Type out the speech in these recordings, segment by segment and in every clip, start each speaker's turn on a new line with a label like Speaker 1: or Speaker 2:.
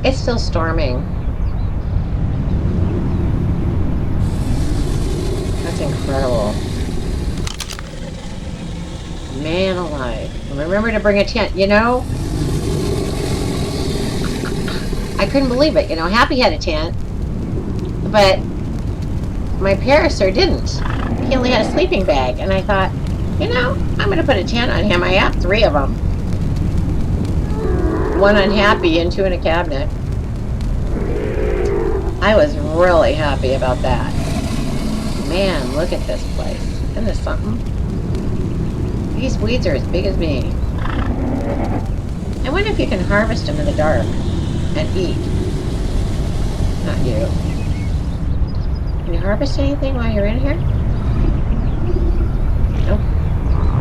Speaker 1: It's still storming. That's incredible. Man alive. Remember to bring a tent. You know, I couldn't believe it. You know, Happy had a tent, but my Parasaur didn't. He only had a sleeping bag, and I thought, you know, I'm going to put a tent on him. I have 3 of them. 1 on Happy and 2 in a cabinet. I was really happy about that. Man, look at this place. Isn't this something? These weeds are as big as me. I wonder if you can harvest them in the dark and eat. Not you. Can you harvest anything while you're in here? Nope.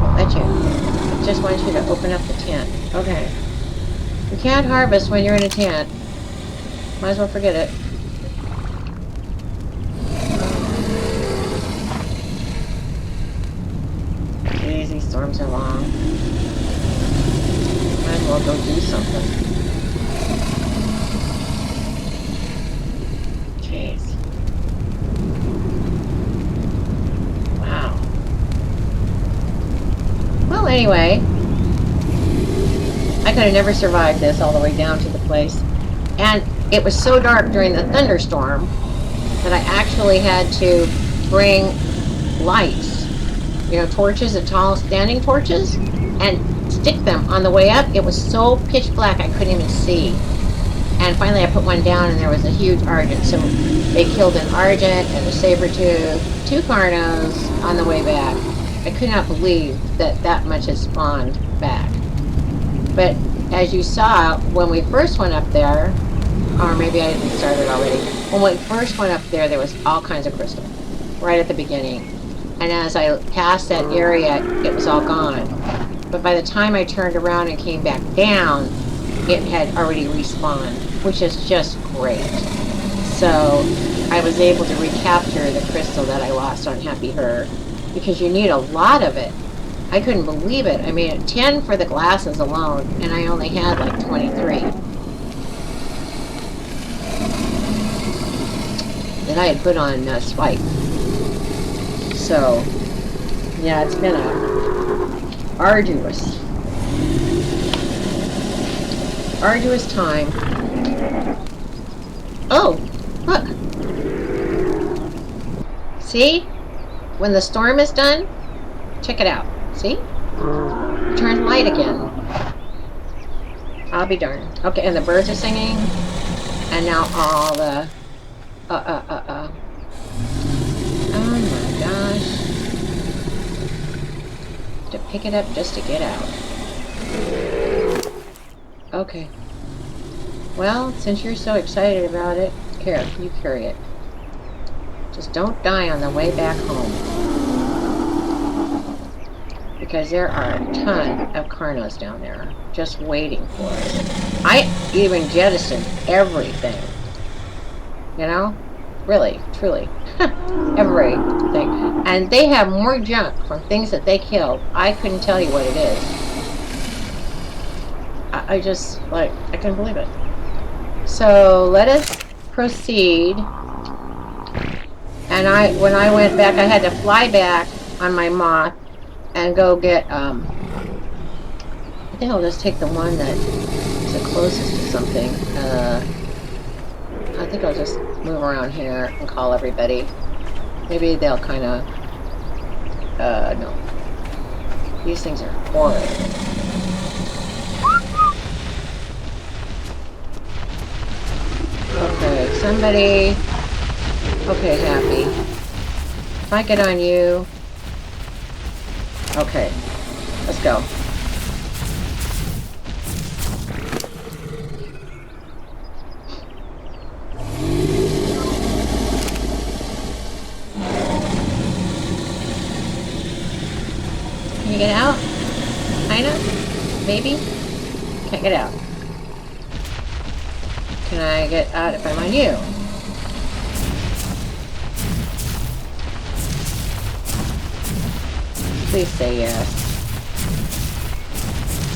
Speaker 1: Won't let you. It just wants you to open up the tent. Okay. You can't harvest when you're in a tent. Might as well forget it. Jeez, these storms are long. Might as well go do something. Jeez. Wow. Well, anyway, I could have never survived this all the way down to the place. And it was so dark during the thunderstorm that I actually had to bring lights, you know, torches, the tall standing torches, and stick them on the way up. It was so pitch black I couldn't even see. And finally I put one down and there was a huge Argent. So they killed an Argent and a Saber-tooth, 2 Carnos on the way back. I could not believe that that much had spawned back. But as you saw, when we first went up there, or maybe I didn't start it already, when we first went up there, there was all kinds of crystal right at the beginning. And as I passed that area, it was all gone. But by the time I turned around and came back down, it had already respawned, which is just great. So I was able to recapture the crystal that I lost on Happy Her, because you need a lot of it. I couldn't believe it. I mean, 10 for the glasses alone, and I only had like 23. That I had put on Swipe. So, yeah, it's been a arduous time. Oh, look. See? When the storm is done, check it out. See? Turn light again. I'll be darned. Okay, and the birds are singing. And now all the... Oh my gosh. To pick it up just to get out. Okay. Well, since you're so excited about it, here, you carry it. Just don't die on the way back home. Because there are a ton of Carnos down there just waiting for us. I even jettisoned everything. You know? Really, truly. Everything. And they have more junk from things that they killed. I couldn't tell you what it is. I just, like, I couldn't believe it. So, let us proceed. And when I went back, I had to fly back on my moth and go get, I think I'll just take the one that is the closest to something. I think I'll just move around here and call everybody. Maybe they'll kind of, no. These things are horrid. Okay, somebody, okay, Happy. If I get on you, okay, let's go. Can you get out? Kinda? Maybe? Can't get out. Can I get out if I'm on you? Please say yes.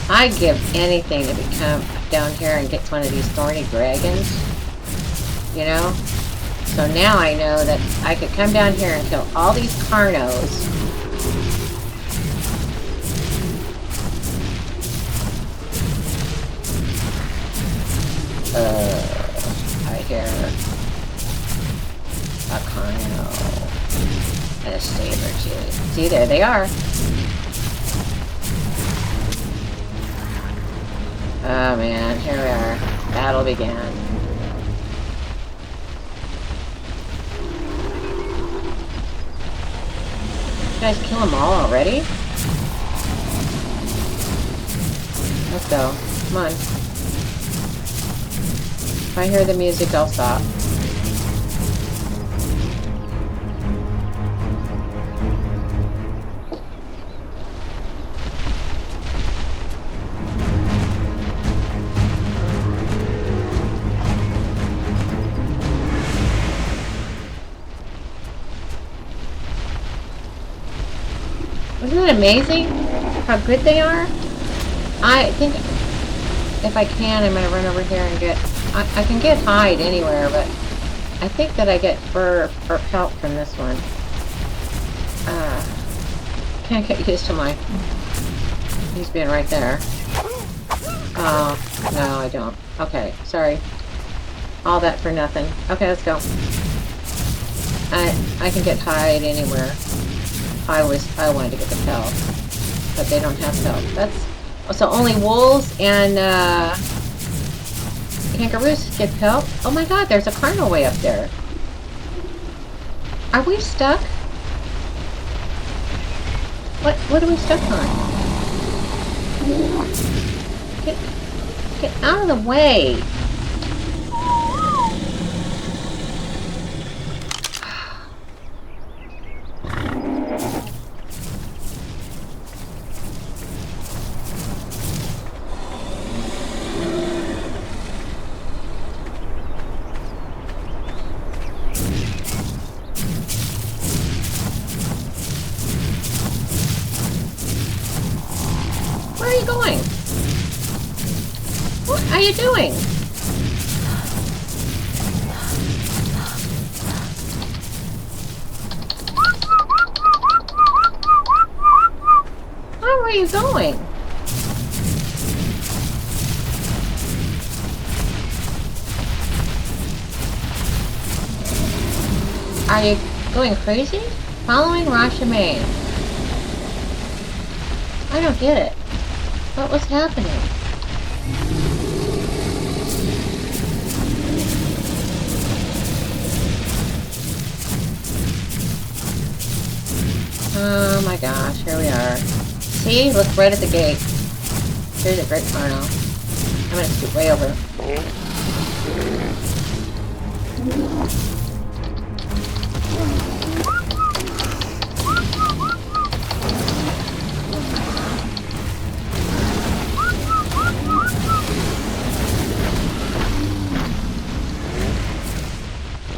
Speaker 1: I'd give anything to come down here and get one of these thorny dragons. You know? So now I know that I could come down here and kill all these carnos. I hear a carno and a saber too. See, there they are. Oh man, here we are. Battle began. You guys kill them all already? Let's go. Come on. If I hear the music, I'll stop. Isn't it amazing how good they are? I think if I can, I'm going to run over here and get... I can get hide anywhere, but I think that I get fur or pelt from this one. Can't get used to my... He's being right there. Oh, no, I don't. Okay, sorry. All that for nothing. Okay, let's go. I can get hide anywhere. I wanted to get the pelt, but they don't have pelt. That's so only wolves and kangaroos get pelt. Oh my God, there's a carno way up there. Are we stuck? What are we stuck on? Get out of the way. Where are you going? What are you doing? Where are you going? Are you going crazy? Following Rashamane. I don't get it. What was happening? Oh my gosh, here we are. See? Look right at the gate. Here's a great carno. I'm gonna scoot way over.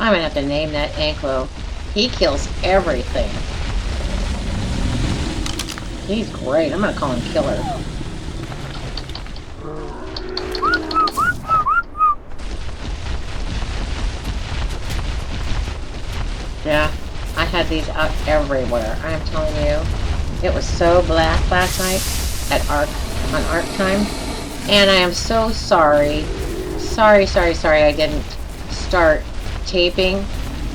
Speaker 1: I'm gonna have to name that Anklo. He kills everything. He's great. I'm gonna call him Killer. Yeah, I had these out everywhere. I'm telling you, it was so black last night at ARK on ARK time, and I am so sorry. Sorry I didn't start taping.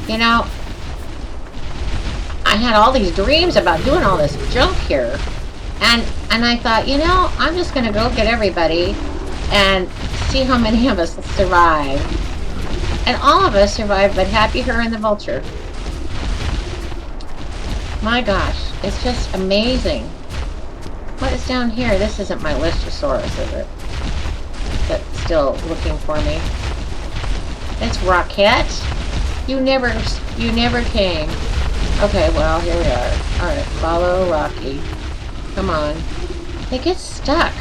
Speaker 1: You know, I had all these dreams about doing all this junk here, and I thought, you know, I'm just gonna go get everybody and see how many of us survive. And all of us survived, but Happy Her and the Vulture. My gosh, it's just amazing. What is down here? This isn't my Listosaurus, is it? That's still looking for me. It's Rocket. You never came. Okay, well, here we are. Alright, follow Rocky. Come on. They get stuck.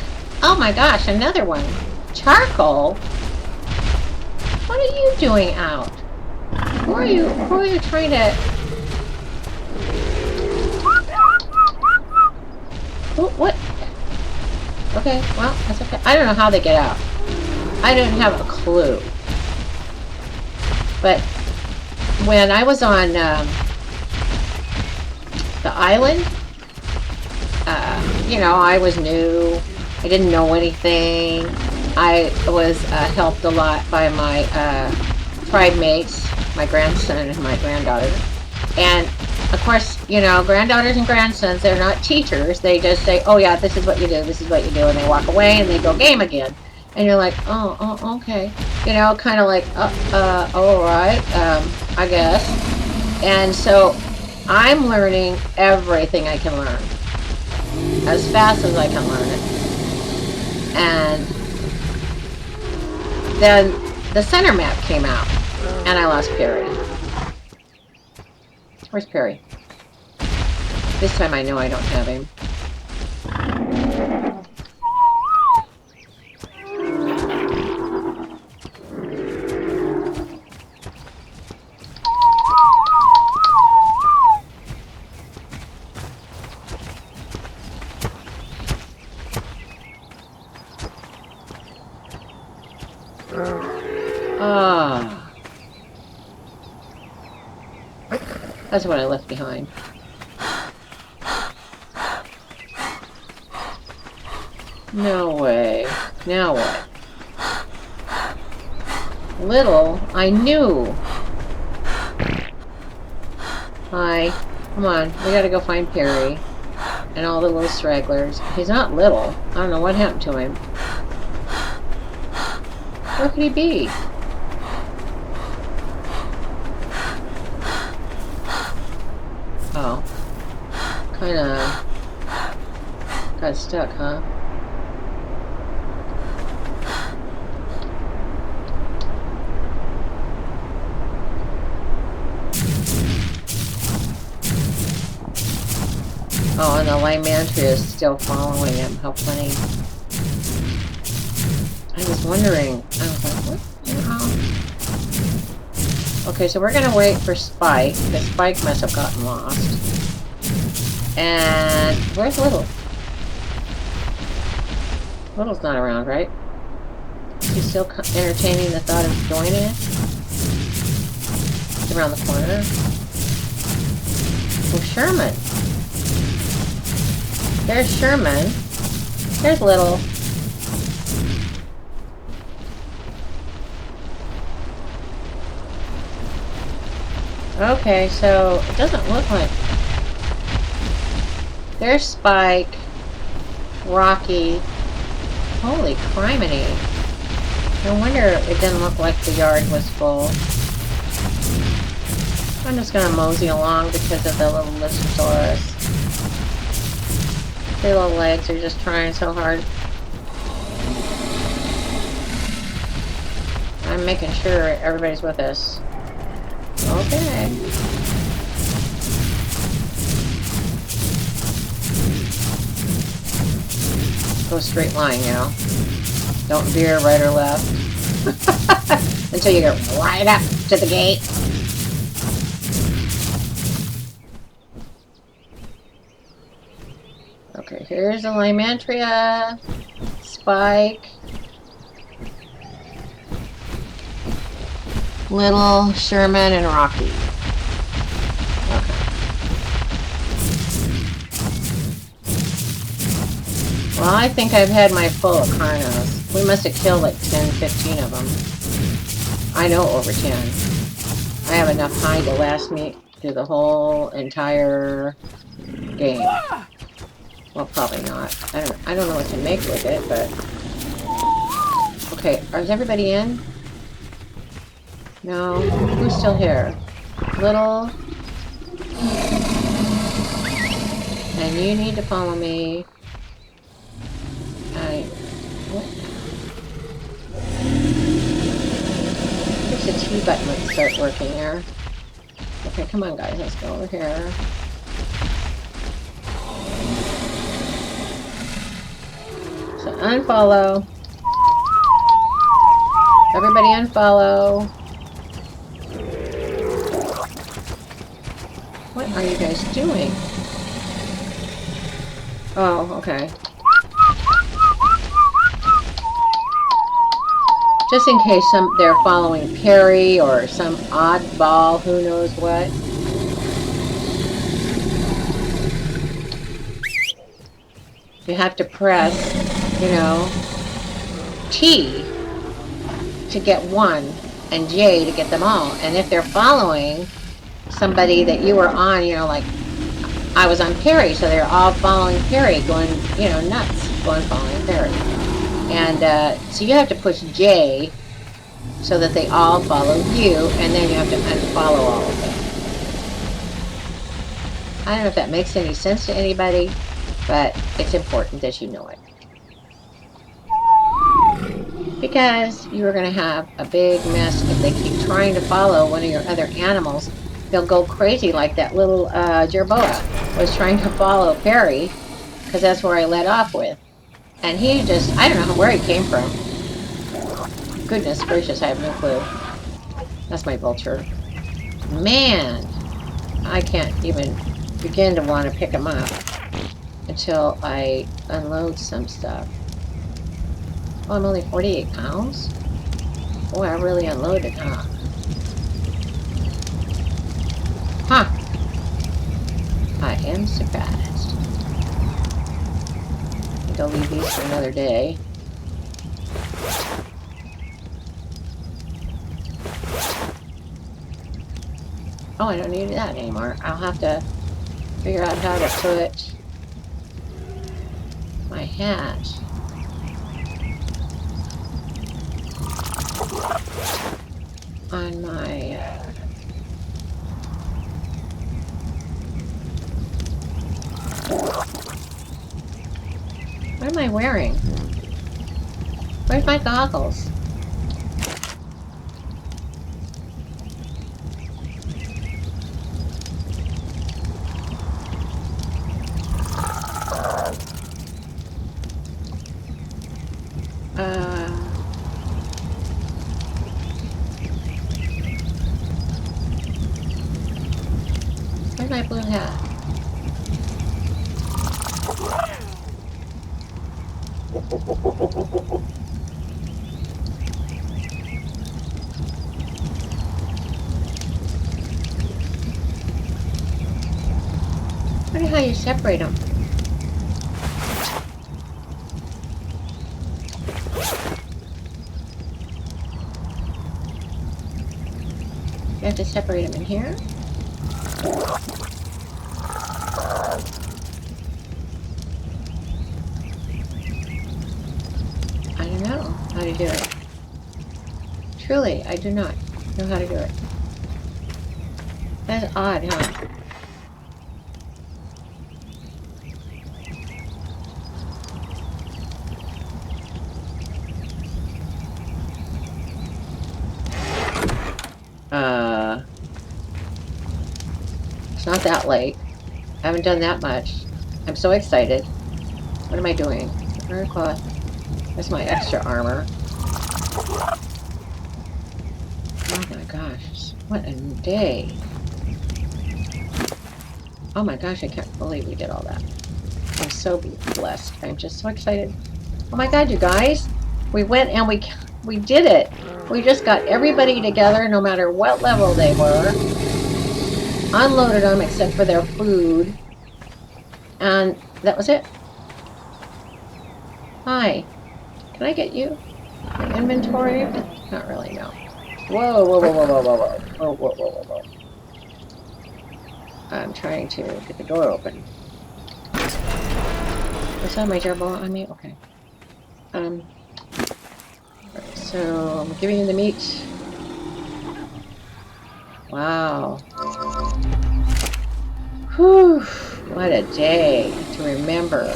Speaker 1: Oh my gosh, another one. Charcoal? What are you doing out? Who are you trying to... What? Okay, well, that's okay. I don't know how they get out. I don't have a clue. But when I was on the island, you know, I was new. I didn't know anything. I was helped a lot by my tribe mates, my grandson and my granddaughter. And of course, you know, granddaughters and grandsons, they're not teachers. They just say, oh yeah, this is what you do, this is what you do. And they walk away and they go game again. And you're like, oh, okay. You know, kind of like, all right, I guess. And so I'm learning everything I can learn as fast as I can learn it. And then the center map came out and I lost Perry. Where's Perry? This time I know I don't have him. That's what I left behind. No way. Now what? Little, I knew. Hi. Come on, we gotta go find Perry. And all the little stragglers. He's not little. I don't know what happened to him. Where could he be? Oh. Kinda got stuck, huh? Oh, and the Lymantria is still following him. How funny. I was wondering. I was like, what? Okay, so we're gonna wait for Spike, because Spike must have gotten lost. And where's Little? Little's not around, right? He's still entertaining the thought of joining us? He's around the corner. Oh, Sherman. There's Sherman. There's Little. Okay, so it doesn't look like... There's Spike. Rocky. Holy criminy. No wonder it didn't look like the yard was full. I'm just gonna mosey along because of the little Lystrosaurus. Their little legs are just trying so hard. I'm making sure everybody's with us. Okay. Go straight line, you know. Don't veer right or left. Until you get right up to the gate. Okay, here's the Lymantria. Spike. Little, Sherman, and Rocky. Okay. Well, I think I've had my full of Carnos. We must have killed like 10, 15 of them. I know over 10. I have enough hide to last me through the whole entire game. Well, probably not. I don't know what to make with it, but... Okay, is everybody in? No. Who's still here? Little. And you need to follow me. What? There's the T button. Let's start working here. Okay, come on guys, let's go over here. So unfollow. Everybody unfollow. What are you guys doing? Oh, okay. Just in case they're following Perry or some oddball, who knows what. You have to press, you know, T to get one and J to get them all. And if they're following somebody that you were on, you know, like I was on Perry, so they're all following Perry, going, you know, nuts, going following Perry. And so you have to push J so that they all follow you, and then you have to unfollow all of them. I don't know if that makes any sense to anybody, but it's important that you know it. Because you're going to have a big mess if they keep trying to follow one of your other animals. They'll go crazy like that little jerboa was trying to follow Perry, because that's where I let off with. And he just, I don't know where he came from. Goodness gracious, I have no clue. That's my vulture. Man, I can't even begin to want to pick him up until I unload some stuff. Oh, I'm only 48 pounds? Boy, I really unloaded, huh? Huh. I am surprised. I think I'll leave these for another day. Oh, I don't need that anymore. I'll have to figure out how to put my hat on my what am I wearing? Where's my goggles? Where's my blue hat? I wonder how you separate them. You have to separate them in here. I don't know how to do it. Truly, I do not know how to do it. That's odd, huh? It's not that late. I haven't done that much. I'm so excited. What am I doing? That's my extra armor. Oh my gosh. What a day. Oh my gosh, I can't believe we did all that. I'm so blessed. I'm just so excited. Oh my god, you guys. We went and we did it. We just got everybody together, no matter what level they were. Unloaded them except for their food. And that was it. Hi. Can I get you? My inventory? Not really, no. Whoa, whoa, whoa, whoa, whoa, whoa, whoa. Whoa, whoa, whoa, whoa, whoa. I'm trying to get the door open. Is that my gerbil on me? Okay. Right, so I'm giving you the meat. Wow. Whew. What a day to remember.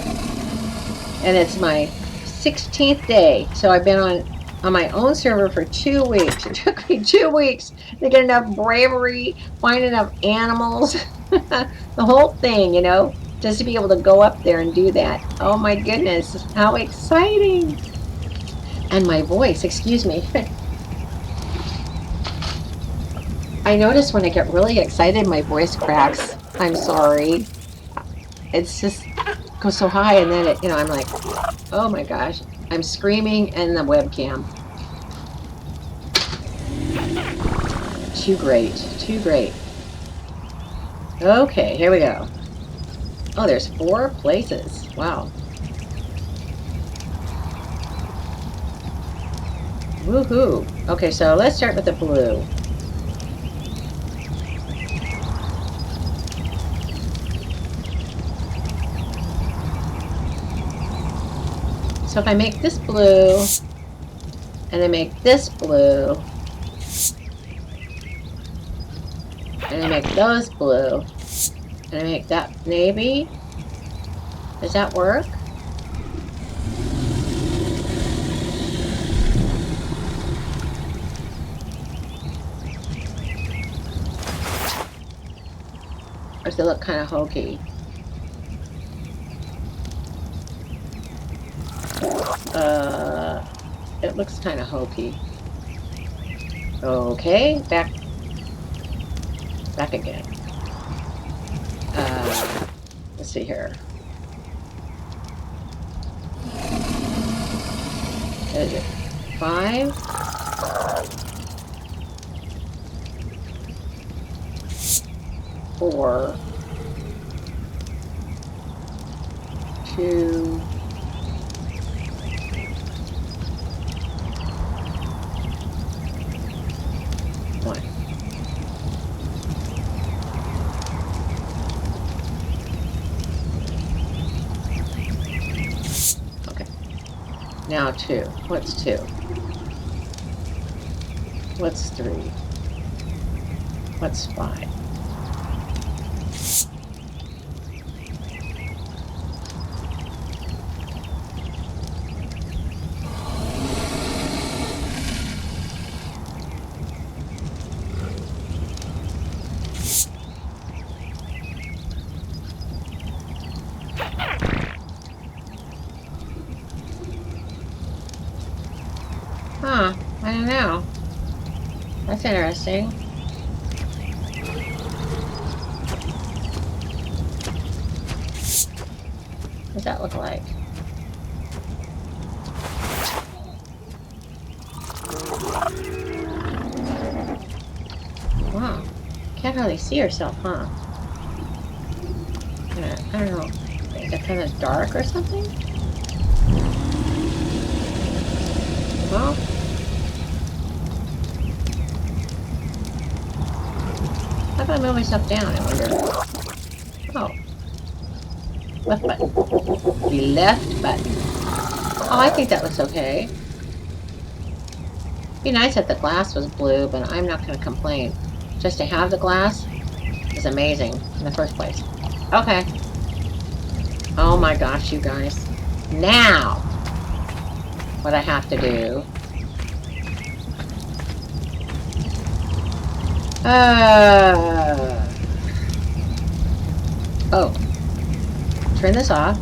Speaker 1: And it's my 16th day. So I've been on my own server for 2 weeks. It took me 2 weeks to get enough bravery, find enough animals, the whole thing, you know, just to be able to go up there and do that. Oh my goodness, how exciting. And my voice, excuse me. I notice when I get really excited, my voice cracks. I'm sorry. It's just goes so high, and then it, you know, I'm like, oh my gosh, I'm screaming in the webcam. Too great. Too great. Okay, here we go. Oh, there's 4 places. Wow. Woohoo. Okay, so let's start with the blue. So if I make this blue, and I make this blue, and I make those blue, and I make that navy, does that work? Or does it look kind of hokey? It looks kind of hokey. Okay, back again. Let's see here. What is it? 5? 4, 2, 1. Okay. Now 2. What's 2? What's 3? What's 5? Huh, I don't know. That's interesting. What does that look like? Wow. Can't really see yourself, huh? I don't know. Is it kind of dark or something? Well, how do I move myself down, I wonder? Oh. Left button. The left button. Oh, I think that looks okay. It'd be nice if the glass was blue, but I'm not going to complain. Just to have the glass is amazing in the first place. Okay. Oh my gosh, you guys. Now, what I have to do... Oh. Turn this off.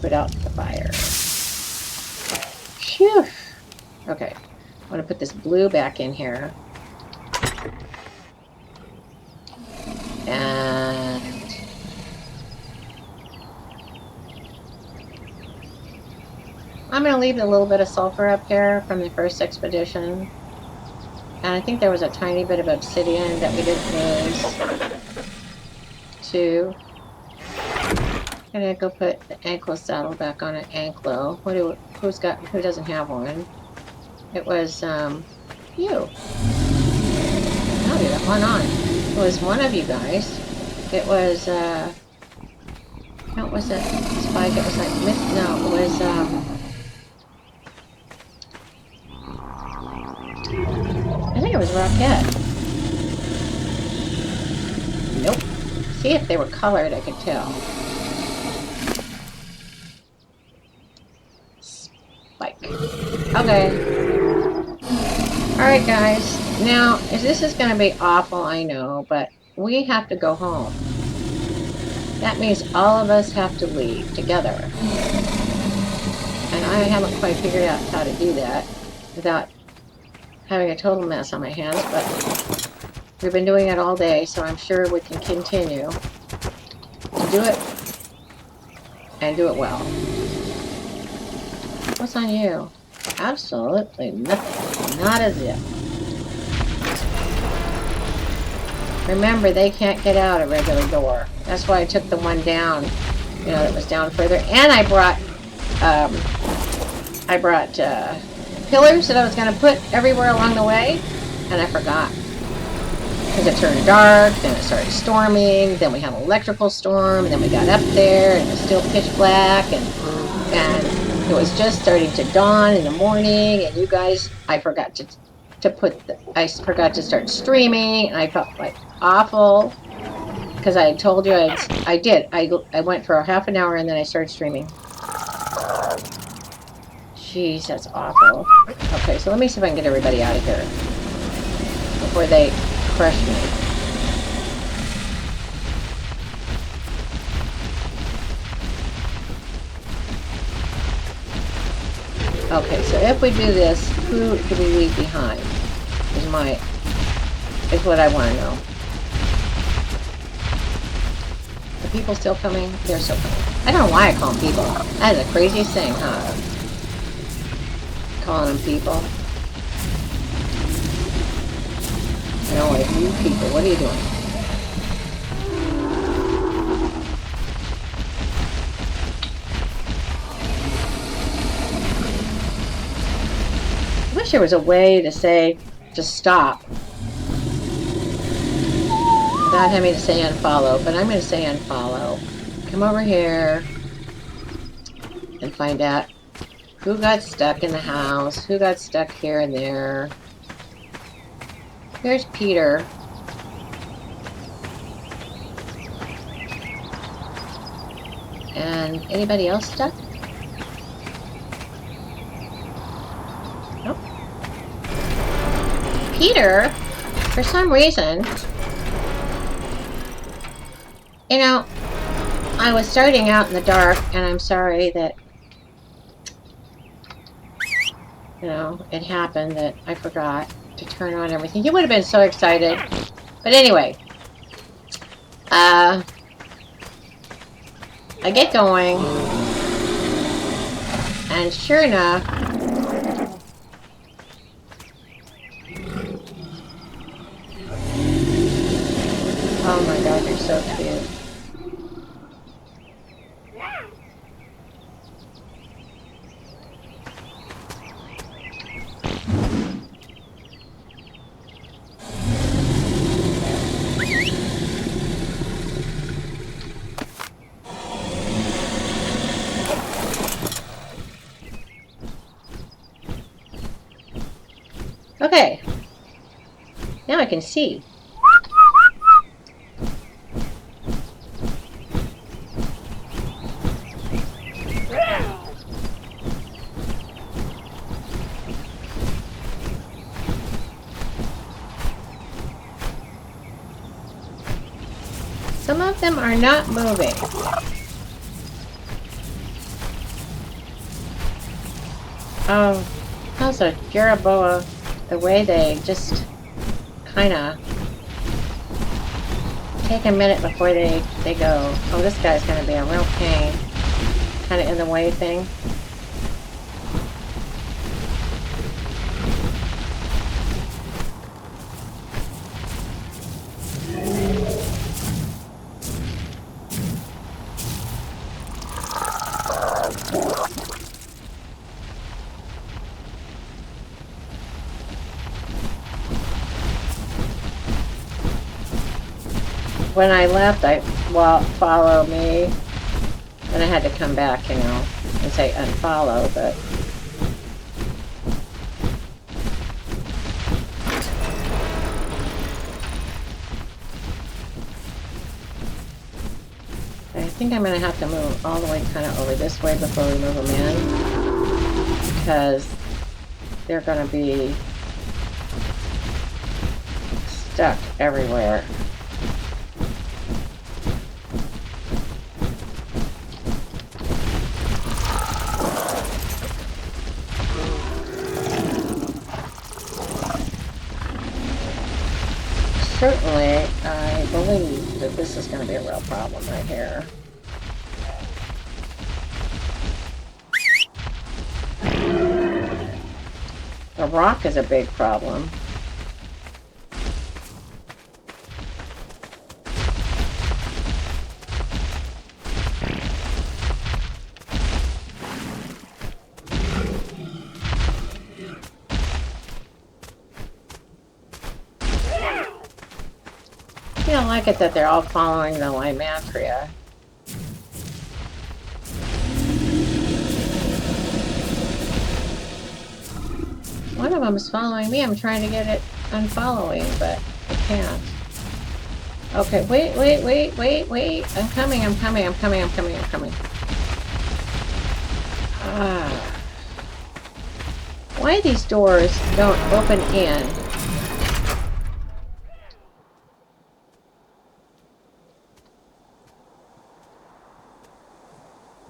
Speaker 1: Put out the fire. Phew. Okay. I want to put this blue back in here. And... I'm going to leave a little bit of sulfur up here from the first expedition. And I think there was a tiny bit of obsidian that we didn't use. 2. I'm gonna go put the ankle saddle back on an anklo. Who doesn't have one? It was, you. No, you got one on. It was one of you guys. It was, what was it? Spike, it was like, no, it was, I think it was Rocket. Nope. See, if they were colored, I could tell. Spike. Okay. Alright, guys. Now, this is going to be awful, I know, but we have to go home. That means all of us have to leave together. And I haven't quite figured out how to do that without having a total mess on my hands, but we've been doing it all day, so I'm sure we can continue to do it and do it well. What's on you? Absolutely nothing. Not a zip. Remember, they can't get out a regular door. That's why I took the one down, you know, that was down further. And I brought pillars that I was going to put everywhere along the way, and I forgot. Because it turned dark, then it started storming, then we had an electrical storm, and then we got up there, and it was still pitch black, and it was just starting to dawn in the morning, and you guys, I forgot I forgot to start streaming, and I felt like awful, because I had told you I went for a half an hour, and then I started streaming. Jeez, that's awful. Okay, so let me see if I can get everybody out of here before they crush me. Okay, so if we do this, who do we leave behind? Is what I want to know. Are people still coming? They're still coming. I don't know why I call them people. That is the craziest thing, huh? Calling them people. I don't like you people. What are you doing? I wish there was a way to say, just stop. Without having to say unfollow, but I'm going to say unfollow. Come over here and find out who got stuck in the house, who got stuck here and there. Here's Peter. And anybody else stuck? Nope. Peter, for some reason, you know, I was starting out in the dark, and I'm sorry that, you know, it happened that I forgot to turn on everything. You would have been so excited. But anyway, I get going, and sure enough, oh my God, you're so cute. Okay, now I can see. Some of them are not moving. Oh, those are Jeroboa. The way they just kind of take a minute before they go. Oh, this guy's going to be a real pain. Kind of in the way thing. When I left, follow me. Then I had to come back, you know, and say unfollow, but I think I'm going to have to move all the way kind of over this way before we move them in, because they're going to be stuck everywhere. Certainly, I believe that this is going to be a real problem right here. The rock is a big problem. I don't like it that they're all following the Lymantria. One of them is following me. I'm trying to get it unfollowing, but I can't. Okay, wait. I'm coming. Ah. Why these doors don't open in?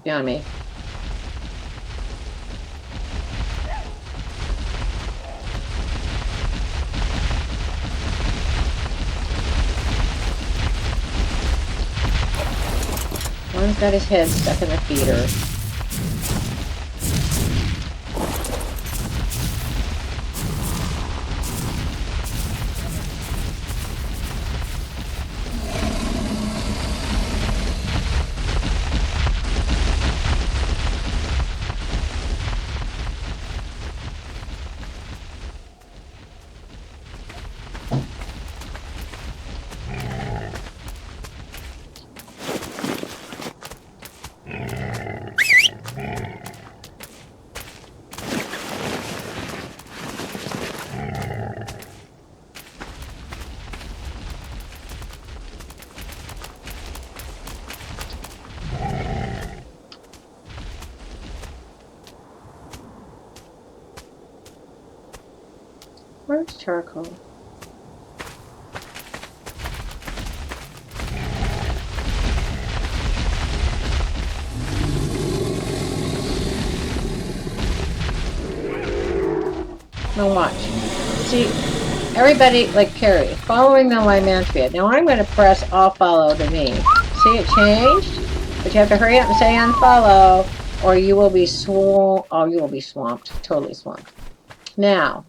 Speaker 1: Beyond me. One's got his head stuck in the feeder. Where's charcoal? Now watch. See, everybody, like Carrie, following the Lymantria. Now I'm going to press all follow to me. See, it changed? But you have to hurry up and say unfollow, or you will be you will be swamped. Totally swamped. Now,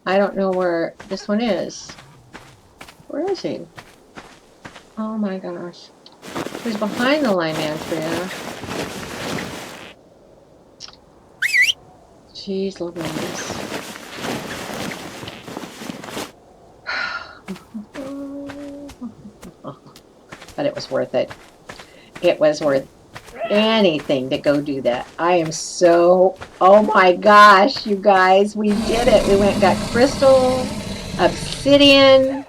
Speaker 1: I don't know where this one is. Where is he? Oh my gosh. He's behind the Lymantria. Jeez Louise. But it was worth it. It was worth anything to go do that. I am so... Oh my gosh, you guys. We did it. We went and got crystal, obsidian,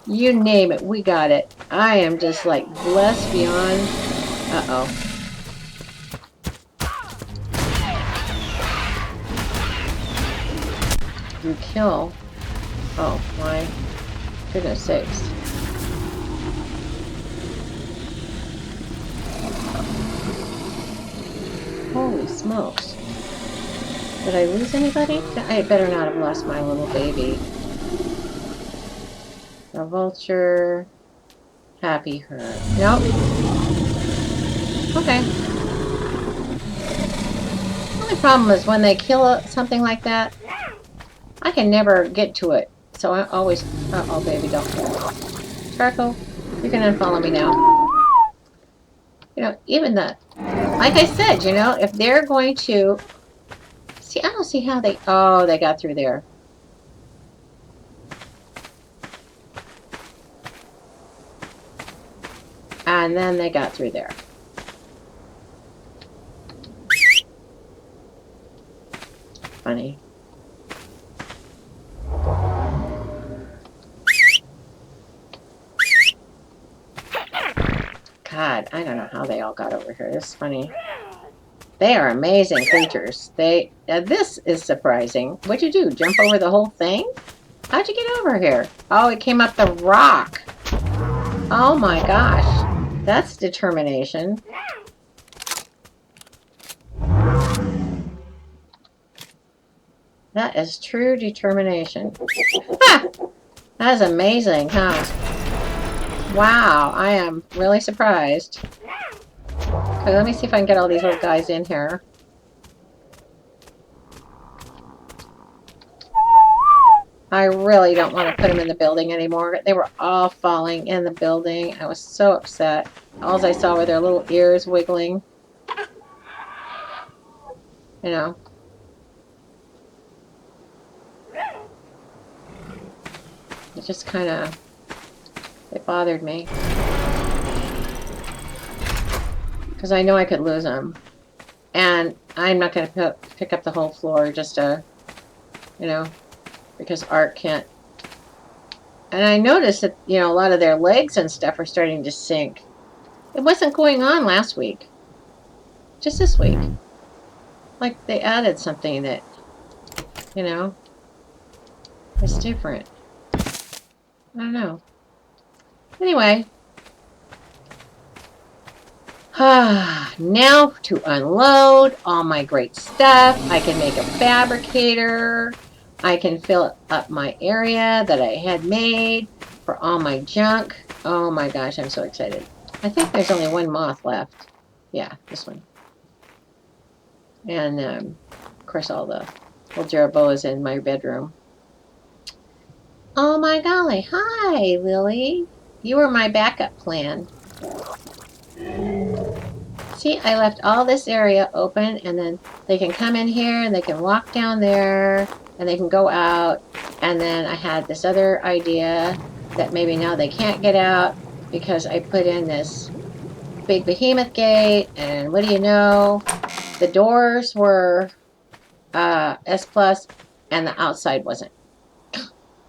Speaker 1: you name it. We got it. I am just like blessed beyond... Uh-oh. You kill... Oh, my goodness sakes. Holy smokes. Did I lose anybody? I better not have lost my little baby. A vulture. Happy herd. Nope. Okay. The only problem is when they kill something like that, I can never get to it. So I always... Uh-oh, baby, don't fall. Charcoal, you can unfollow me now. You know, even the... Like I said, you know, if they're going to... See, I don't see how they... Oh, they got through there. And then they got through there. Funny. God, I don't know how they all got over here. This is funny. They are amazing creatures. They... this is surprising. What'd you do? Jump over the whole thing? How'd you get over here? Oh, it came up the rock. Oh my gosh. That's determination. That is true determination. Ah! That is amazing, huh? Wow, I am really surprised. Okay, let me see if I can get all these little guys in here. I really don't want to put them in the building anymore. They were all falling in the building. I was so upset. All I saw were their little ears wiggling. You know. It just kind of, it bothered me. Because I know I could lose them. And I'm not going to pick up the whole floor just to, you know, because ARK can't. And I noticed that, you know, a lot of their legs and stuff are starting to sink. It wasn't going on last week. Just this week. Like they added something that, you know, is different. I don't know. Anyway. Now to unload all my great stuff. I can make a fabricator. I can fill up my area that I had made for all my junk. Oh my gosh, I'm so excited. I think there's only one moth left. Yeah, this one. And, of course, all the little Jeroboas in my bedroom. Oh my golly. Hi, Lily. You were my backup plan. See, I left all this area open, and then they can come in here, and they can walk down there, and they can go out. And then I had this other idea that maybe now they can't get out because I put in this big behemoth gate, and what do you know? The doors were S+, and the outside wasn't.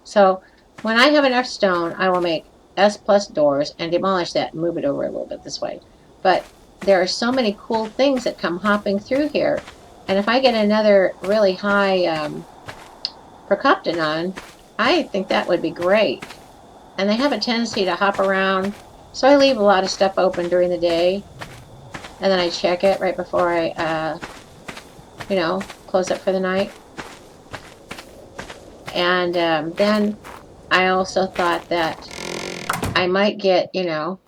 Speaker 1: So when I have enough stone, I will make S+ doors and demolish that and move it over a little bit this way. But there are so many cool things that come hopping through here. And if I get another really high Procoptonon, I think that would be great. And they have a tendency to hop around. So I leave a lot of stuff open during the day. And then I check it right before I, you know, close up for the night. And then I also thought that I might get, you know,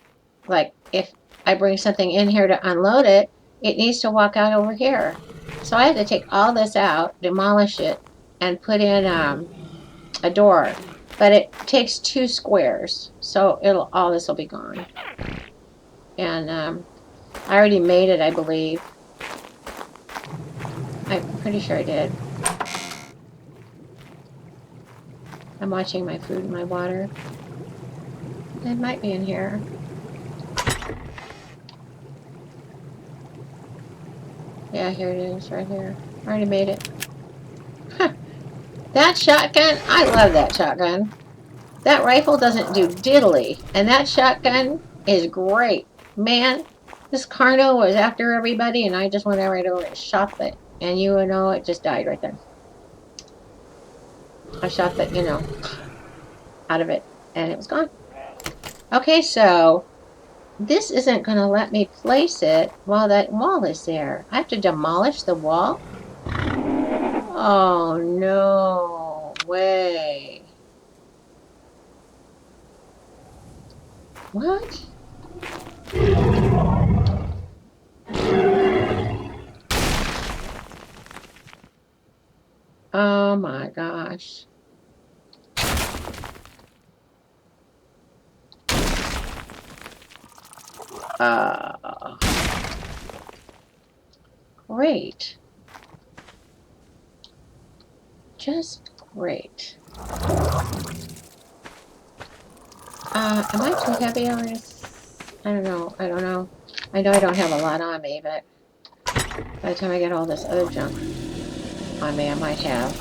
Speaker 1: like if I bring something in here to unload it, it needs to walk out over here. So I had to take all this out, demolish it, and put in a door. But it takes 2 squares, so all this will be gone. And I already made it, I believe. I'm pretty sure I did. I'm watching my food and my water. It might be in here. Yeah, here it is, right here. I already made it. Huh. That shotgun, I love that shotgun. That rifle doesn't do diddly, and that shotgun is great. Man, this Carno was after everybody, and I just went right over and shot it. And you know, it just died right there. I shot that, you know, out of it, and it was gone. Okay, so this isn't going to let me place it while that wall is there. I have to demolish the wall? Oh, no way. What? Oh my gosh. Great. Just great. Am I too heavy on this? I don't know. I don't know. I know I don't have a lot on me, but by the time I get all this other junk on me, I might have.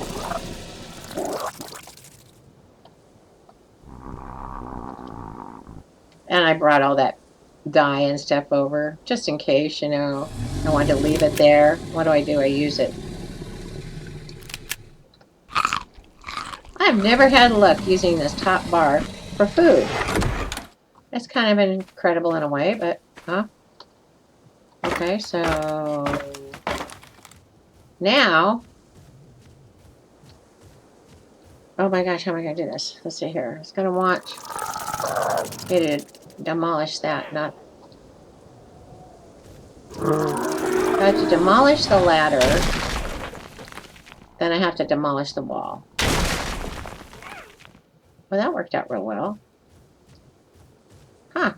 Speaker 1: And I brought all that dye and stuff over, just in case, you know, I wanted to leave it there. What do? I use it. I've never had luck using this top bar for food. That's kind of incredible in a way, but, huh? Okay, so now, oh my gosh, how am I going to do this? Let's see here. It's going to want me to demolish that, not... I have to demolish the ladder, then I have to demolish the wall. Well, that worked out real well. Huh.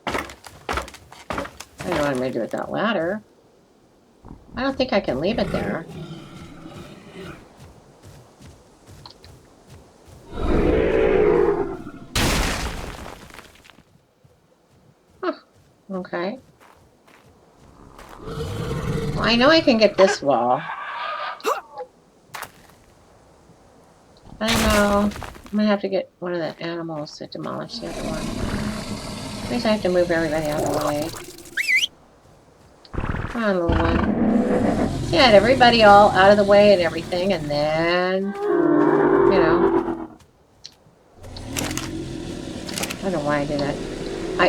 Speaker 1: I don't know what I'm going to do with that ladder. I don't think I can leave it there. Huh. Okay. Well, I know I can get this wall. I don't know. I'm going to have to get one of the animals to demolish the other one. At least I have to move everybody out of the way. Come on, little one. Yeah, everybody all out of the way and everything, and then, you know. I don't know why I did that.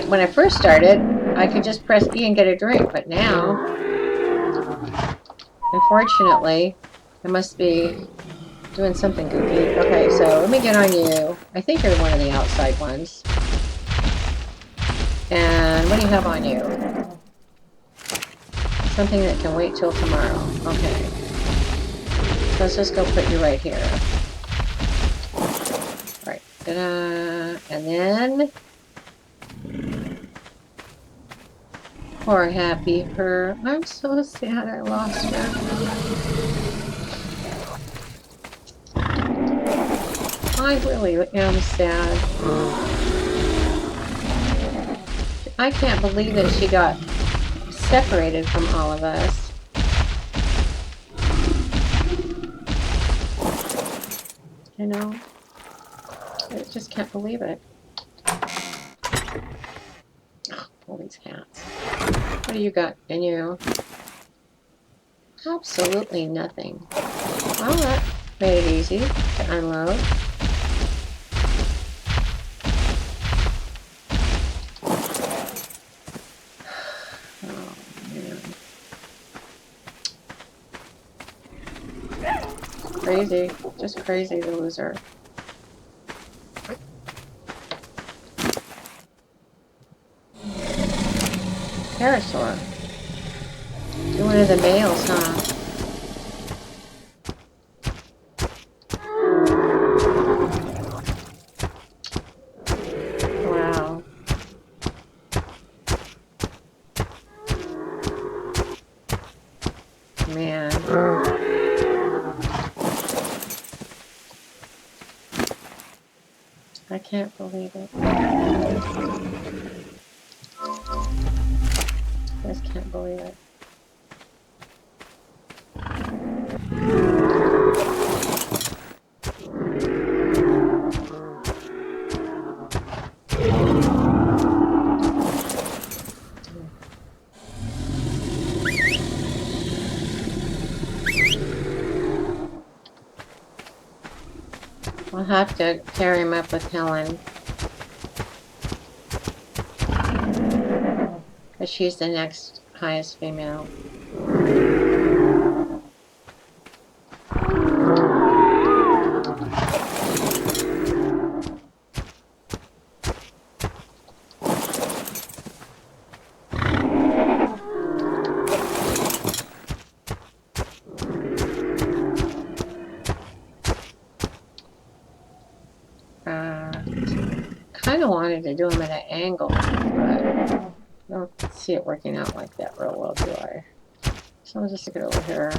Speaker 1: When I first started, I could just press E and get a drink, but now, unfortunately, I must be doing something goofy. Okay, so let me get on you. I think you're one of the outside ones. And what do you have on you? Something that can wait till tomorrow. Okay. So let's just go put you right here. Right. Ta-da. And then... Poor happy her. I'm so sad I lost her. I really am sad. I can't believe that she got separated from all of us. You know? I just can't believe it. Oh, all these hats. What do you got in you? Absolutely nothing. Well, that made it easy to unload. Oh, man. Crazy. Just crazy to lose her. Pterosaur. You're one of the males, huh? Wow. Man. I can't believe it. I just can't believe it. I'll have to pair him up with Helen. Because she's the next highest female. Kind of wanted to do them at an angle, but I don't see it working out like that real well, do I? So I'll just stick it over here.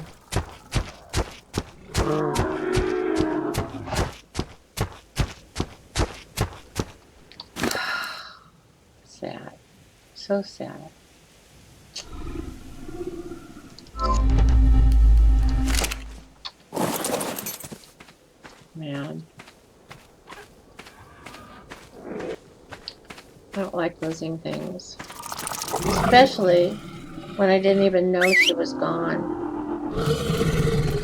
Speaker 1: Sad. So sad. Man. I don't like losing things. Especially when I didn't even know she was gone.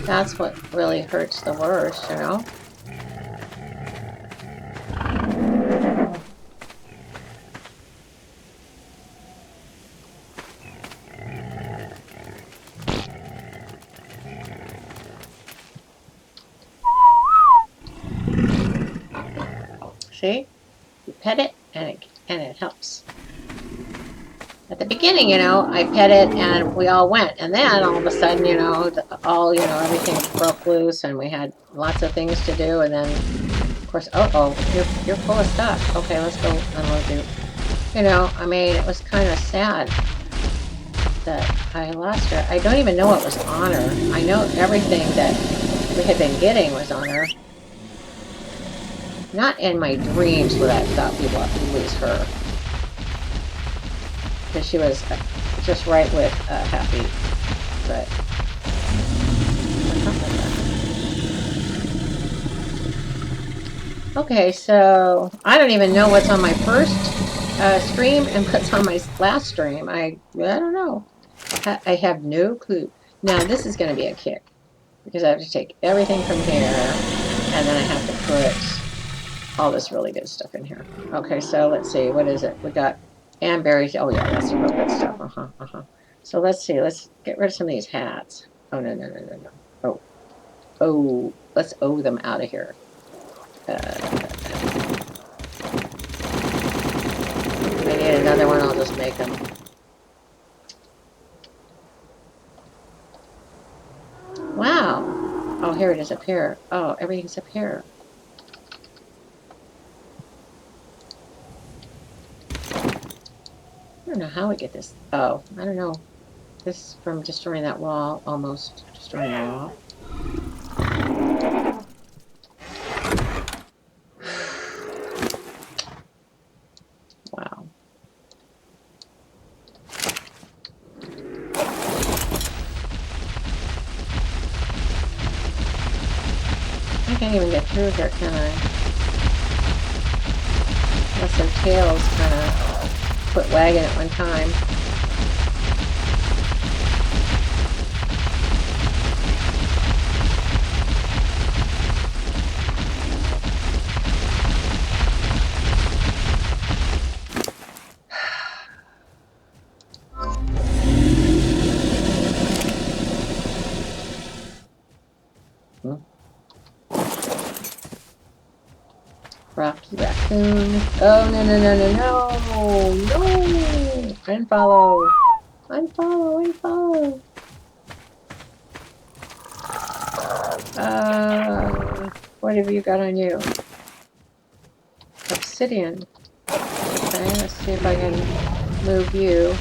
Speaker 1: That's what really hurts the worst, you know? See? You pet it and it helps. At the beginning, you know, I pet it and we all went, and then all of a sudden, you know, everything broke loose and we had lots of things to do, and then course, you're full of stuff. Okay, let's go unload you. You know, I mean, it was kind of sad that I lost her. I don't even know what was on her. I know everything that we had been getting was on her. Not in my dreams would I thought we'd lose her. Because she was just right with Happy. But okay, so I don't even know what's on my first stream and what's on my last stream. I don't know. I have no clue. Now this is going to be a kick because I have to take everything from here and then I have to put all this really good stuff in here. Okay, so let's see. What is it? We got berries. Oh yeah, that's the real good stuff. So let's see. Let's get rid of some of these hats. Oh no. Oh, let's owe them out of here. I need another one. I'll just make them. Wow. Oh, here it is up here. Oh, everything's up here. I don't know how we get this. Oh, I don't know. This is from destroying that wall. Almost destroying the wall. Wow. I can't even get through here, can I? Unless their tails kind of quit wagging at one time. Rocky raccoon. Oh, no. Unfollow. What have you got on you? Obsidian. Okay, let's see if I can move you.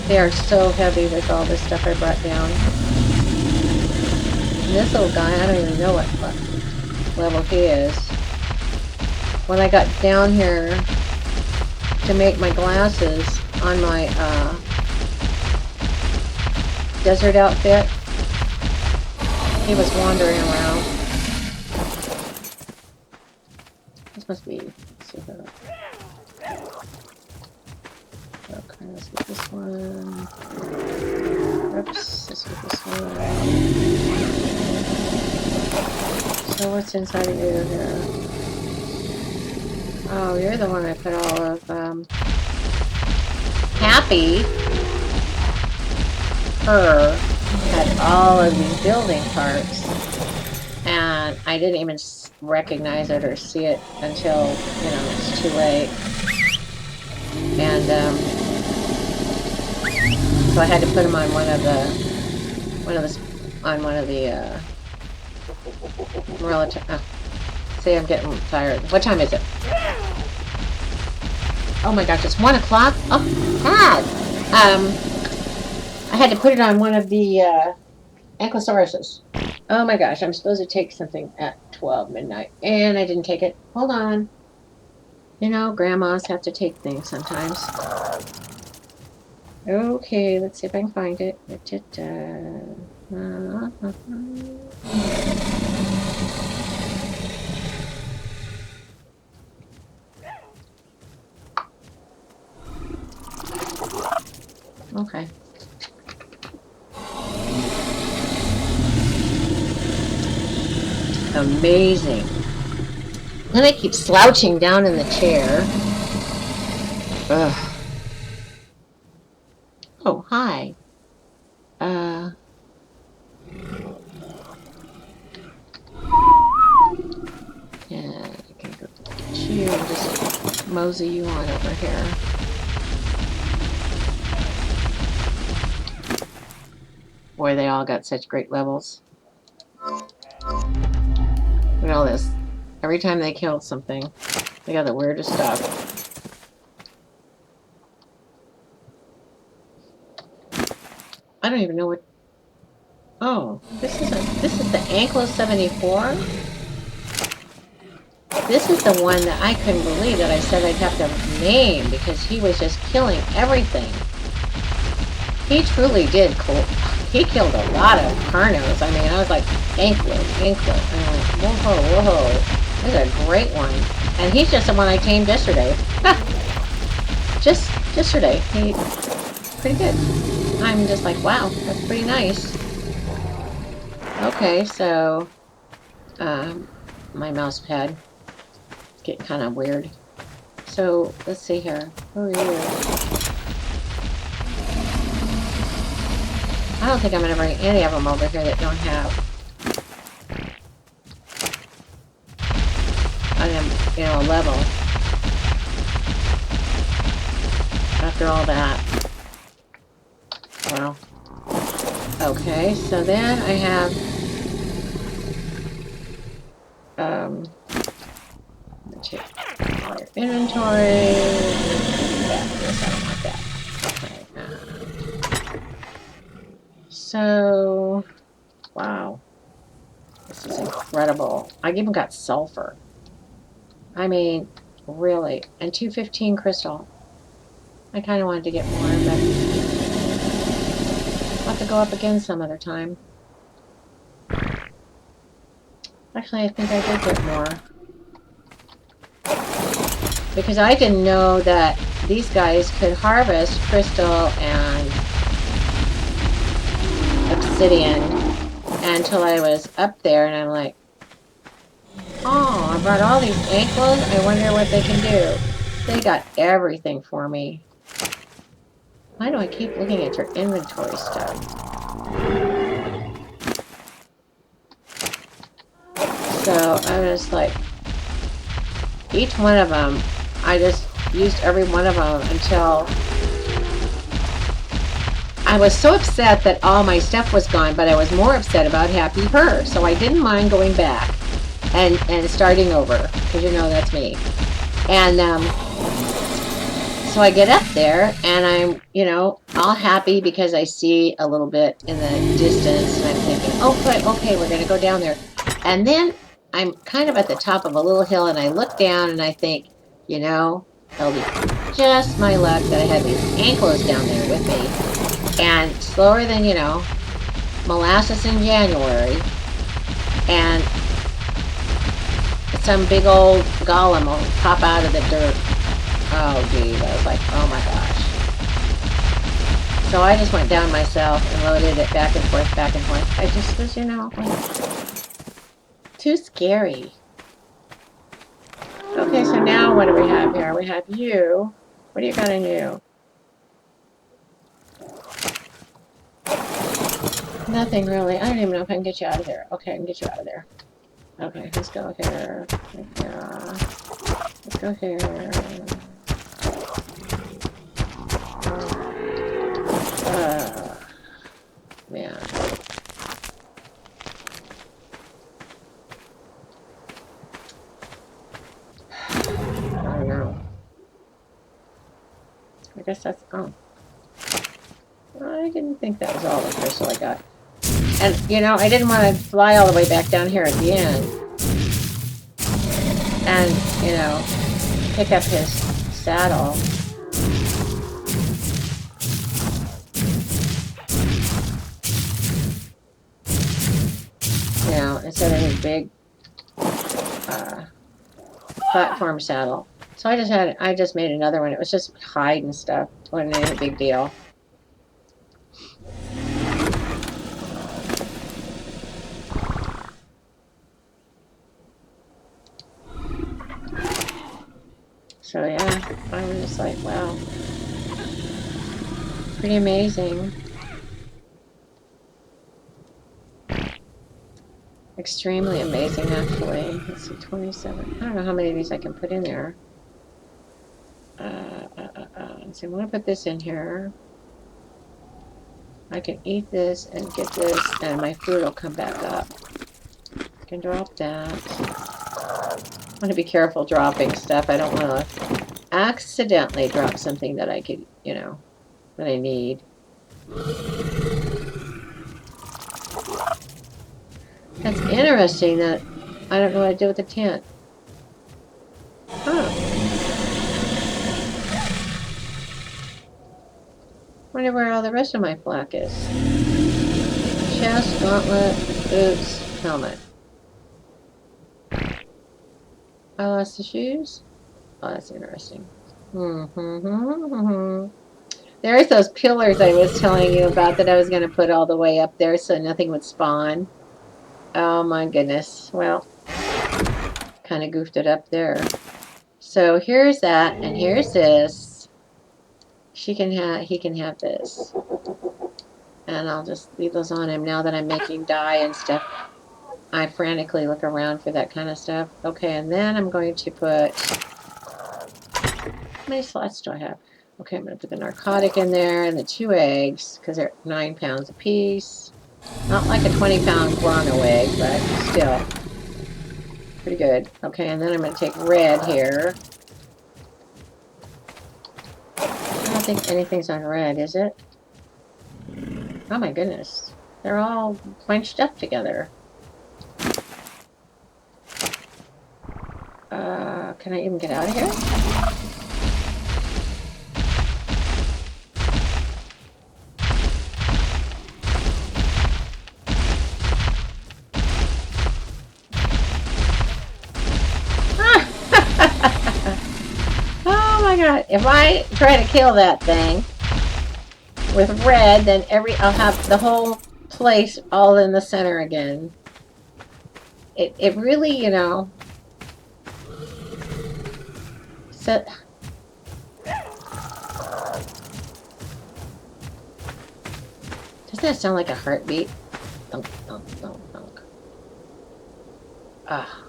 Speaker 1: They are so heavy with all this stuff I brought down. And this little guy, I don't even know what level he is. When I got down here to make my glasses on my desert outfit, he was wandering around. This must be super. Okay, let's get this one. Oops, let's get this one. So what's inside of you here? Oh, you're the one I put all of Happy. Her had all of these building parts, and I didn't even recognize it or see it until, you know, it's too late. And so I had to put them on one of the see, I'm getting tired. What time is it? Oh my gosh, it's 1 o'clock. Oh God. I had to put it on one of the Ankylosauruses. Oh my gosh, I'm supposed to take something at 12 midnight, and I didn't take it. Hold on. You know, grandmas have to take things sometimes. Okay, let's see if I can find it. Okay. Amazing. Then I keep slouching down in the chair. Ugh. Oh, hi. Yeah, I can go get you and just mosey you on over here. Boy, they all got such great levels. Look at all this. Every time they killed something, they got the weirdest stuff. I don't even know what. Oh, this is the Anklo 74. This is the one that I couldn't believe that I said I'd have to name because he was just killing everything. He truly did. He killed a lot of carnos. I mean, I was like, Anklo. I'm like, whoa. This is a great one. And he's just the one I tamed yesterday. Just yesterday. He's pretty good. I'm just like, wow, that's pretty nice. Okay, so my mouse pad getting kind of weird. So let's see here. Who are you? I don't think I'm gonna bring any of them over here that don't have a level. After all that. Well. Okay, so then I have check all your inventory. Yeah, I don't want that. Okay. So wow. This is incredible. I even got sulfur. I mean, really. And 215 crystal. I kind of wanted to get more, but I'll have to go up again some other time. Actually, I think I did get more. Because I didn't know that these guys could harvest crystal and obsidian until I was up there, and I'm like, oh, I brought all these ankles. I wonder what they can do. They got everything for me. Why do I keep looking at your inventory stuff? So I was like, each one of them, I just used every one of them until I was so upset that all my stuff was gone, but I was more upset about Happy Her. So I didn't mind going back and starting over, because you know that's me. And so I get up there, and I'm, you know, all happy because I see a little bit in the distance, and I'm thinking, oh, good, okay, we're going to go down there. And then I'm kind of at the top of a little hill, and I look down, and I think, you know, it'll be just my luck that I had these ankles down there with me. And slower than, you know, molasses in January. And some big old golem will pop out of the dirt. Oh, geez. I was like, oh my gosh. So I just went down myself and loaded it back and forth, back and forth. I just was, you know, like, too scary. Okay, so now what do we have here? We have you. What do you got in you? Nothing really. I don't even know if I can get you out of there. Okay, I can get you out of there. Okay, let's go here. Let's go here. Man. I don't know. I guess that's, oh. I didn't think that was all the crystal I got. And, you know, I didn't want to fly all the way back down here at the end. And, you know, pick up his saddle. You know, instead of his big platform saddle. So I just made another one. It was just hide and stuff. Wasn't any big deal. So yeah, I was just like, wow. Pretty amazing. Extremely amazing, actually. Let's see, 27. I don't know how many of these I can put in there. So I'm going to put this in here. I can eat this and get this, and my food will come back up. I can drop that. want to be careful dropping stuff. I don't want to accidentally drop something that I could, you know, that I need. That's interesting that I don't know what I did with the tent. Huh. Wonder where all the rest of my flak is. Chest, gauntlet, boots, helmet. I lost the shoes? Oh, that's interesting. There's those pillars I was telling you about that I was going to put all the way up there so nothing would spawn. Oh my goodness. Well, kind of goofed it up there. So here's that, and here's this. He can have this. And I'll just leave those on him now that I'm making dye and stuff. I frantically look around for that kind of stuff. Okay, and then I'm going to put... How many slots do I have? Okay, I'm going to put the narcotic in there and the 2 eggs, because they're 9 pounds a piece. Not like a 20-pound guano egg, but still. Pretty good. Okay, and then I'm going to take red here. I don't think anything's on red, is it? Oh my goodness. They're all bunched up together. Can I even get out of here? Oh my god. If I try to kill that thing with red, then I'll have the whole place all in the center again. It really, you know... So, doesn't that sound like a heartbeat? Thunk, thunk, thunk, thunk. Ah.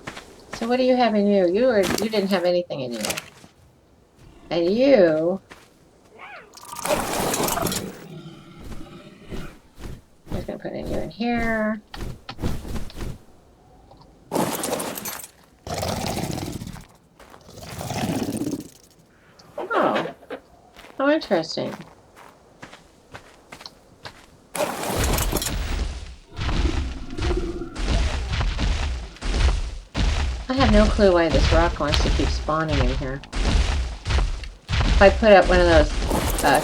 Speaker 1: So what do you have in you? You didn't have anything in you. And you... I'm just going to put you in here. Oh, interesting. I have no clue why this rock wants to keep spawning in here. If I put up one of those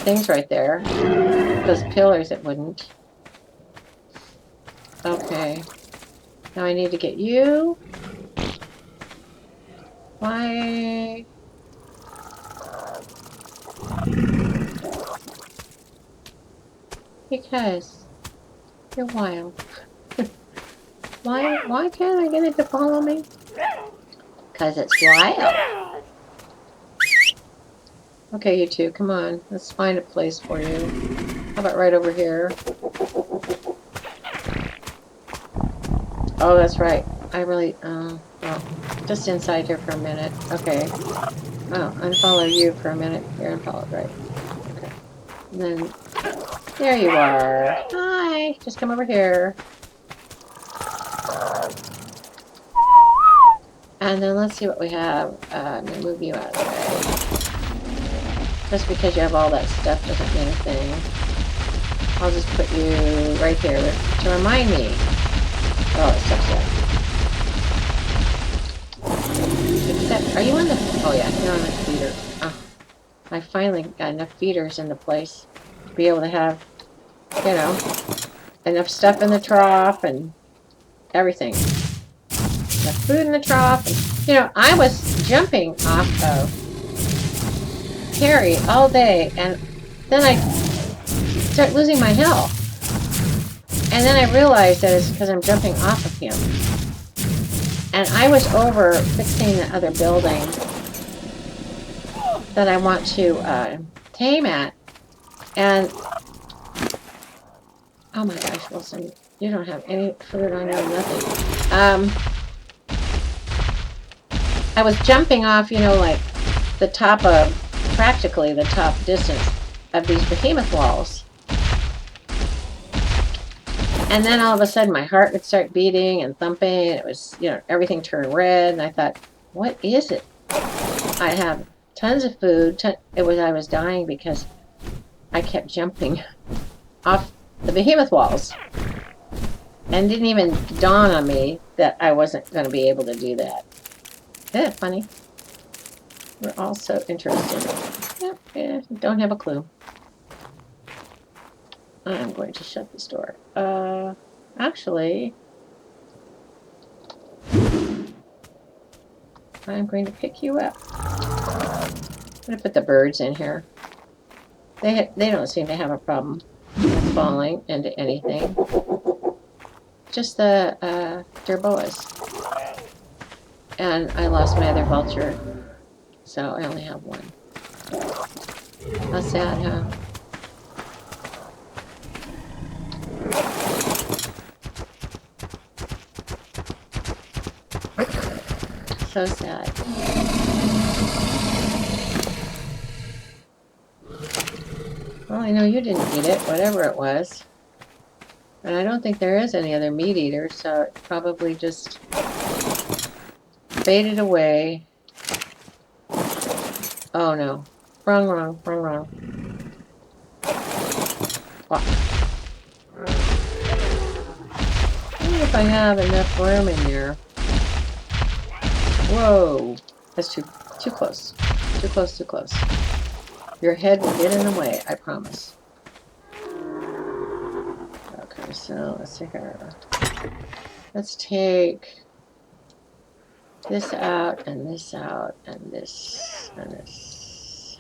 Speaker 1: things right there, those pillars, it wouldn't. Okay. Now I need to get you. Why... Because you're wild. Why can't I get it to follow me? Because it's wild. Okay, you two, come on. Let's find a place for you. How about right over here? Oh, that's right. I really, well, just inside here for a minute. Okay. Oh, unfollow you for a minute. You're unfollowed, right? Okay. And then... There you are. Hi. Just come over here. And then let's see what we have. I'm going to move you out of the way. Just because you have all that stuff doesn't mean a thing. I'll just put you right here to remind me. Oh, that stuff's there. Except, are you on the... Oh yeah, you're on the feeder. Oh, I finally got enough feeders in the place to be able to have, you know, enough stuff in the trough and everything. Enough food in the trough. And, you know, I was jumping off of Harry all day, and then I start losing my health. And then I realized that it's because I'm jumping off of him. And I was over fixing the other building that I want to tame at. And, oh my gosh, Wilson, you don't have any food on you, nothing. I was jumping off, you know, like the top of, practically the top distance of these behemoth walls. And then all of a sudden my heart would start beating and thumping. And it was, you know, everything turned red. And I thought, what is it? I have tons of food. I was dying because I kept jumping off the behemoth walls. And it didn't even dawn on me that I wasn't going to be able to do that. Isn't that funny? We're all so interested. Yep, yeah, don't have a clue. I'm going to shut this door. Actually, I'm going to pick you up. I'm going to put the birds in here. They don't seem to have a problem with falling into anything. Just the jerboas. And I lost my other vulture, so I only have one. How sad, huh? So sad. Well, I know you didn't eat it, whatever it was. And I don't think there is any other meat eater, so it probably just faded away. Oh no. Wrong. Wow. I wonder if I have enough room in there. Whoa. That's too close. Too close. Your head will get in the way, I promise. Okay, so let's see here. Let's take this out, and this out, and this, and this.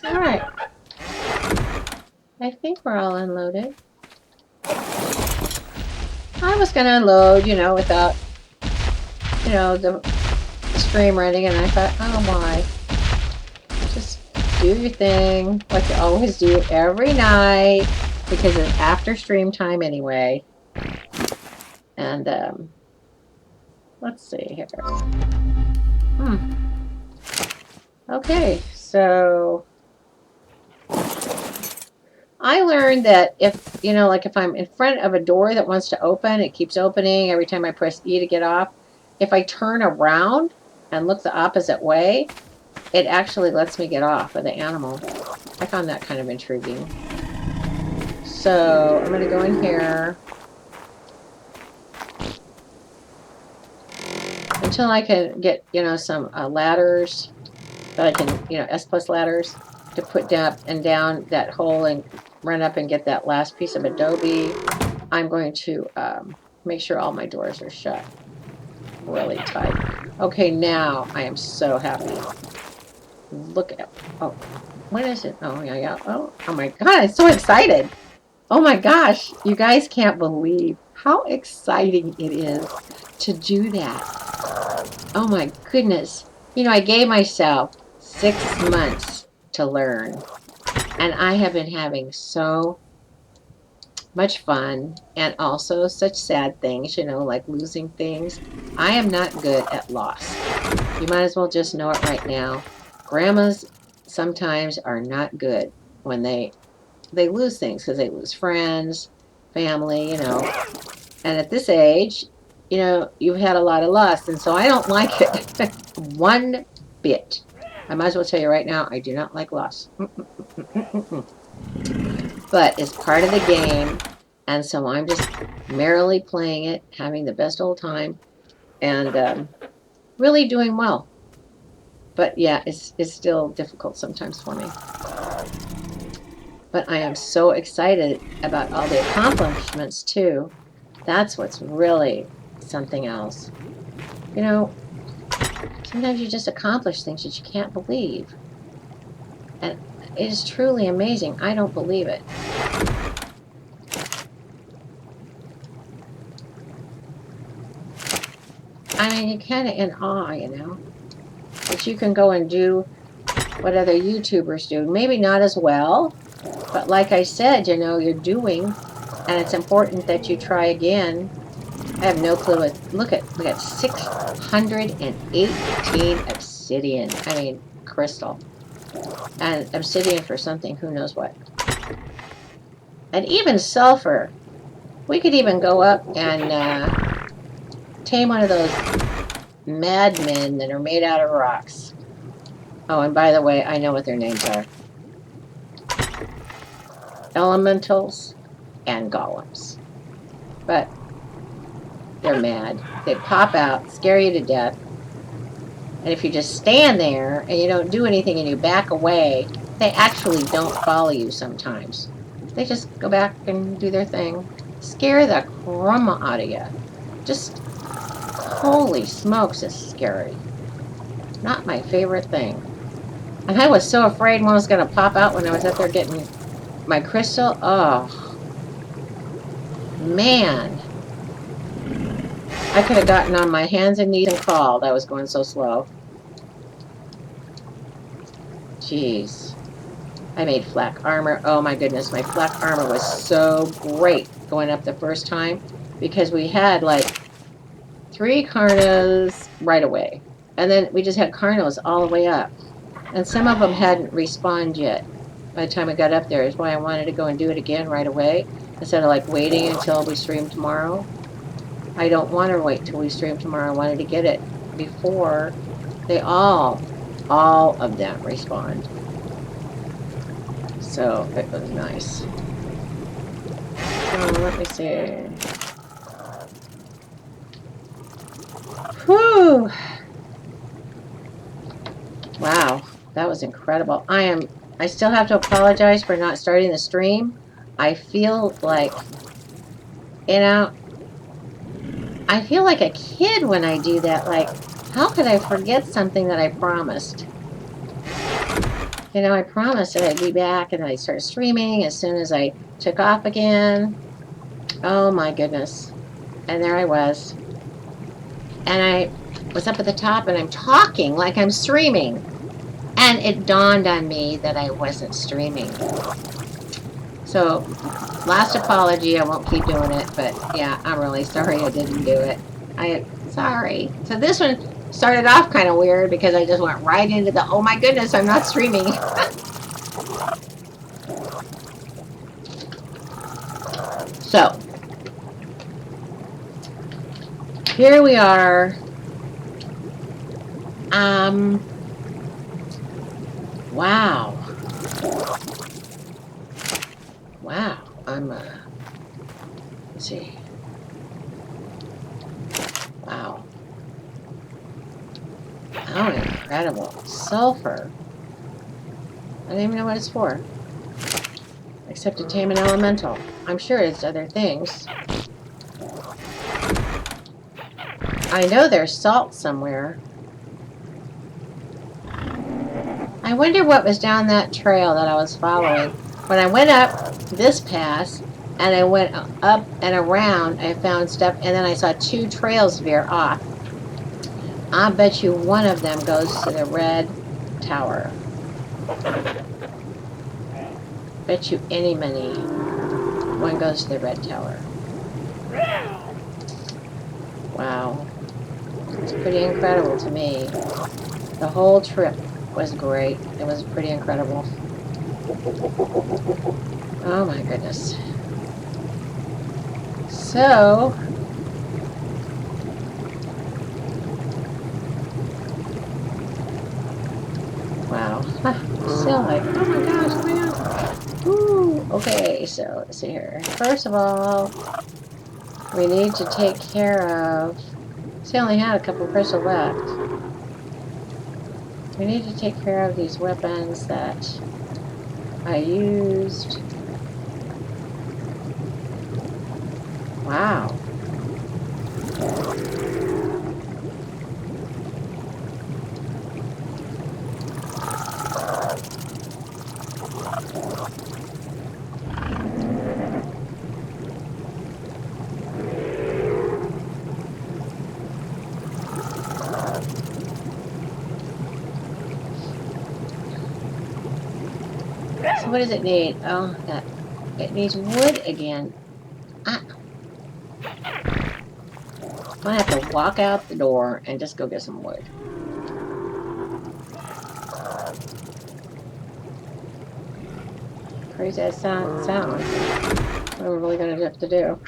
Speaker 1: Alright. I think we're all unloaded. I was going to unload, you know, without, you know, the stream running, and I thought, oh my. Just do your thing, like you always do every night, because it's after stream time anyway. And, let's see here. Okay, so I learned that if, you know, like if I'm in front of a door that wants to open, it keeps opening every time I press E to get off. If I turn around and look the opposite way, it actually lets me get off with the animal. I found that kind of intriguing. So I'm going to go in here until I can get, you know, some ladders that I can, you know, S+ ladders to put up and down that hole and run up and get that last piece of adobe. I'm going to make sure all my doors are shut really tight. Okay, now I am so happy. Look at, oh, what is it? Oh, yeah. Oh my God, I'm so excited. Oh my gosh, you guys can't believe how exciting it is to do that. Oh my goodness. You know, I gave myself 6 months to learn, and I have been having so much fun and also such sad things, you know, like losing things. I am not good at loss. You might as well just know it right now. Grandmas sometimes are not good when they lose things, because they lose friends, family, you know. And at this age, you know, you've had a lot of loss, and so I don't like it one bit. I might as well tell you right now, I do not like loss. But it's part of the game, And so I'm just merrily playing it, having the best old time, and really doing well. But yeah, it's still difficult sometimes for me. But I am so excited about all the accomplishments too. That's what's really something else. You know, sometimes you just accomplish things that you can't believe. And it is truly amazing. I don't believe it. I mean, you're kind of in awe, you know, that you can go and do what other YouTubers do. Maybe not as well, but like I said, you know, you're doing, and it's important that you try again. I have no clue what, we got 618 obsidian. I mean, crystal. And obsidian for something, who knows what. And even sulfur. We could even go up and tame one of those madmen that are made out of rocks. Oh, and by the way, I know what their names are. Elementals and golems. But they're mad. They pop out, scare you to death. And if you just stand there and you don't do anything and you back away, they actually don't follow you sometimes. They just go back and do their thing. Scare the crumb out of you. Just, holy smokes, it's scary. Not my favorite thing. And I was so afraid one was going to pop out when I was up there getting my crystal. Oh, man. I could have gotten on my hands and knees and crawled. I was going so slow. Jeez. I made flak armor. Oh my goodness, my flak armor was so great going up the first time because we had like 3 Carnos right away. And then we just had Carnos all the way up. And some of them hadn't respawned yet by the time we got up there. Is why I wanted to go and do it again right away instead of like waiting until we stream tomorrow. I don't want to wait till we stream tomorrow. I wanted to get it before they all of them respawned. So it was nice. So let me see. Whew. Wow, that was incredible. I still have to apologize for not starting the stream. I feel like, you know, I feel like a kid when I do that. Like, how could I forget something that I promised? You know, I promised that I'd be back and I'd start streaming as soon as I took off again. Oh my goodness. And there I was. And I was up at the top and I'm talking like I'm streaming. And it dawned on me that I wasn't streaming. So, last apology, I won't keep doing it, but yeah, I'm really sorry I didn't do it. Sorry. So this one started off kind of weird because I just went right into the, oh my goodness, I'm not streaming. So, here we are. Wow. Wow. Let's see. Wow. Oh, incredible. Sulfur. I don't even know what it's for. Except to tame an elemental. I'm sure it's other things. I know there's salt somewhere. I wonder what was down that trail that I was following. When I went up this pass, and I went up and around, I found stuff, and then I saw 2 trails veer off. I bet you one of them goes to the red tower. Bet you any money one goes to the red tower. Wow. It's pretty incredible to me. The whole trip was great. It was pretty incredible. Oh my goodness. So, wow. Still like, oh my gosh, oh my gosh. Ooh, Okay, so let's see here. First of all, we need to take care of... See, I only had a couple of crystals left. We need to take care of these weapons that I used. Wow. So what does it need? Oh, that it needs wood again. I'm gonna have to walk out the door and just go get some wood. Crazy as that sounds. What am I really gonna have to do?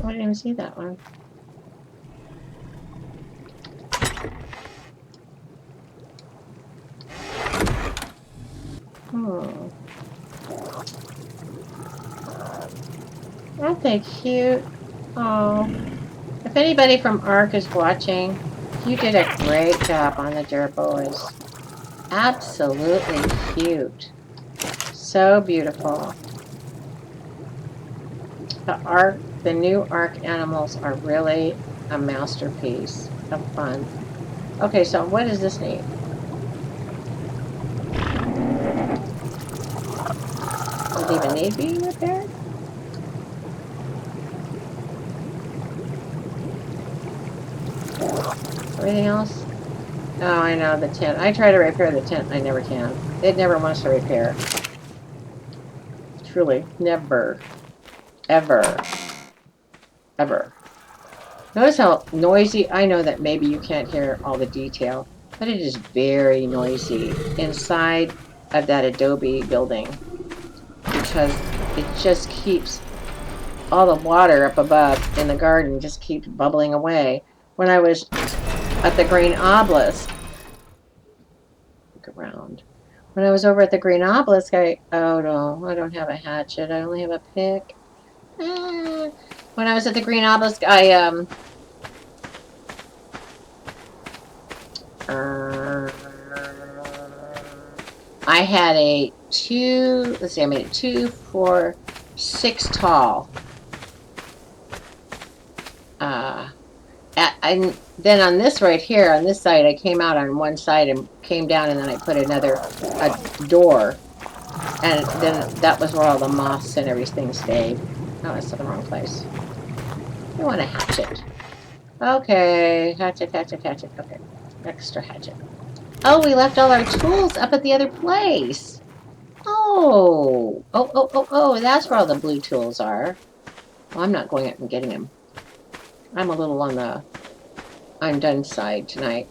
Speaker 1: I didn't even see that one. Aren't they cute? Oh. If anybody from ARK is watching, you did a great job on the gerbils. Absolutely cute. So beautiful. The new ARK animals are really a masterpiece of fun. Okay, so what does this need? Does it even need being repaired? Everything else? Oh, I know, the tent. I try to repair the tent, I never can. It never wants to repair. Truly, never. Ever. Ever. Notice how noisy, I know that maybe you can't hear all the detail, but it is very noisy inside of that adobe building because it just keeps all the water up above in the garden just keeps bubbling away. When I was at the Green Obelisk, look around. When I was over at the Green Obelisk, oh no, I don't have a hatchet. I only have a pick. When I was at the Green Obelisk, I had a 2, let's see, I made it 2, 4, 6 tall. And then on this right here, on this side, I came out on one side and came down, and then I put a door. And then that was where all the moths and everything stayed. Oh, that's in the wrong place. I want a hatchet. Okay, hatchet, hatchet, hatchet. Okay, extra hatchet. Oh, we left all our tools up at the other place. Oh, that's where all the blue tools are. Well, I'm not going up and getting them. I'm a little on the I'm done side tonight.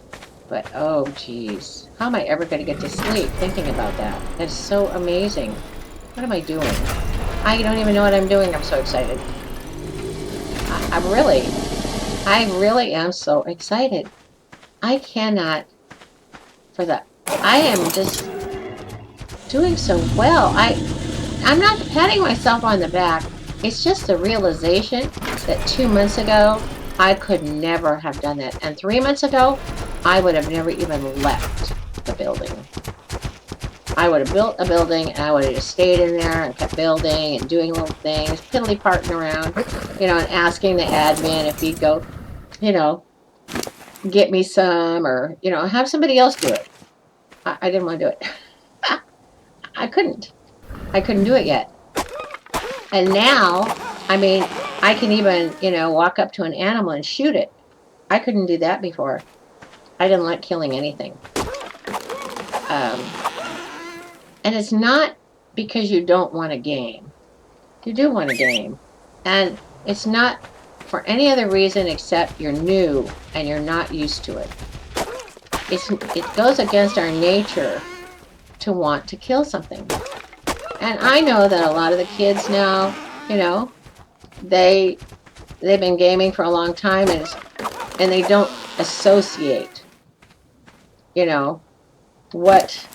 Speaker 1: But, oh, geez. How am I ever going to get to sleep thinking about that? That's so amazing. What am I doing? I don't even know what I'm doing. I'm so excited. I really am so excited. I cannot, I am just doing so well. I'm not patting myself on the back. It's just the realization that 2 months ago, I could never have done that. And 3 months ago, I would have never even left the building. I would have built a building, and I would have just stayed in there and kept building and doing little things, piddly-parting around, and asking the admin if he'd go, get me some, or, have somebody else do it. I didn't want to do it. I couldn't. I couldn't do it yet. And now, I can even, walk up to an animal and shoot it. I couldn't do that before. I didn't like killing anything. And it's not because you don't want a game. You do want a game. And it's not for any other reason except you're new and you're not used to it. It goes against our nature to want to kill something. And I know that a lot of the kids now, they they've been gaming for a long time, and they don't associate, you know, what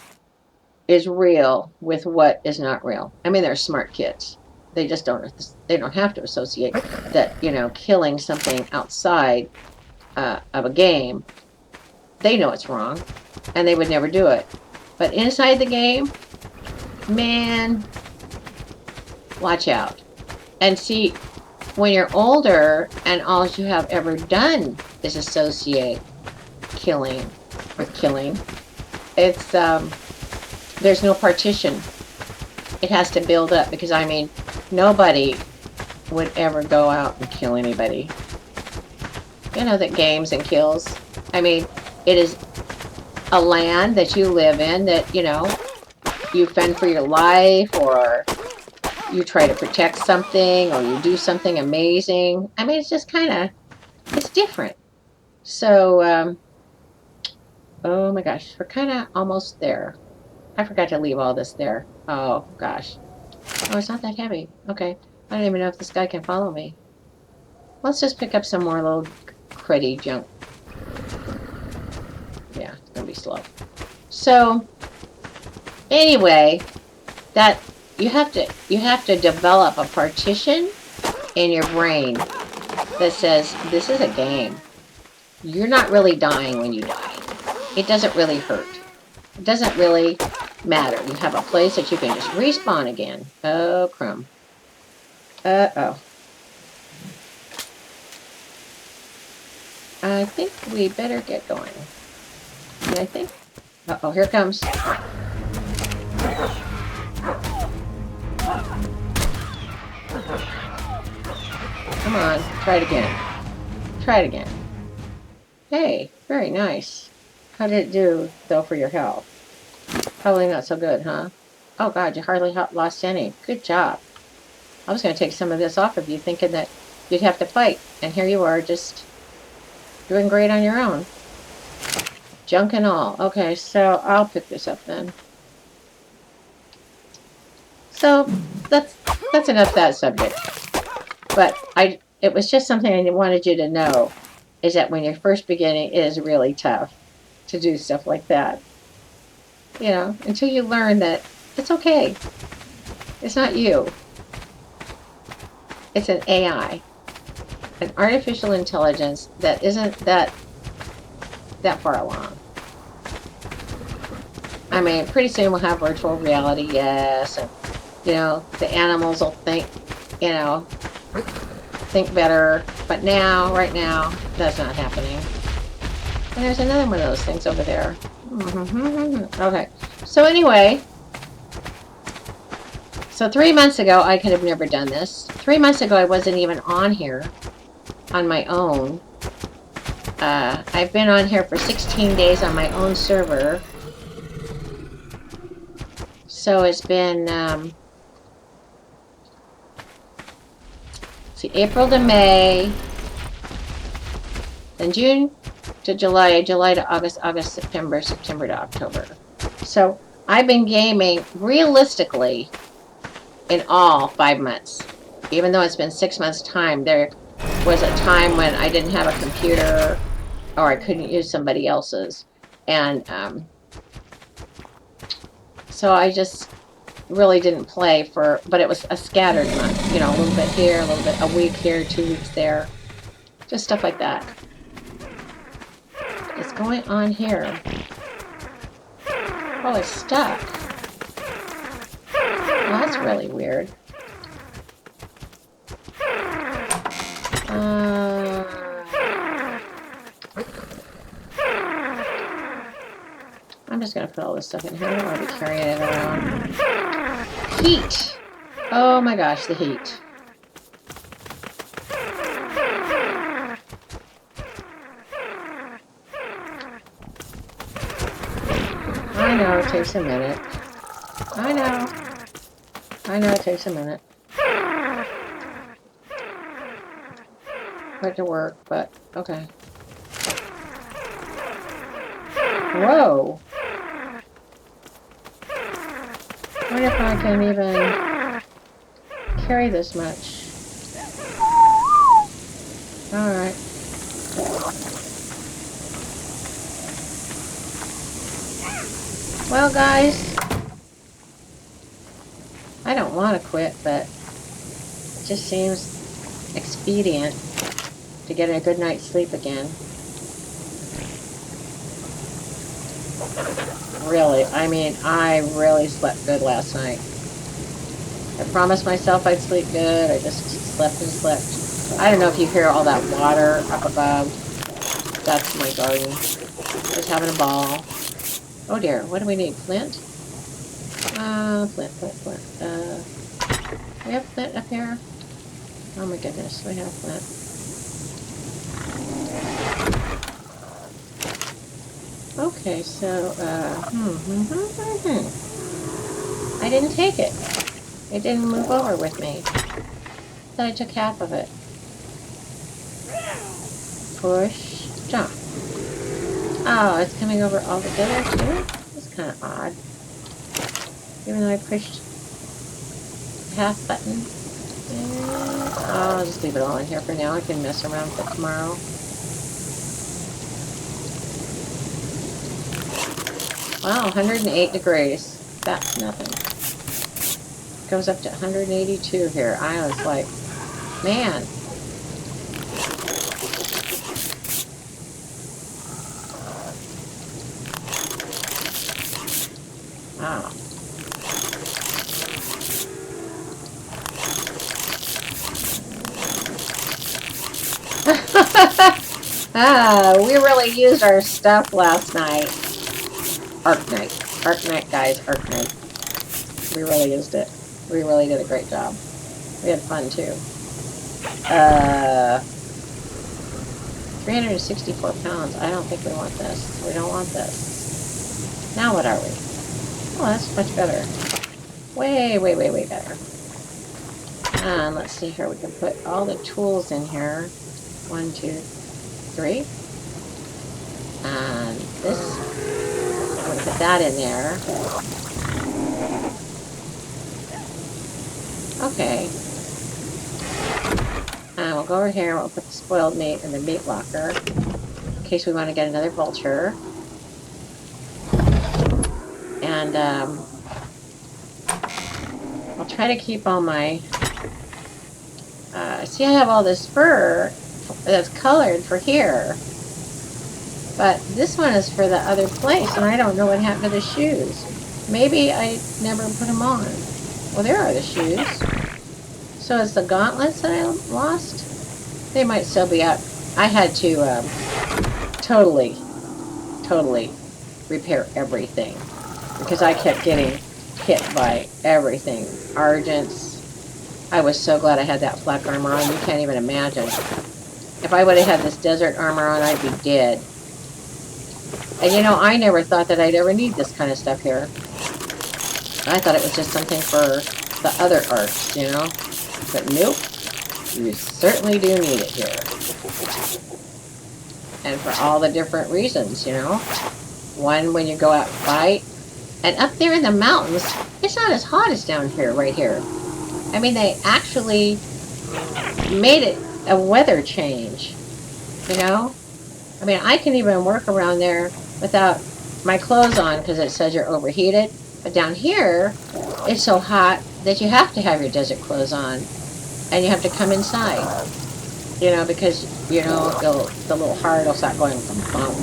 Speaker 1: is real with what is not real. I mean, they're smart kids. They just don't have to associate that, you know, killing something outside of a game, they know it's wrong, and they would never do it. But inside the game, man, watch out. And see, when you're older and all you have ever done is associate killing with killing, it's there's no partition. It has to build up, because I mean, nobody would ever go out and kill anybody. You know that games and kills, I mean, it is a land that you live in that, you know, you fend for your life, or you try to protect something, or you do something amazing. I mean, it's just kind of, it's different. So, oh my gosh, we're kind of almost there. I forgot to leave all this there. Oh gosh. Oh, it's not that heavy. Okay. I don't even know if this guy can follow me. Let's just pick up some more little cruddy junk. Yeah, it's gonna be slow. So, anyway, that you have to develop a partition in your brain that says, this is a game. You're not really dying when you die. It doesn't really hurt. It doesn't really matter. You have a place that you can just respawn again. Oh, crumb. Uh-oh. I think we better get going. And I think... Uh-oh, here it comes. Come on, try it again. Try it again. Hey, very nice. How did it do, though, for your health? Probably not so good, huh? Oh, God, you hardly lost any. Good job. I was going to take some of this off of you, thinking that you'd have to fight. And here you are, just doing great on your own. Junk and all. Okay, so I'll pick this up then. So, that's enough of that subject. But it was just something I wanted you to know, is that when you're first beginning, it is really tough to do stuff like that. You know, until you learn that it's okay. It's not you. It's an AI. An artificial intelligence that isn't that far along. I mean, pretty soon we'll have virtual reality, yes, and, you know, the animals will think, you know, think better, but now, right now, that's not happening. And there's another one of those things over there. Okay, so anyway, so 3 months ago, I could have never done this. 3 months ago, I wasn't even on here on my own. I've been on here for 16 days on my own server. So it's been, see, April to May, then June to July, July to August, August, September, September to October. So I've been gaming realistically in all 5 months. Even though it's been 6 months' time, there was a time when I didn't have a computer or I couldn't use somebody else's. And so I just really didn't play for, but it was a scattered month. You know, a little bit here, a little bit, a week here, 2 weeks there. Just stuff like that. What's going on here? Oh, it's stuck. Well, that's really weird. I'm just going to put all this stuff in here. I don't want to be carrying it around. Heat! Oh my gosh, the heat. I know it takes a minute. I know it takes a minute. For it to work, but okay. Whoa! I wonder if I can even carry this much. Alright. Well, guys, I don't want to quit, but it just seems expedient to get a good night's sleep again. Really, I mean, I really slept good last night. I promised myself I'd sleep good. I just slept and slept. I don't know if you hear all that water up above. That's my garden. Just having a ball. Oh dear, what do we need? Flint? Flint. We have flint up here? Oh my goodness, we have flint. Okay, so, I didn't take it. It didn't move over with me. Thought I took half of it. Push, jump. Oh, it's coming over all together too? That's kind of odd. Even though I pushed half button. I'll just leave it all in here for now. I can mess around with it tomorrow. Wow, 108 degrees. That's nothing. It goes up to 182 here. I was like, man. Wow. We really used our stuff last night. Ark night, guys, Ark night. We really used it. We really did a great job. We had fun, too. 364 pounds. I don't think we want this. We don't want this. Now what are we? Oh, that's much better. Way better. And let's see here. We can put all the tools in here. 1, 2, 3. And this, I'm going to put that in there. Okay. And we'll go over here. We'll put the spoiled meat in the meat locker in case we want to get another vulture. And I'll try to keep all my... see, I have all this fur that's colored for here. But this one is for the other place, and I don't know what happened to the shoes. Maybe I never put them on. Well, there are the shoes. So it's the gauntlets that I lost? They might still be up. I had to totally repair everything. Because I kept getting hit by everything. Argents. I was so glad I had that flak armor on. You can't even imagine. If I would have had this desert armor on, I'd be dead. And you know, I never thought that I'd ever need this kind of stuff here. I thought it was just something for the other arcs, you know? But nope. You certainly do need it here. And for all the different reasons, you know? One, when you go out and fight. And up there in the mountains, it's not as hot as down here, right here. I mean, they actually made it a weather change, you know? I mean, I can even work around there without my clothes on because it says you're overheated. But down here, it's so hot that you have to have your desert clothes on. And you have to come inside, you know, because, you know, the little heart will start going thump.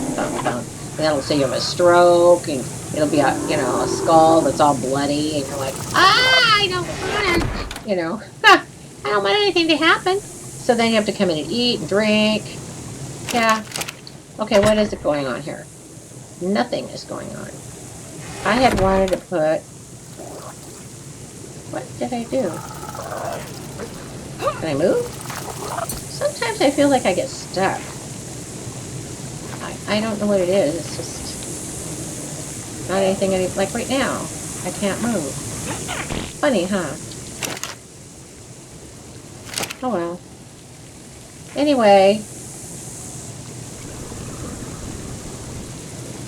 Speaker 1: And that'll say you have a stroke, and it'll be a, you know, a skull that's all bloody, and you're like, I don't want it, you know, I don't want anything to happen. So then you have to come in and eat and drink. Yeah. Okay, what is it going on here? Nothing is going on. I had wanted to put, what did I do? Can I move? Sometimes I feel like I get stuck. I don't know what it is. It's just not anything like right now. I can't move. Funny, huh? Oh well. Anyway,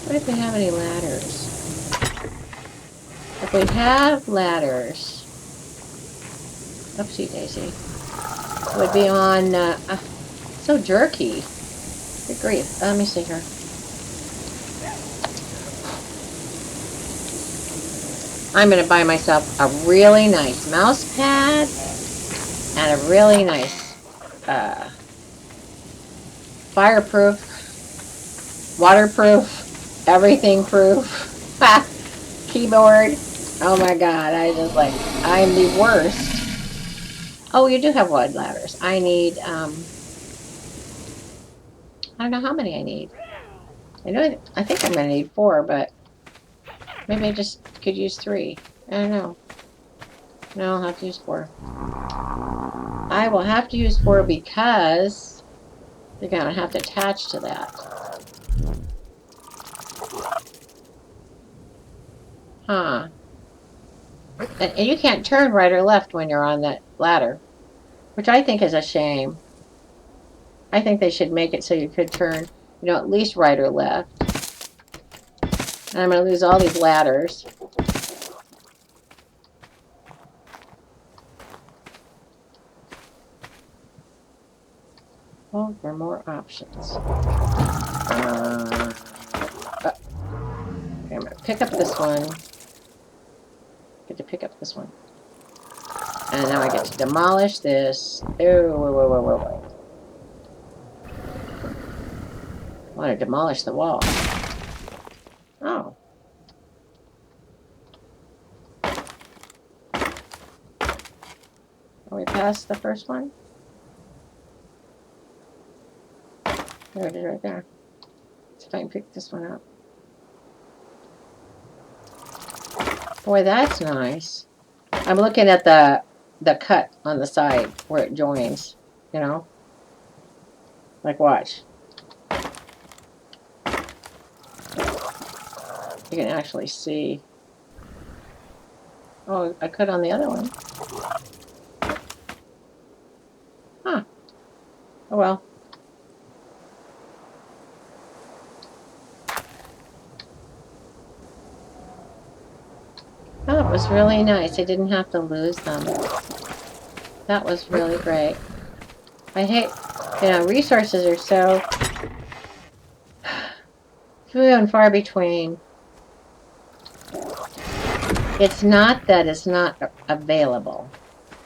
Speaker 1: what if we have any ladders? If we have ladders, oopsie daisy, it would be on So jerky. Good grief. Let me see here. I'm going to buy myself a really nice mouse pad and a really nice fireproof, waterproof, everything proof keyboard. Oh my god, I'm the worst. Oh, you do have wood ladders. I need, I don't know how many I need. I think I'm going to need 4, but maybe I just could use 3. I don't know. No, I'll have to use 4. I will have to use 4 because you're going to have to attach to that. Huh. And you can't turn right or left when you're on that ladder, which I think is a shame. I think they should make it so you could turn, at least right or left. And I'm going to lose all these ladders. Oh, there are more options. Okay, I'm going to pick up this one. Get to pick up this one. And now I get to demolish this. Oh, whoa. I want to demolish the wall. Oh. Are we past the first one? There it is right there. Let's see if I can pick this one up. Boy, that's nice. I'm looking at the cut on the side where it joins, Like, watch. You can actually see. Oh, I cut on the other one. Huh. Oh, well. Oh, it was really nice. I didn't have to lose them. That was really great. I hate, resources are so few and far between. It's not that it's not available.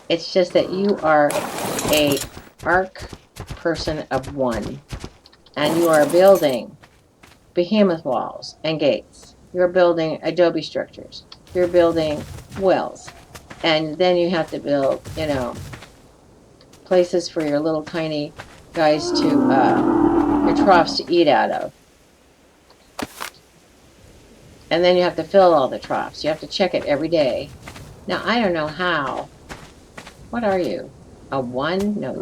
Speaker 1: It's just that you are a ARK person of 1. And you are building behemoth walls and gates. You're building adobe structures. You're building wells. And then you have to build, places for your little tiny guys to, your troughs to eat out of. And then you have to fill all the troughs. You have to check it every day. Now, I don't know how. What are you? A 1? No,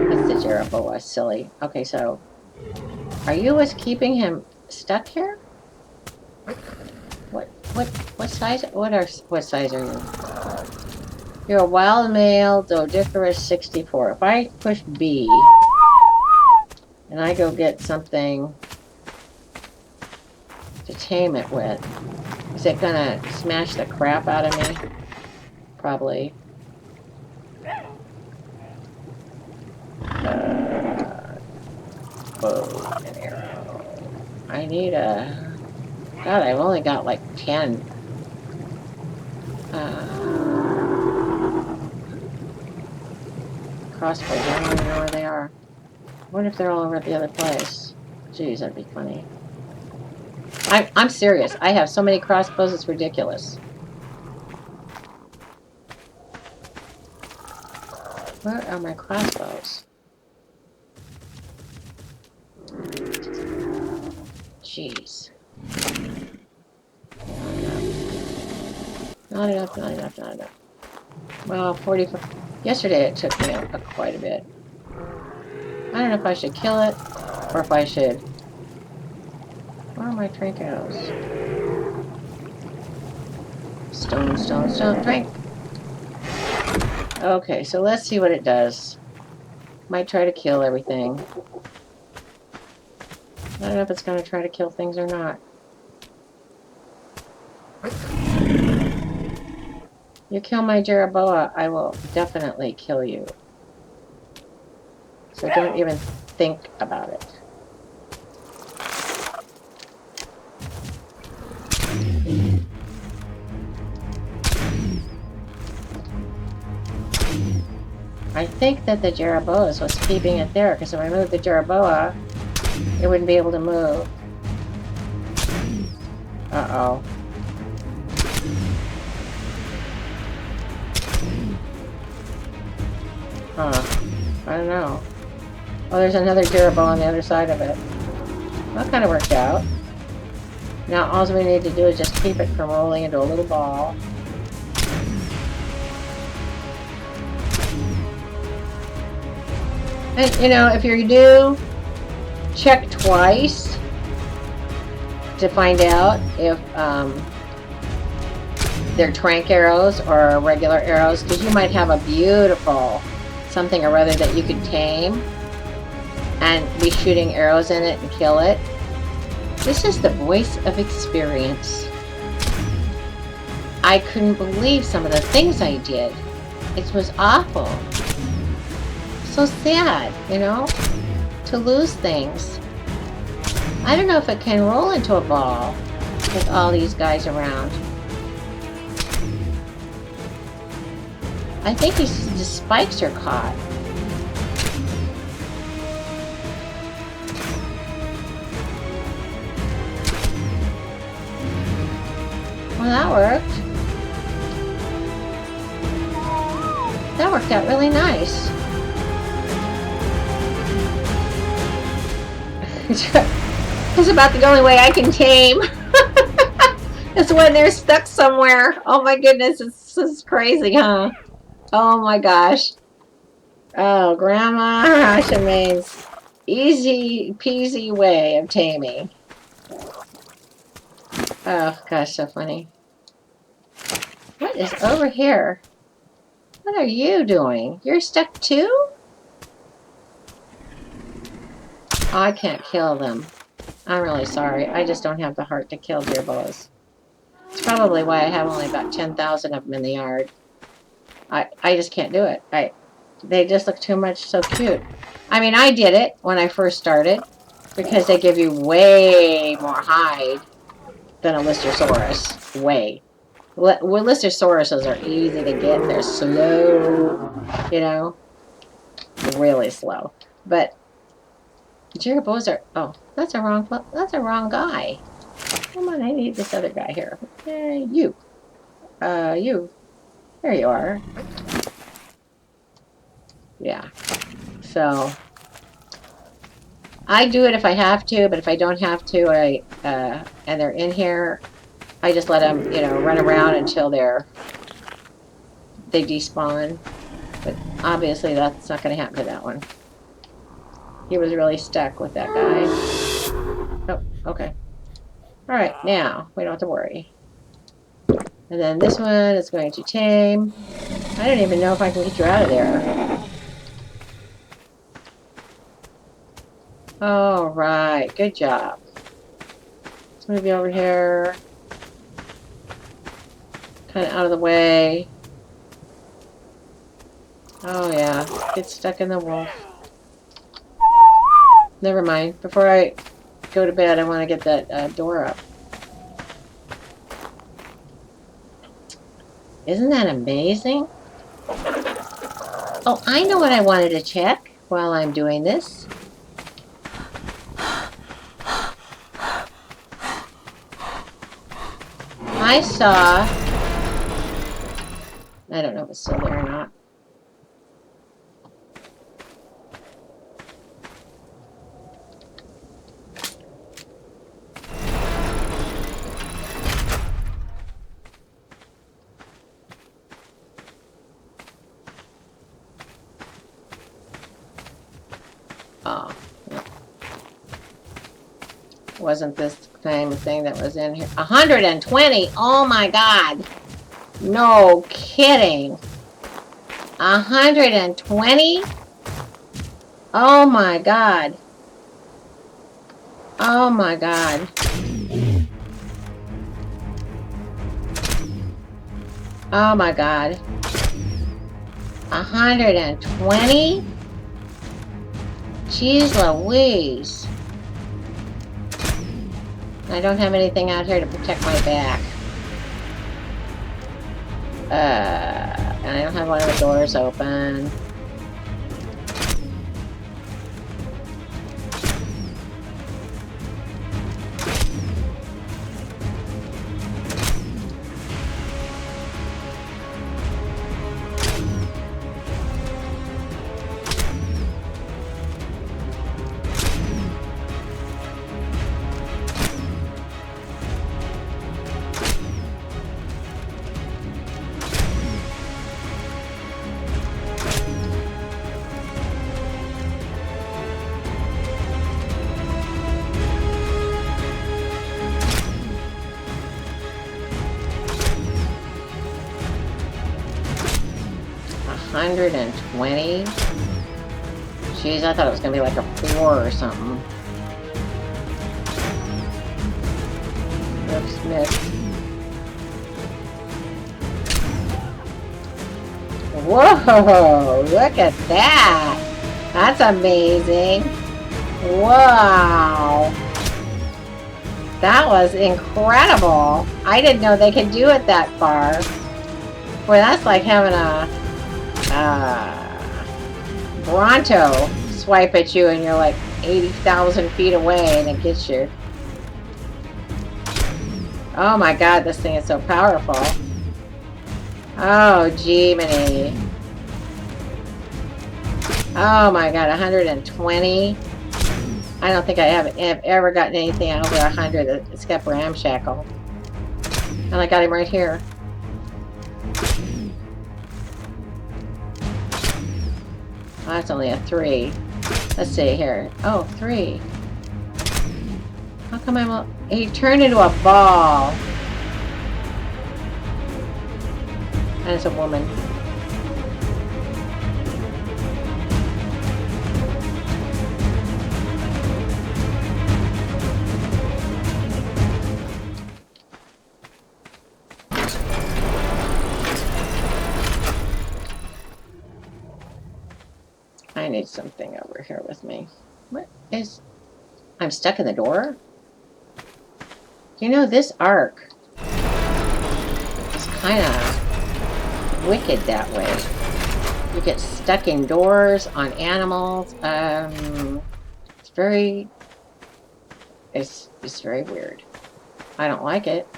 Speaker 1: that's the Jeroboa, silly. Okay, so, are you what's keeping him stuck here? What size? What size are you? You're a wild male, Dodiferous 64. If I push B, and I go get something to tame it with, is it gonna smash the crap out of me? Probably. Bow and arrow. I need a... God, I've only got like 10. Crossbows, I don't even know where they are. I wonder if they're all over at the other place. Jeez, that'd be funny. I'm serious. I have so many crossbows, it's ridiculous. Where are my crossbows? Jeez. Not enough. Well, 45. Yesterday it took me quite a bit. I don't know if I should kill it, or if I should... Where are my trinkos? Stone, drink! Okay, so let's see what it does. Might try to kill everything. I don't know if it's going to try to kill things or not. You kill my Jeroboa, I will definitely kill you. So don't even think about it. I think that the Jeroboa is what's keeping it there, because if I move the Jeroboa, it wouldn't be able to move. Uh-oh. Huh. I don't know. Oh, there's another Jeroboa on the other side of it. That kind of worked out. Now all we need to do is just keep it from rolling into a little ball. And, you know, if you're new, check twice to find out if they're trank arrows or regular arrows, because you might have a beautiful something or other that you could tame and be shooting arrows in it and kill it. This is the voice of experience. I couldn't believe some of the things I did. It was awful. So sad, you know, to lose things. I don't know if it can roll into a ball with all these guys around. I think the spikes are caught. Well, that worked. That worked out really nice. It's about the only way I can tame. It's when they're stuck somewhere. Oh my goodness, this is crazy, huh? Oh my gosh. Oh, Grandma Rashamane's easy peasy way of taming. Oh gosh, so funny. What is over here? What are you doing? You're stuck too? Oh, I can't kill them. I'm really sorry. I just don't have the heart to kill Jeroboas. It's probably why I have only about 10,000 of them in the yard. I just can't do it. They just look too much so cute. I mean, I did it when I first started because they give you way more hide than a Listersaurus. Way. Listersauruses are easy to get. They're slow, you know, really slow. But Jeroboas are. Oh, that's a wrong guy. Come on, I need this other guy here. You. You. There you are. Yeah. So I do it if I have to, but if I don't have to, and they're in here, I just let them, you know, run around until they despawn. But obviously that's not going to happen to that one. He was really stuck with that guy. Oh, okay. Alright, now we don't have to worry. And then this one is going to tame. I don't even know if I can get you out of there. Alright, good job. Let's move you over here. Kind of out of the way. Oh yeah, get stuck in the wolf. Never mind. Before I go to bed, I want to get that door up. Isn't that amazing? Oh, I know what I wanted to check while I'm doing this. I saw... I don't know if it's still there or not. Oh, wasn't this same thing that was in here? 120! Oh my god! No kidding! 120? Oh my god! Oh my god! Oh my god! 120? Jeez Louise. I don't have anything out here to protect my back. And I don't have one of the doors open. $120? Jeez, I thought it was gonna be like a 4 or something. Oops, missed. Whoa! Look at that! That's amazing! Wow! That was incredible! I didn't know they could do it that far. Boy, that's like having a Bronto swipe at you and you're like 80,000 feet away and it gets you. Oh my god, this thing is so powerful. Oh, Jiminy. Oh my god, 120? I don't think I have ever gotten anything over 100 that's kept ramshackle. And I got him right here. Oh, that's only a 3. Let's see here. Oh, 3. How come he turned into a ball? And it's a woman. I need something over here with me. What is... I'm stuck in the door? You know, this ARK is kind of wicked that way. You get stuck indoors on animals. It's very weird. I don't like it.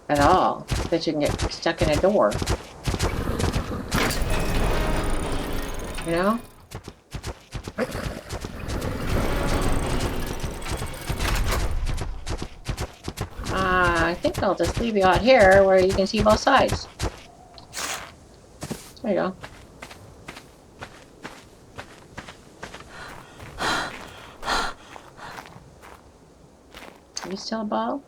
Speaker 1: At all. That you can get stuck in a door. You know? I think I'll just leave you out here where you can see both sides. There you go. Are you still a ball?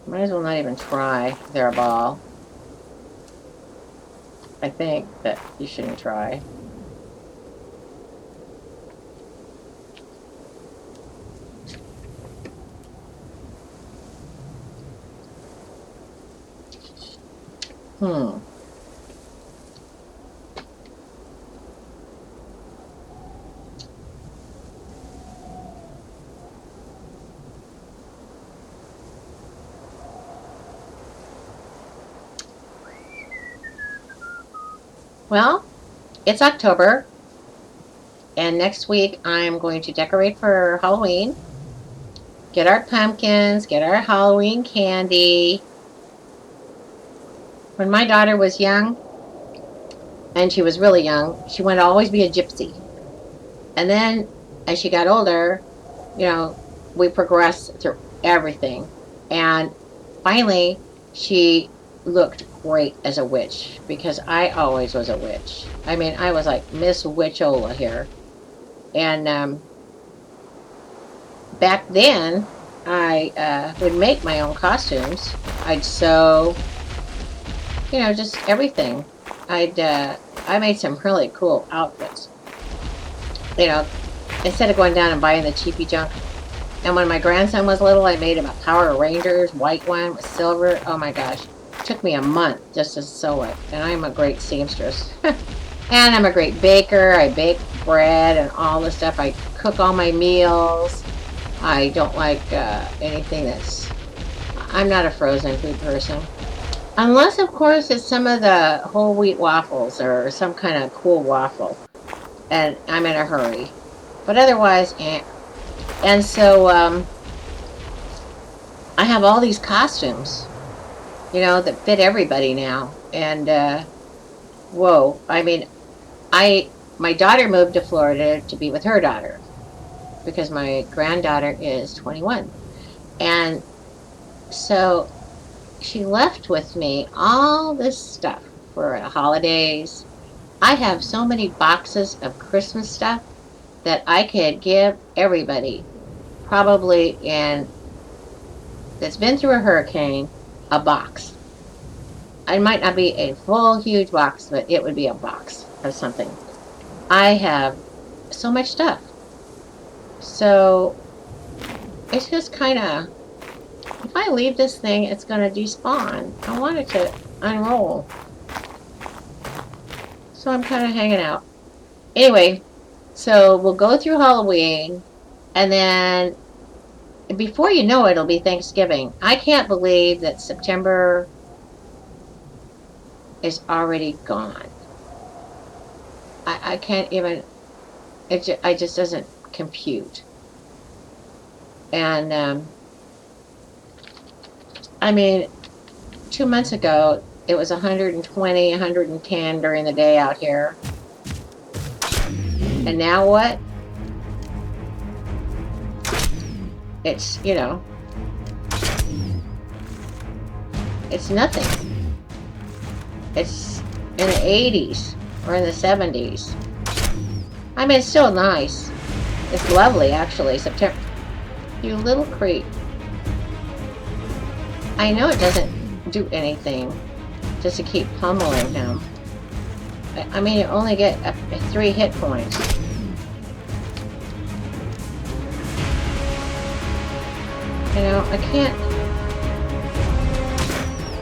Speaker 1: Might as well not even try. They're a ball. I think that you shouldn't try. Well, it's October, and next week I'm going to decorate for Halloween. Get our pumpkins, get our Halloween candy. When my daughter was young, and she was really young, she wanted to always be a gypsy. And then, as she got older, you know, we progressed through everything. And finally, she looked great as a witch, because I always was a witch. I mean, I was like Miss Witchola here. And back then, I would make my own costumes. I'd sew, you know, just everything. I made some really cool outfits. You know, instead of going down and buying the cheapy junk. And when my grandson was little, I made him a Power Rangers white one with silver. Oh my gosh. It took me a month just to sew it. And I'm a great seamstress. And I'm a great baker. I bake bread and all this stuff. I cook all my meals. I don't like anything that's... I'm not a frozen food person. Unless, of course, it's some of the whole wheat waffles or some kind of cool waffle. And I'm in a hurry. But otherwise, eh. And so, I have all these costumes, you know, that fit everybody now. And, whoa. I mean, my daughter moved to Florida to be with her daughter. Because my granddaughter is 21. And so she left with me all this stuff for the holidays. I have so many boxes of Christmas stuff that I could give everybody, probably that's been through a hurricane, a box. It might not be a full, huge box, but it would be a box or something. I have so much stuff. So, it's just kind of, if I leave this thing, it's going to despawn. I want it to unroll. So I'm kind of hanging out. Anyway, so we'll go through Halloween, and then before you know it, it'll be Thanksgiving. I can't believe that September is already gone. I can't even, it just doesn't compute. And, I mean, 2 months ago, it was 120, 110 during the day out here. And now what? It's, you know, it's nothing. It's in the 80s or in the 70s. I mean, it's still nice. It's lovely, actually. September. You little creep. I know it doesn't do anything just to keep pummeling him. I mean, you only get 3 hit points. You know, I can't...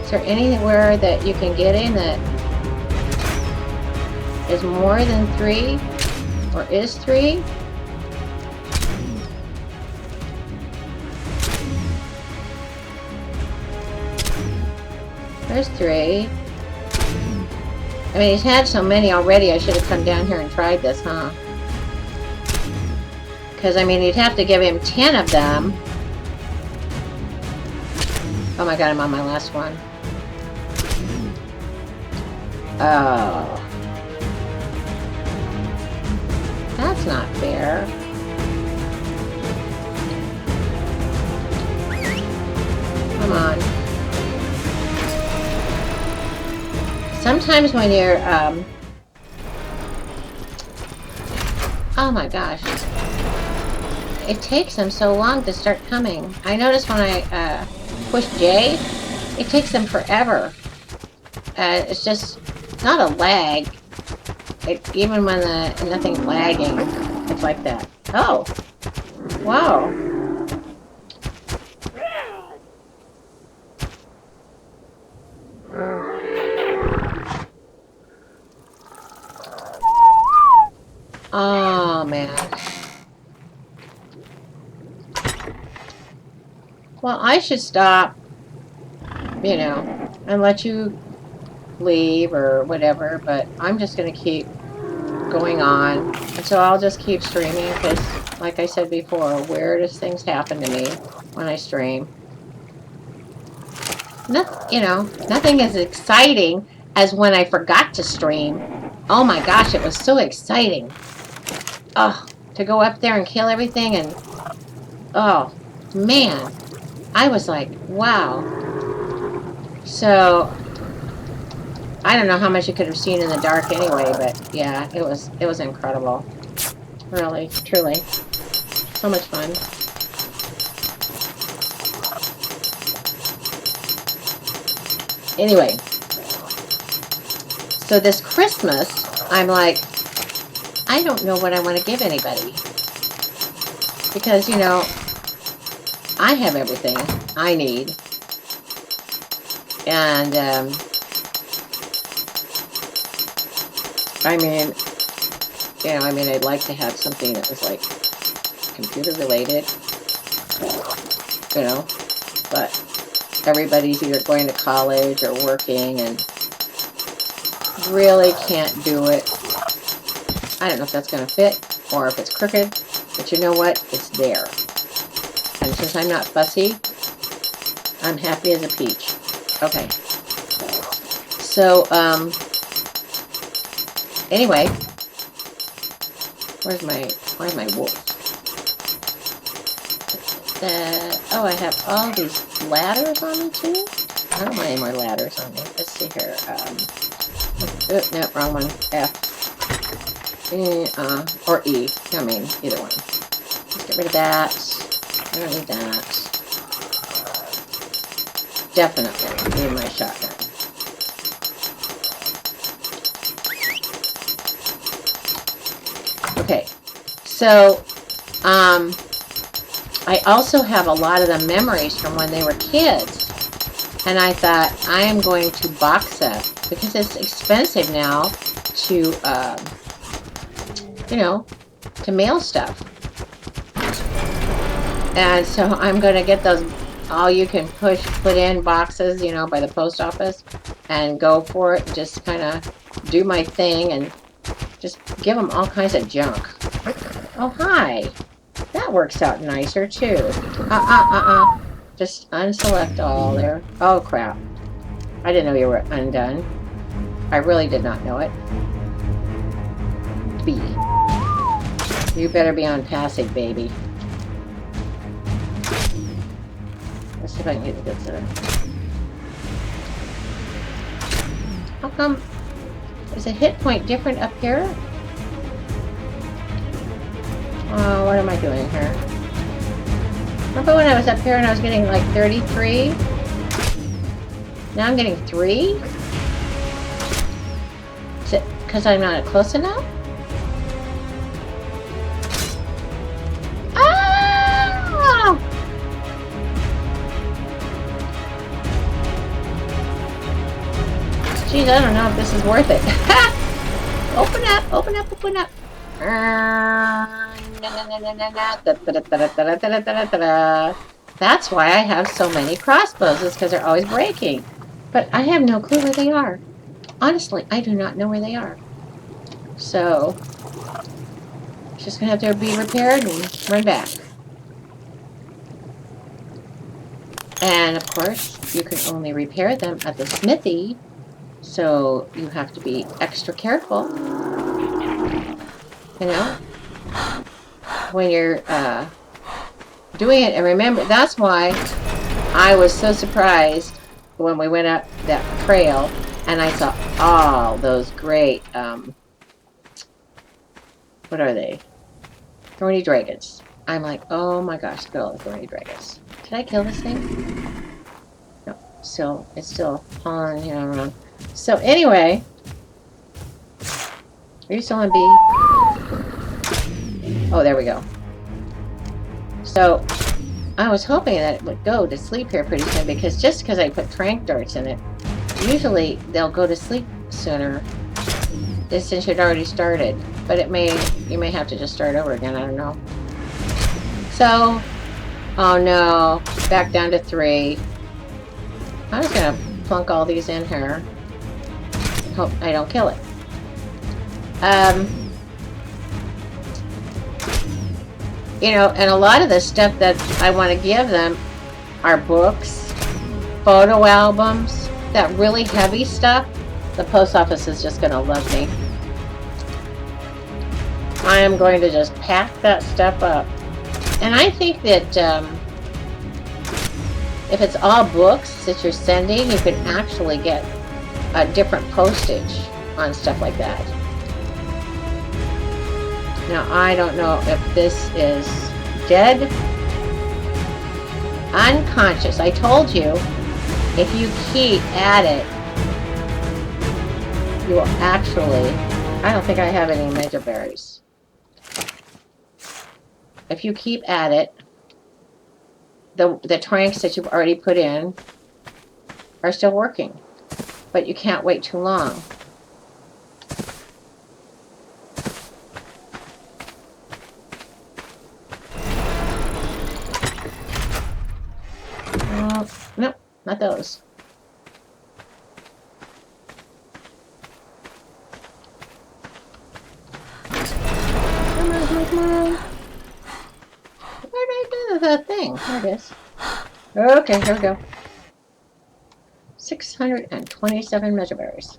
Speaker 1: Is there anywhere that you can get in that is more than 3? Or is 3? There's 3. I mean, he's had so many already, I should have come down here and tried this, huh? Because, I mean, you'd have to give him 10 of them. Oh my god, I'm on my last one. Oh. That's not fair. Come on. Sometimes when you're, oh my gosh. It takes them so long to start coming. I notice when I, push J, it takes them forever. It's just not a lag. Even when nothing's lagging, it's like that. Oh! Wow. Oh, man. Well, I should stop, you know, and let you leave or whatever, but I'm just going to keep going on. And so I'll just keep streaming because, like I said before, weirdest things happen to me when I stream. You know, nothing as exciting as when I forgot to stream. Oh my gosh, it was so exciting. Oh, to go up there and kill everything and... Oh, man. I was like, wow. So, I don't know how much you could have seen in the dark anyway, but yeah, it was incredible. Really, truly. So much fun. Anyway. So this Christmas, I'm like, I don't know what I want to give anybody. Because, you know, I have everything I need. And, I mean, you know, I mean, I'd like to have something that was, like, computer related, you know, but everybody's either going to college or working and really can't do it. I don't know if that's going to fit or if it's crooked, but you know what? It's there. And since I'm not fussy, I'm happy as a peach. Okay. So, anyway, where's my wolf? Oh, I have all these ladders on me too? I don't want any more ladders on me. Let's see here. No, wrong one. F. Or E. I mean, either one. Let's get rid of that. I don't need that. Definitely need my shotgun. Okay, so, I also have a lot of the memories from when they were kids. And I thought, I am going to box up, because it's expensive now to, you know, to mail stuff. And so I'm going to get those all you can put in boxes, you know, by the post office, and go for it and just kind of do my thing and just give them all kinds of junk. Oh, hi. That works out nicer, too. Just unselect all there. Oh, crap. I didn't know you were undone. I really did not know it. B. You better be on passive, baby. Let's see if I can get to this. How come? Is a hit point different up here? Oh, what am I doing here? Remember when I was up here and I was getting like 33? Now I'm getting 3? Is it because I'm not close enough? Ah! Geez, I don't know if this is worth it. Open up, open up, open up. That's why I have so many crossbows, is because they're always breaking. But I have no clue where they are. Honestly, I do not know where they are. So, it's just going to have to be repaired and run back. And, of course, you can only repair them at the smithy. So, you have to be extra careful. You know? When you're doing it. And remember, that's why I was so surprised when we went up that trail and I saw all those great, what are they? Thorny dragons. I'm like, oh my gosh, look at all the thorny dragons. Did I kill this thing? No, so it's still on, you know, around. So anyway, are you still on B? Oh, there we go. So, I was hoping that it would go to sleep here pretty soon, because just because I put trank darts in it, usually they'll go to sleep sooner, since you'd already started. But you may have to just start over again, I don't know. So, oh no, back down to 3. I'm just going to plunk all these in here. Hope I don't kill it. You know, and a lot of the stuff that I want to give them are books, photo albums, that really heavy stuff. The post office is just going to love me. I am going to just pack that stuff up. And I think that if it's all books that you're sending, you can actually get a different postage on stuff like that. Now, I don't know if this is dead. Unconscious. I told you, if you keep at it, you will actually... I don't think I have any major berries. if you keep at it, the tranks that you've already put in are still working, but you can't wait too long. Nope, not those. Come on, come on, come on. Where did I do the thing? There it is. Okay, here we go. 627 mejoberries.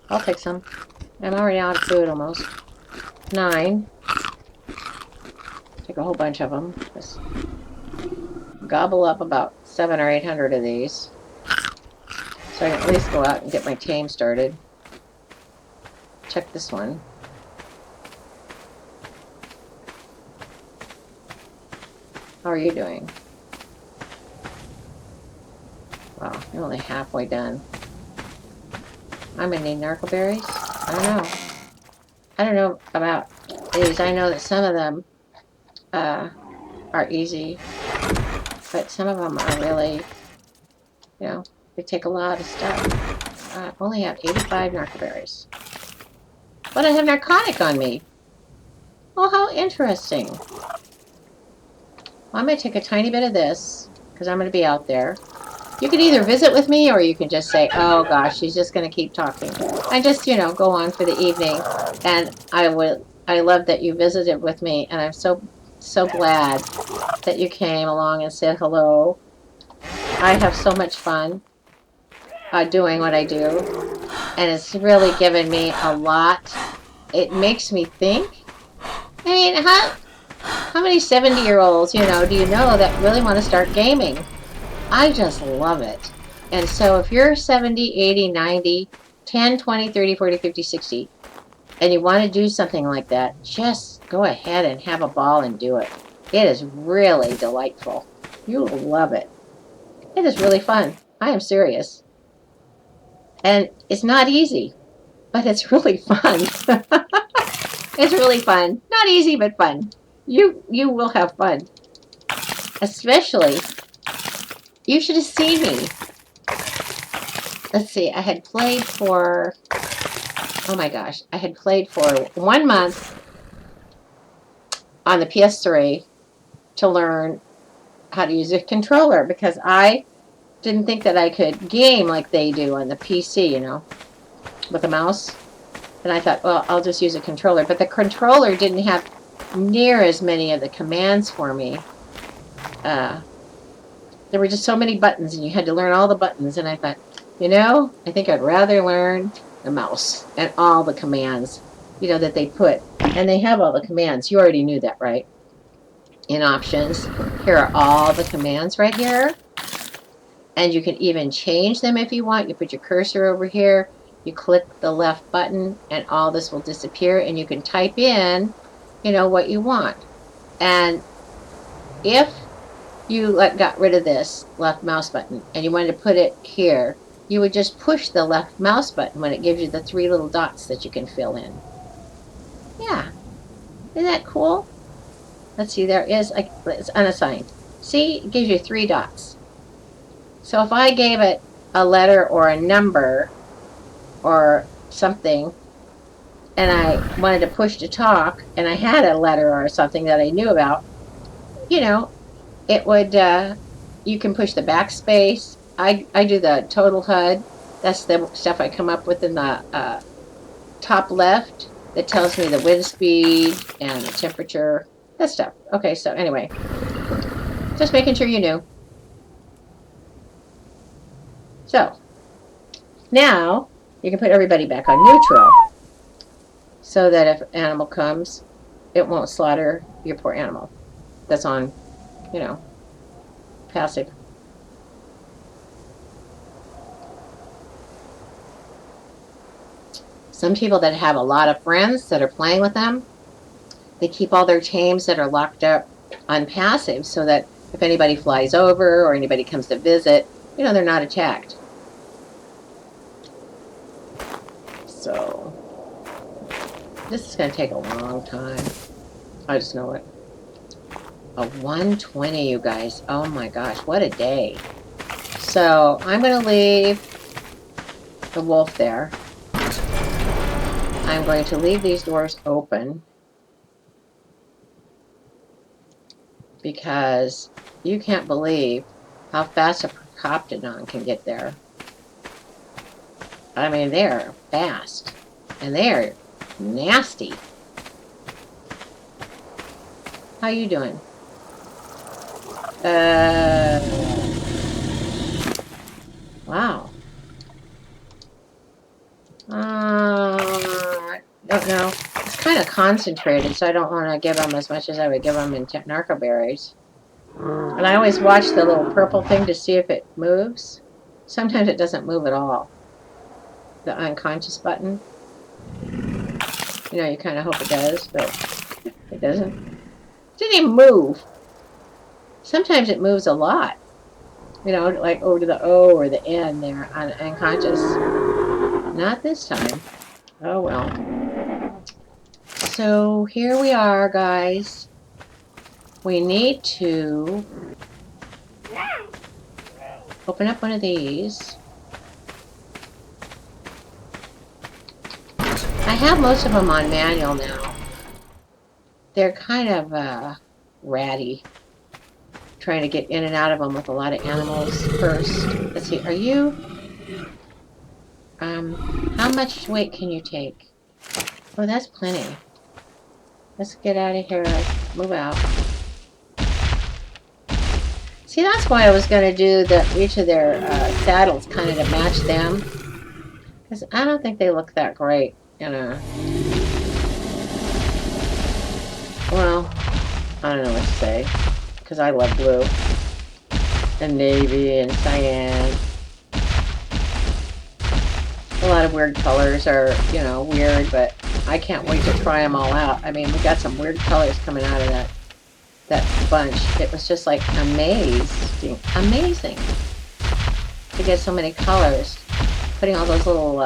Speaker 1: I'll take some. I'm already out of food almost. 9. Take a whole bunch of them. Just gobble up about 700 or 800 of these. So I can at least go out and get my tame started. Check this one. How are you doing? Wow, you're only halfway done. I'm gonna need narcoberries. I don't know. I don't know about these. I know that some of them are easy, but some of them are really, you know, they take a lot of stuff. I only have 85 narcoberries. But I have narcotic on me. Oh, how interesting. Well, I'm going to take a tiny bit of this, because I'm going to be out there. You can either visit with me, or you can just say, oh gosh, she's just going to keep talking. And just, you know, go on for the evening. And I love that you visited with me, and I'm so glad that you came along and said hello. I have so much fun doing what I do, and it's really given me a lot. It makes me think. I mean, how many 70-year-olds, you know, do you know that really want to start gaming? I just love it. And so if you're 70, 80, 90, 10, 20, 30, 40, 50, 60, and you want to do something like that, just go ahead and have a ball and do it. It is really delightful. You will love it. It is really fun. I am serious. And it's not easy, but it's really fun. It's really fun. Not easy, but fun. You will have fun. Especially, you should have seen me. Let's see, I had played for, oh my gosh, I had played for 1 month on the PS3 to learn how to use a controller, because I didn't think that I could game like they do on the PC, you know, with a mouse. And I thought, well, I'll just use a controller. But the controller didn't have near as many of the commands for me. There were just so many buttons, and you had to learn all the buttons. And I thought, you know, I think I'd rather learn the mouse and all the commands, you know, that they put. And they have all the commands. You already knew that, right? In options, here are all the commands right here. And you can even change them if you want. You put your cursor over here. You click the left button, and all this will disappear, and you can type in, you know, what you want. And if you got rid of this left mouse button and you wanted to put it here, you would just push the left mouse button when it gives you the 3 little dots that you can fill in. Yeah. Isn't that cool? Let's see, there is, it's unassigned. See, it gives you 3 dots. So if I gave it a letter or a number or something, and I wanted to push to talk, and I had a letter or something that I knew about, you know, it would, you can push the backspace. I do the total HUD. That's the stuff I come up with in the top left that tells me the wind speed and the temperature, that stuff. Okay, so anyway, just making sure you knew. So, now you can put everybody back on neutral, so that if an animal comes, it won't slaughter your poor animal that's on, you know, passive. Some people that have a lot of friends that are playing with them, they keep all their tames that are locked up on passive, so that if anybody flies over or anybody comes to visit, you know, they're not attacked. So, this is going to take a long time. I just know it. A 120, you guys. Oh my gosh, what a day. So I'm going to leave the wolf there. I'm going to leave these doors open because you can't believe how fast a Procoptodon can get there. I mean, they're fast and they're nasty. How you doing? Wow. Don't know. It's kind of concentrated, so I don't want to give them as much as I would give them in narco berries. And I always watch the little purple thing to see if it moves. Sometimes it doesn't move at all. The unconscious button. You know, you kind of hope it does, but it doesn't. It didn't even move. Sometimes it moves a lot. You know, like over to the O or the N there on unconscious. Not this time. Oh well. So here we are, guys. We need to open up one of these. I have most of them on manual now. They're kind of ratty. Trying to get in and out of them with a lot of animals first. Let's see, are you... how much weight can you take? Oh, that's plenty. Let's get out of here. Move out. See, that's why I was going to do each of their saddles kind of to match them. Because I don't think they look that great, you know. Well, I don't know what to say. Because I love blue. And navy and cyan. A lot of weird colors are, you know, weird, but I can't wait to try them all out. I mean, we got some weird colors coming out of that bunch. It was just like amazing to get so many colors. Putting all those little,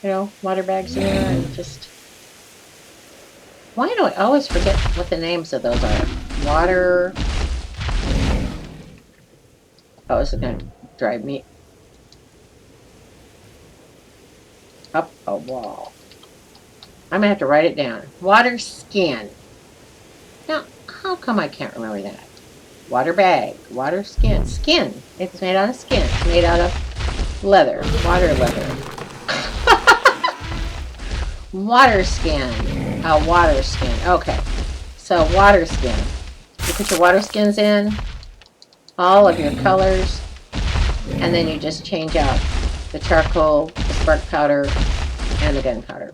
Speaker 1: you know, water bags in there and just... Why do I always forget what the names of those are? Water... Oh, this is going to drive me up a wall. I'm going to have to write it down. Water skin. Now, how come I can't remember that? Water bag. Water skin. Skin. It's made out of skin. It's made out of leather. Water leather. Water skin. Water skin. Okay. So, water skin. You put your water skins in. All of your colors. And then you just change out the charcoal, the spark powder, and the gunpowder.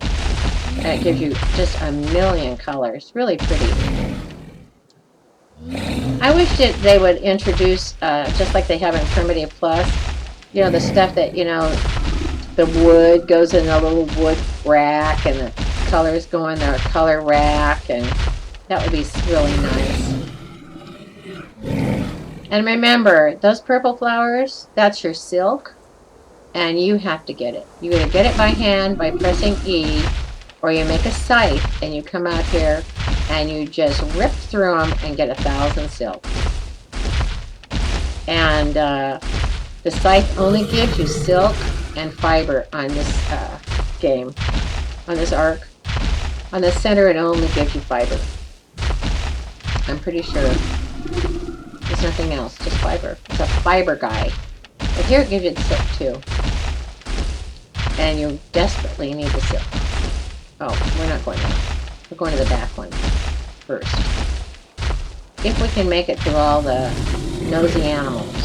Speaker 1: And it gives you just a million colors. Really pretty. I wish that they would introduce, just like they have in Primitive Plus, you know, the stuff that, you know, the wood goes in a little wood rack, and the colors go in their color rack, and that would be really nice. And remember, those purple flowers, that's your silk, and you have to get it. You either get it by hand by pressing E, or you make a scythe, and you come out here, and you just rip through them and get 1,000 silk. And the scythe only gives you silk and fiber on this game, on this ARK. On the center, it only gives you fiber. I'm pretty sure there's nothing else, just fiber. It's a fiber guy. But here it gives you the silk too. And you desperately need the silk. Oh, we're not going there. We're going to the back one first. If we can make it through all the nosy animals.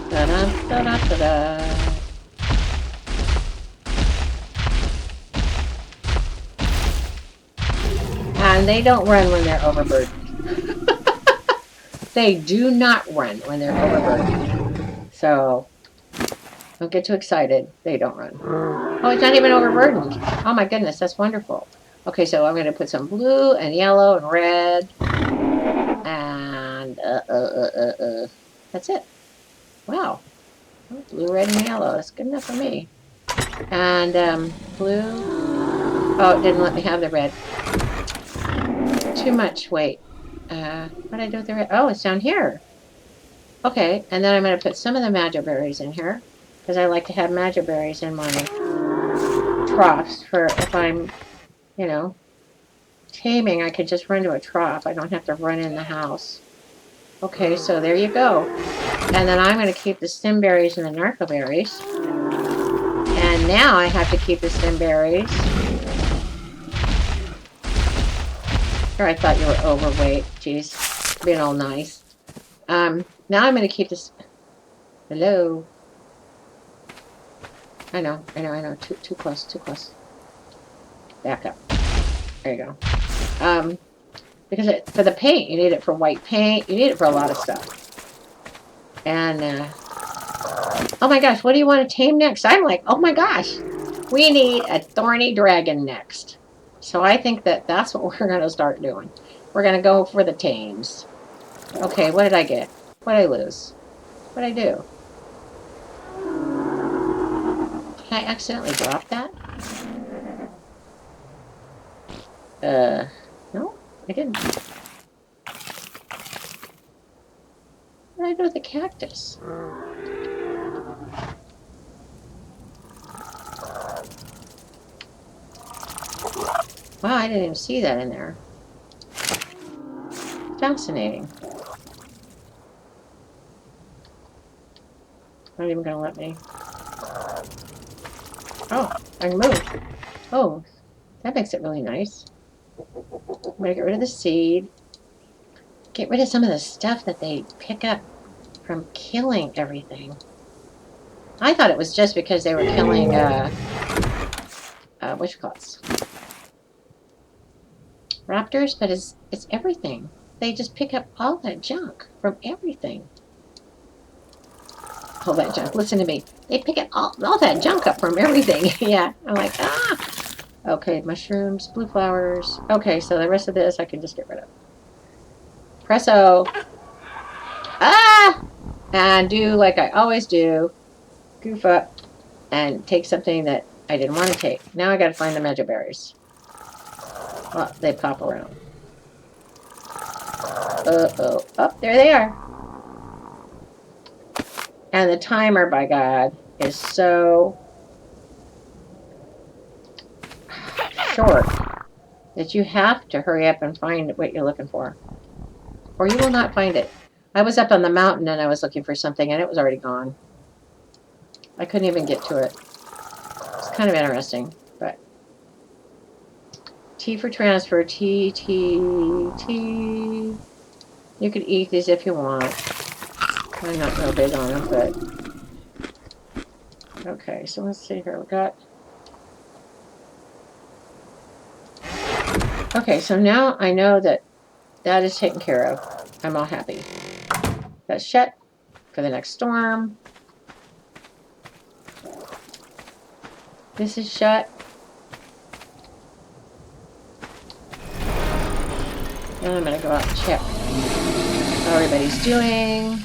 Speaker 1: Da-da, da-da, da-da. And they don't run when they're overburdened. They do not run when they're overburdened. So, don't get too excited. They don't run. Oh, it's not even overburdened. Oh my goodness, that's wonderful. Okay, so I'm going to put some blue and yellow and red. And, that's it. Wow. Blue, red, and yellow. That's good enough for me. And blue. Oh, it didn't let me have the red. Too much. Wait. What did I do with the red? Oh, it's down here. Okay, and then I'm going to put some of the magic berries in here because I like to have magic berries in my troughs for if I'm, you know, taming. I could just run to a trough. I don't have to run in the house. Okay, so there you go. And then I'm going to keep the stem berries and the narco berries. And now I have to keep the stem berries. Or I thought you were overweight. Jeez, being all nice. Now I'm going to keep this. Hello. I know. Too close. Back up. There you go. Because for the paint, you need it for white paint. You need it for a lot of stuff. And, oh my gosh, what do you want to tame next? I'm like, oh my gosh, we need a thorny dragon next. So I think that that's what we're going to start doing. We're going to go for the tames. Okay, what did I get? What did I lose? What did I do? Did I accidentally drop that? No, I didn't. What did I do with the cactus? Wow, I didn't even see that in there. Fascinating. Not even going to let me. Oh, I can move. Oh, that makes it really nice. I'm going to get rid of the seed. Get rid of some of the stuff that they pick up from killing everything. I thought it was just because they were killing, what you call it? Raptors, but it's everything. They just pick up all that junk from everything. All that junk. Listen to me. They pick up all that junk up from everything. Yeah. I'm like, ah. Okay, mushrooms, blue flowers. Okay, so the rest of this I can just get rid of. Presso. Ah! And do like I always do. Goof up and take something that I didn't want to take. Now I got to find the magic berries. Well, they pop around. Uh-oh. Oh, there they are. And the timer, by God, is so short that you have to hurry up and find what you're looking for. Or you will not find it. I was up on the mountain and I was looking for something and it was already gone. I couldn't even get to it. It's kind of interesting, but T for transfer, T. You could eat these if you want. I'm not real big on them, but okay, so let's see here. We got. Okay, so now I know that that is taken care of. I'm all happy. That's shut for the next storm. This is shut. Now I'm going to go out and check how everybody's doing.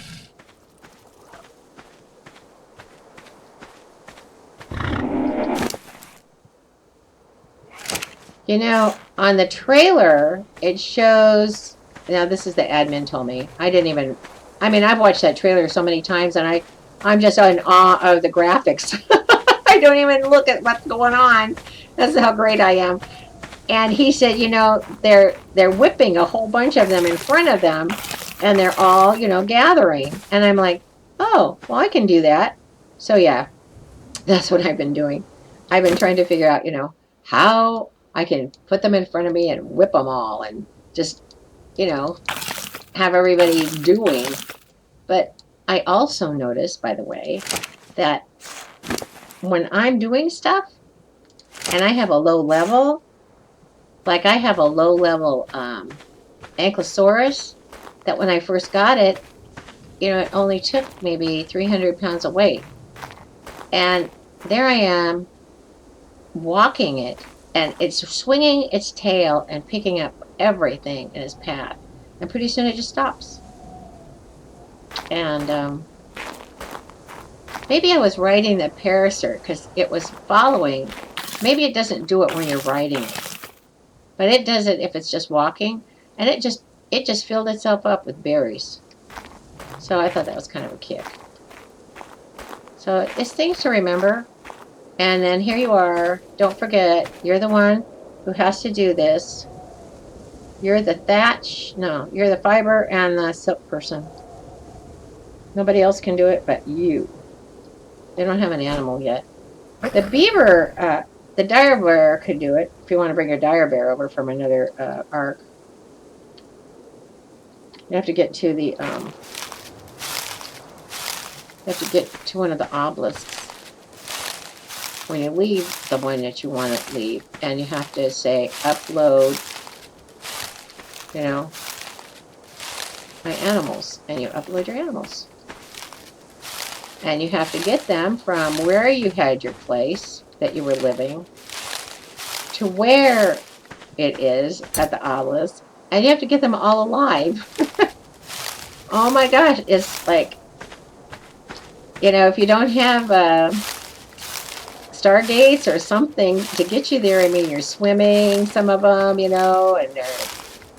Speaker 1: You know, on the trailer, it shows, now this is the admin told me. I didn't even, I mean, I've watched that trailer so many times and I'm just in awe of the graphics. I don't even look at what's going on. That's how great I am. And he said, you know, they're whipping a whole bunch of them in front of them and they're all, you know, gathering. And I'm like, oh, well, I can do that. So yeah, that's what I've been doing. I've been trying to figure out, you know, how I can put them in front of me and whip them all and just, you know, have everybody doing. But I also noticed, by the way, that when I'm doing stuff and I have a low level, like I have a low level Ankylosaurus, that when I first got it, you know, it only took maybe 300 pounds of weight. And there I am walking it, and it's swinging its tail and picking up everything in its path. And pretty soon it just stops. And Maybe I was riding the parasaur because it was following. Maybe it doesn't do it when you're riding it, but it does it if it's just walking, and it just filled itself up with berries. So I thought that was kind of a kick. So it's things to remember. And then here you are. Don't forget, you're the one who has to do this. You're the thatch. No, you're the fiber and the silk person. Nobody else can do it but you. They don't have an animal yet. The beaver, the dire bear could do it if you want to bring your dire bear over from another ARK. You have to get to the, you have to get to one of the obelisks when you leave the one that you want to leave, and you have to say upload, you know, my animals, and you upload your animals. And you have to get them from where you had your place that you were living to where it is at the obelisk, and you have to get them all alive. Oh my gosh, it's like, you know, if you don't have stargates or something to get you there, I mean, you're swimming, some of them, you know, and they're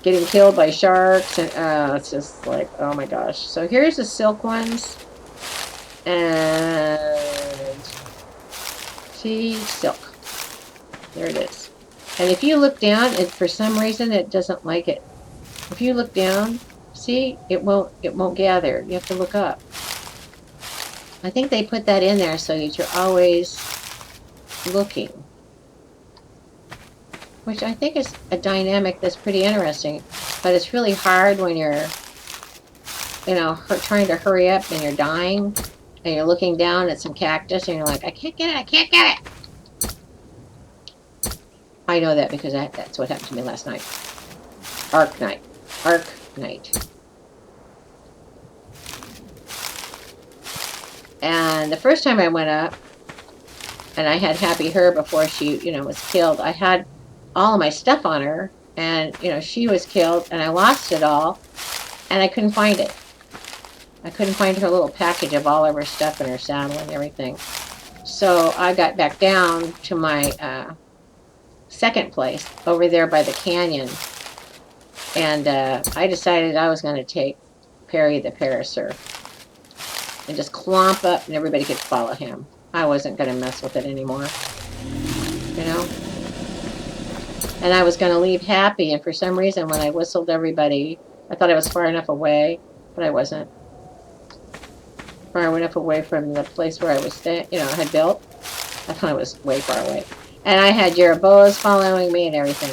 Speaker 1: getting killed by sharks, and it's just like, oh my gosh. So here's the silk ones, and see, silk. There it is. And if you look down, for some reason it doesn't like it. If you look down, see, it won't gather. You have to look up. I think they put that in there so that you're always looking, which I think is a dynamic that's pretty interesting, but it's really hard when you're, you know, trying to hurry up and you're dying and you're looking down at some cactus and you're like, I can't get it, I can't get it. I know that because that's what happened to me last night. ARK night. ARK night. And the first time I went up, and I had Happy Her before she, you know, was killed, I had all of my stuff on her, and, you know, she was killed, and I lost it all, and I couldn't find it. I couldn't find her little package of all of her stuff in her saddle and everything. So I got back down to my second place over there by the canyon, and I decided I was going to take Perry the Parasaur and just clomp up and everybody could follow him. I wasn't going to mess with it anymore, you know. And I was going to leave Happy, and for some reason when I whistled everybody, I thought I was far enough away, but I wasn't. Far enough away from the place where I was staying, you know, I had built. I thought I was way far away. And I had Jeroboas following me and everything.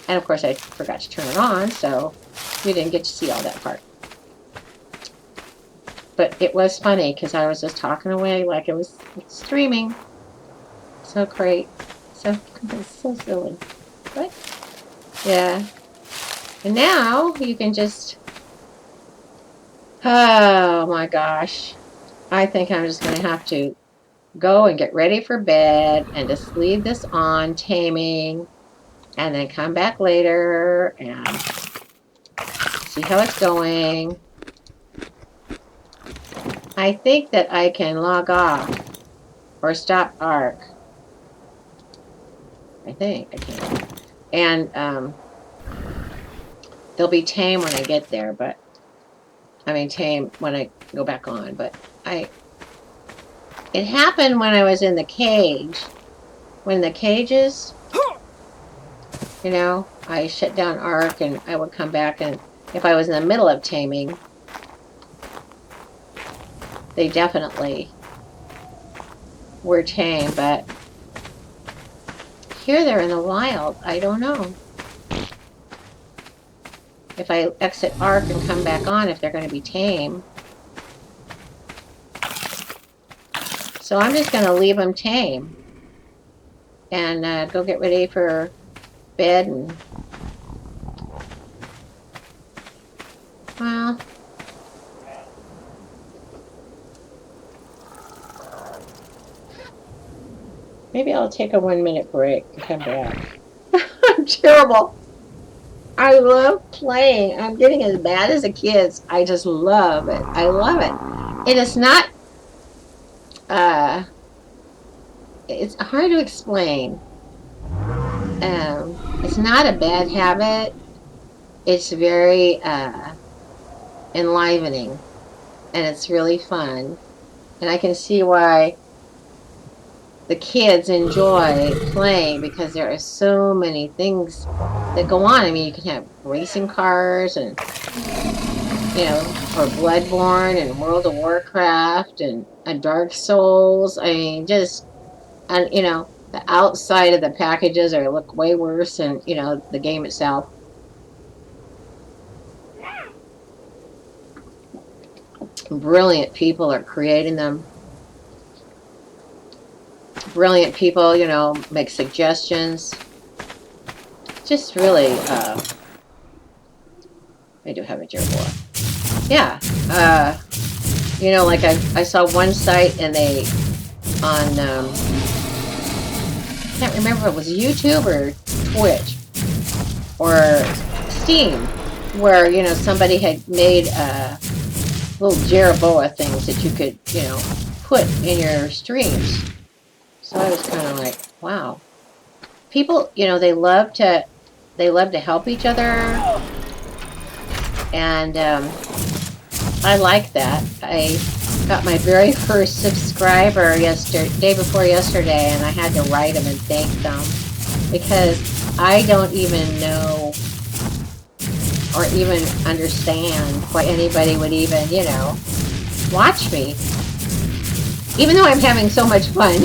Speaker 1: And of course I forgot to turn it on, so you didn't get to see all that part. But it was funny because I was just talking away like it was streaming. So great. So silly. But yeah. And now you can just, oh my gosh. I think I'm just going to have to go and get ready for bed and just leave this on taming and then come back later and see how it's going. I think that I can log off or stop ARK. I think I can. And they'll be tame when I get there, but I mean tame when I go back on, but it happened when I was in the cage. When the cages, you know, I shut down ARK and I would come back, and if I was in the middle of taming, they definitely were tame, but here they're in the wild. I don't know. If I exit ARK and come back on, if they're going to be tame. So I'm just going to leave them tame and go get ready for bed. And well, maybe I'll take a 1-minute break and come back. I'm terrible. I love playing. I'm getting as bad as the kids. I just love it. I love it. It is not uh, it's hard to explain. It's not a bad habit. It's very enlivening, and it's really fun. And I can see why the kids enjoy playing, because there are so many things that go on. I mean, you can have racing cars and, or Bloodborne and World of Warcraft and a Dark Souls. I mean, just, and, the outside of the packages are look way worse than, the game itself. Brilliant people are creating them. Brilliant people, make suggestions. Just really, I do have a gerbil. Yeah, like I saw one site and they, on, I can't remember if it was YouTube or Twitch or Steam, where, somebody had made, little Jeroboa things that you could, put in your streams. So I was kind of like, wow. People, they love to help each other. And I like that. I got my very first subscriber day before yesterday, and I had to write them and thank them, because I don't even know or even understand why anybody would even, watch me. Even though I'm having so much fun,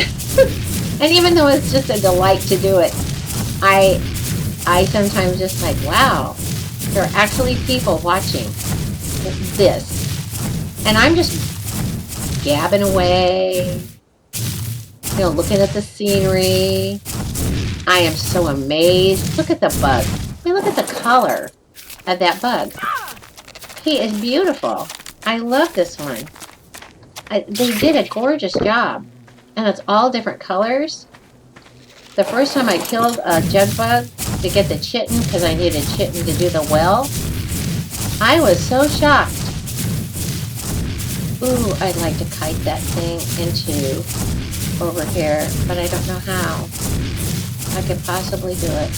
Speaker 1: and even though it's just a delight to do it, I sometimes just like, wow, there are actually people watching this. And I'm just gabbing away, looking at the scenery. I am so amazed. Look at the bug. I mean, look at the color of that bug. He is beautiful. I love this one. They did a gorgeous job. And it's all different colors. The first time I killed a jug bug to get the chitin, because I needed chitin to do the well, I was so shocked. Ooh, I'd like to kite that thing into over here, but I don't know how. I could possibly do it.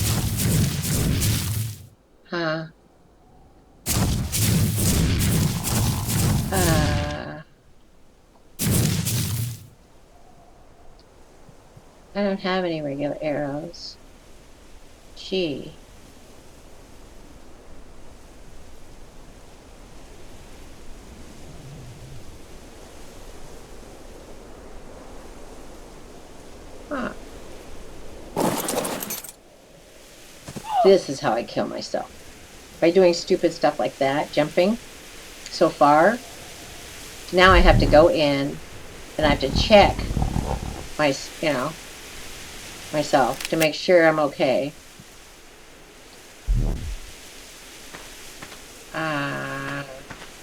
Speaker 1: Huh. I don't have any regular arrows. Gee. Huh. This is how I kill myself. By doing stupid stuff like that, jumping so far. Now I have to go in and I have to check my, myself to make sure I'm okay.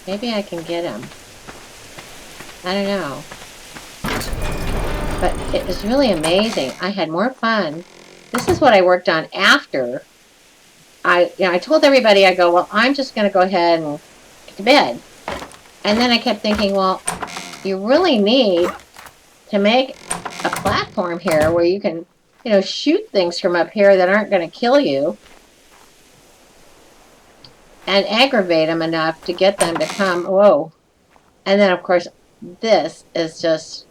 Speaker 1: Maybe I can get him. I don't know. But it was really amazing. I had more fun. This is what I worked on after. I told everybody, I go, well, I'm just going to go ahead and get to bed. And then I kept thinking, well, you really need to make a platform here where you can, shoot things from up here that aren't going to kill you and aggravate them enough to get them to come, whoa. And then, of course, this is just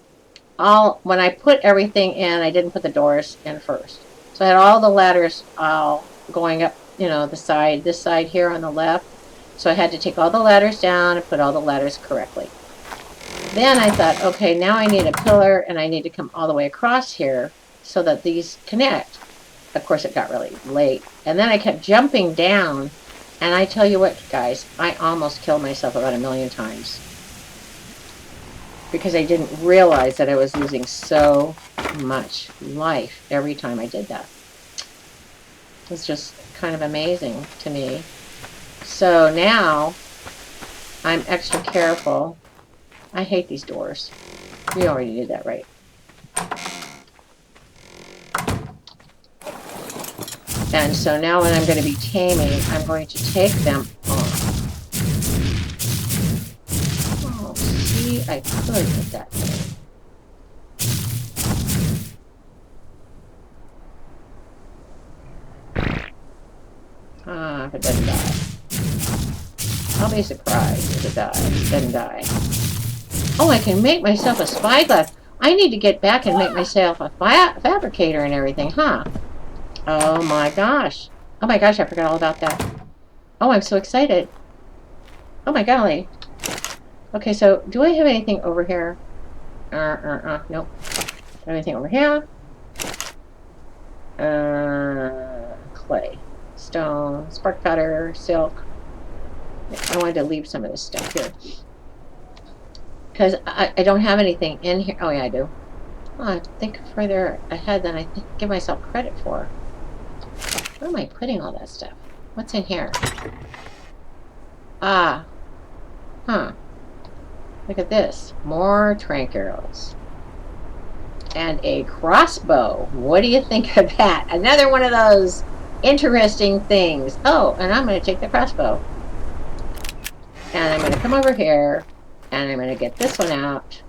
Speaker 1: all, when I put everything in, I didn't put the doors in first. So I had all the ladders all going up, the side, this side here on the left. So I had to take all the ladders down and put all the ladders correctly. Then I thought, okay, now I need a pillar and I need to come all the way across here so that these connect. Of course, it got really late. And then I kept jumping down. And I tell you what, guys, I almost killed myself about 1,000,000 times. Because I didn't realize that I was losing so much life every time I did that. It was just kind of amazing to me. So now, I'm extra careful. I hate these doors. We already did that, right? And so now when I'm going to be taming, I'm going to take them off. Oh, see, I could hit that thing. if it doesn't die. I'll be surprised if it doesn't die. Oh, I can make myself a spyglass. I need to get back and make myself a fabricator and everything, huh? Oh my gosh. Oh my gosh, I forgot all about that. Oh, I'm so excited. Oh my golly. Okay, so do I have anything over here? Nope. Anything over here? Clay. Stone. Spark powder. Silk. I wanted to leave some of this stuff here. Because I don't have anything in here. Oh, yeah, I do. Oh, I think further ahead than I give myself credit for. Where am I putting all that stuff? What's in here? Ah. Huh. Look at this. More trank arrows. And a crossbow. What do you think of that? Another one of those interesting things. Oh, and I'm going to take the crossbow. And I'm going to come over here. And I'm going to get this one out.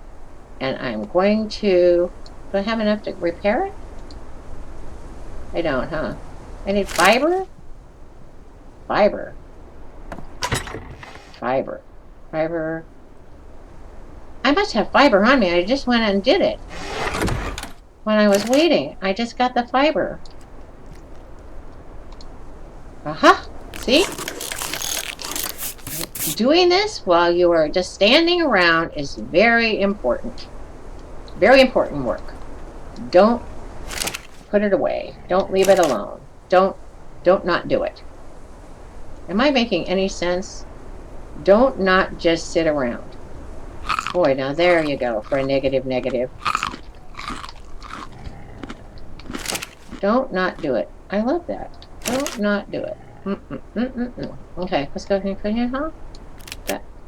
Speaker 1: And I'm going to... Do I have enough to repair it? I don't, huh? I need fiber? Fiber. Fiber. Fiber. I must have fiber on me. I just went and did it. When I was waiting, I just got the fiber. Aha! See? Doing this while you are just standing around is very important. Very important work. Don't put it away. Don't leave it alone. Don't not do it. Am I making any sense? Don't not just sit around. Boy, now there you go for a negative. Don't not do it. I love that. Don't not do it. Okay, let's go ahead and put here, huh?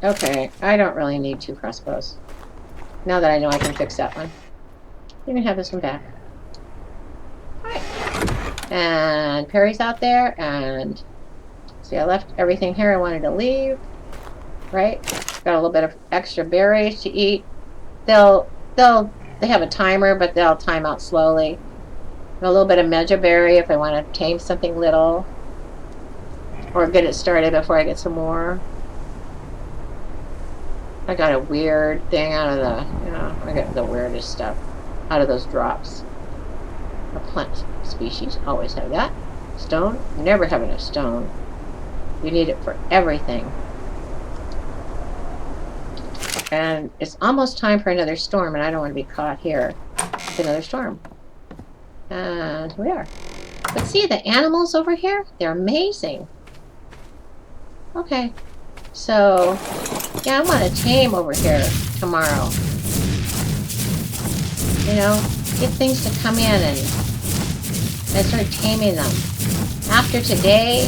Speaker 1: Okay, I don't really need 2 crossbows. Now that I know I can fix that one. You can have this one back. Alright. And Perry's out there, and see, I left everything here I wanted to leave. Right? Got a little bit of extra berries to eat. They have a timer, but they'll time out slowly. A little bit of mejoberry if I want to tame something little. Or get it started before I get some more. I got a weird thing out of the, I got the weirdest stuff out of those drops. A plant species, always have that. Stone, never have enough stone. You need it for everything. And it's almost time for another storm, and I don't want to be caught here with another storm. And here we are. But see, the animals over here, they're amazing. Okay. So, yeah, I want to tame over here tomorrow. You know, get things to come in and start taming them. After today,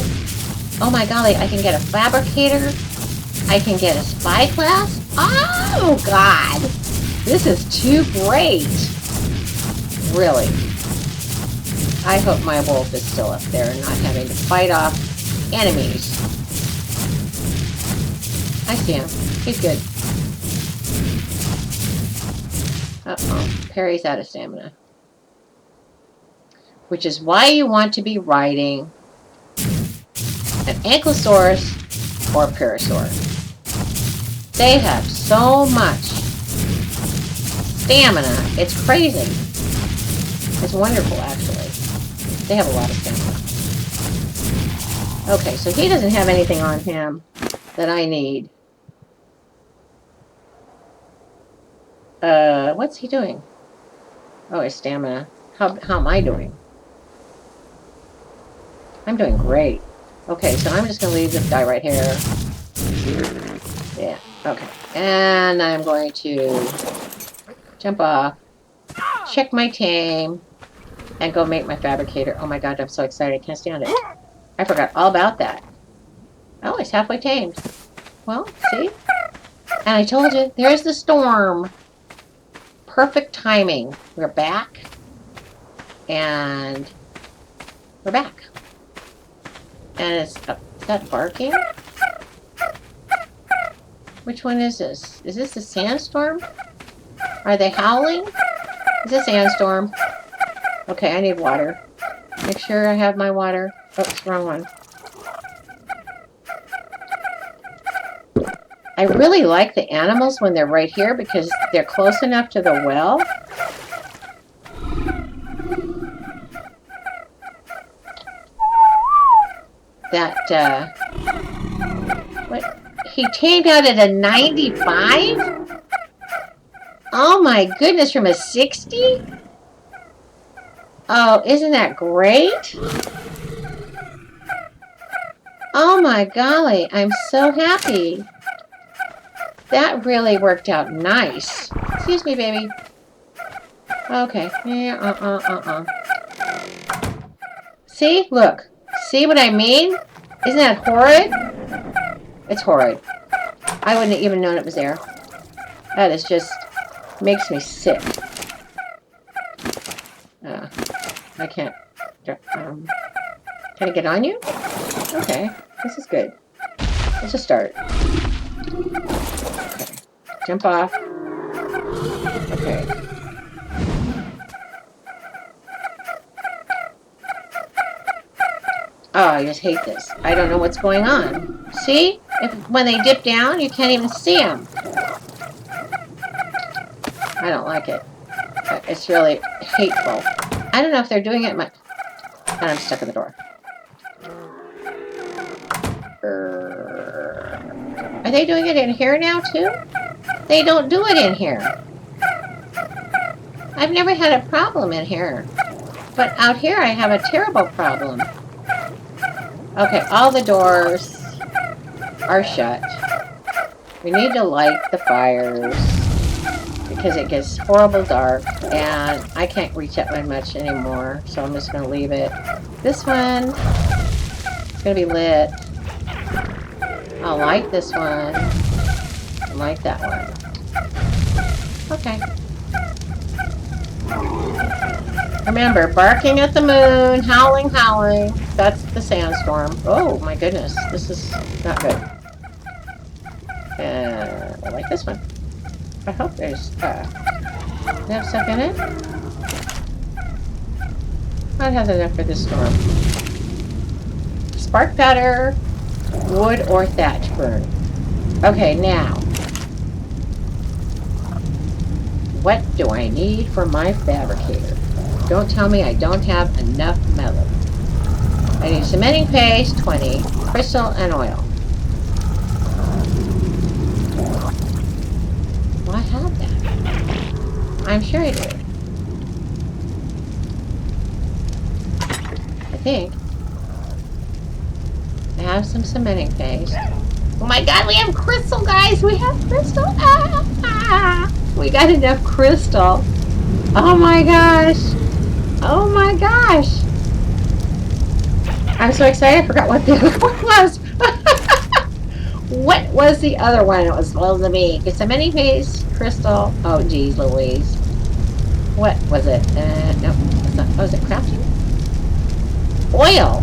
Speaker 1: oh my golly, I can get a fabricator. I can get a spyglass. Oh, God. This is too great. Really. I hope my wolf is still up there and not having to fight off enemies. I see him. He's good. Uh-oh. Perry's out of stamina. Which is why you want to be riding an Ankylosaurus or a Parasaur. They have so much stamina. It's crazy. It's wonderful, actually. They have a lot of stamina. Okay, so he doesn't have anything on him that I need. What's he doing? Oh, his stamina. How am I doing? I'm doing great. Okay, so I'm just going to leave this guy right here. Yeah, okay. And I'm going to jump off, check my tame, and go make my fabricator. Oh my god, I'm so excited. I can't stand it. I forgot all about that. Oh, it's halfway tamed. Well, see? And I told you, there's the storm. Perfect timing. We're back. And we're back. And it's... is that barking? Which one is this? Is this a sandstorm? Are they howling? Is this a sandstorm? Okay, I need water. Make sure I have my water. Oops, wrong one. I really like the animals when they're right here because they're close enough to the well. That, what? He tamed out at a 95? Oh my goodness, from a 60? Oh, isn't that great? Oh my golly, I'm so happy. That really worked out nice. Excuse me, baby. Okay. Yeah, See? Look. See what I mean? Isn't that horrid? It's horrid. I wouldn't have even known it was there. That is just... makes me sick. I can't... can I get on you? Okay. This is good. Let's just start. Okay. Jump off. Okay. Oh, I just hate this. I don't know what's going on. See? When they dip down, you can't even see them. I don't like it. It's really hateful. I don't know if they're doing it much. And I'm stuck in the door. Are they doing it in here now, too? They don't do it in here. I've never had a problem in here. But out here, I have a terrible problem. Okay, all the doors are shut. We need to light the fires because it gets horrible dark and I can't reach that one much anymore, so I'm just going to leave it. This one is going to be lit. I'll light this one and light that one. Okay. Remember, barking at the moon, howling, howling. That's the sandstorm. Oh my goodness, this is not good. And I like this one. I hope there's they have stuff in it. I'd have enough for this storm. Spark powder, wood or thatch burn. Okay, now. What do I need for my fabricator? Don't tell me I don't have enough metal. I need cementing paste, 20, crystal, and oil. Well, I have that. I'm sure I do. I think. I have some cementing paste. Oh my god, we have crystal, guys! We have crystal! We got enough crystal. Oh my gosh! Oh my gosh! I'm so excited, I forgot what the other one was. What was the other one? It was supposed to be cementing paste, crystal. Oh, geez, Louise. What was it? No, it's not. Oh, is it crafting? Oil.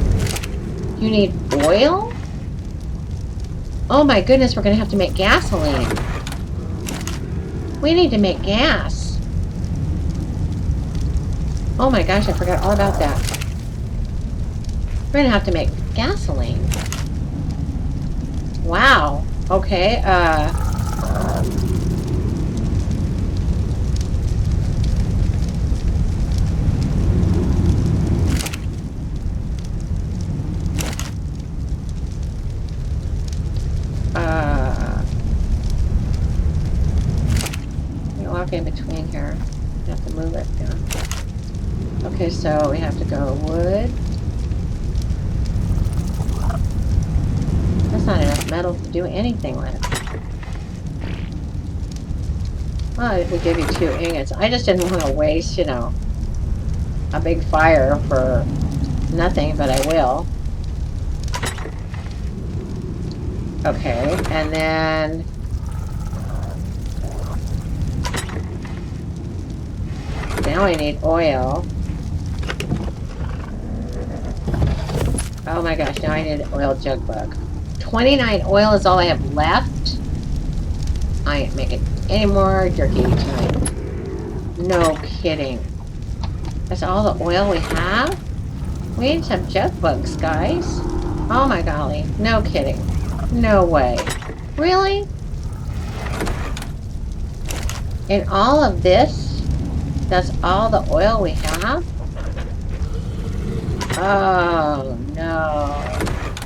Speaker 1: You need oil? Oh my goodness, we're gonna have to make gasoline. We need to make gas. Oh my gosh, I forgot all about that. We're gonna have to make gasoline. Wow. Okay, walk in between here. You have to move it down. Okay, so we have to go wood. That's not enough metal to do anything with. Well, if we give you 2 ingots. I just didn't want to waste, you know, a big fire for nothing, but I will. Okay, and then now I need oil. Oh my gosh, now I need an oil jug bug. 29 oil is all I have left. I ain't making any more jerky tonight. No kidding. That's all the oil we have? We need some jug bugs, guys. Oh my golly. No kidding. No way. Really? And all of this, that's all the oil we have? Oh, no.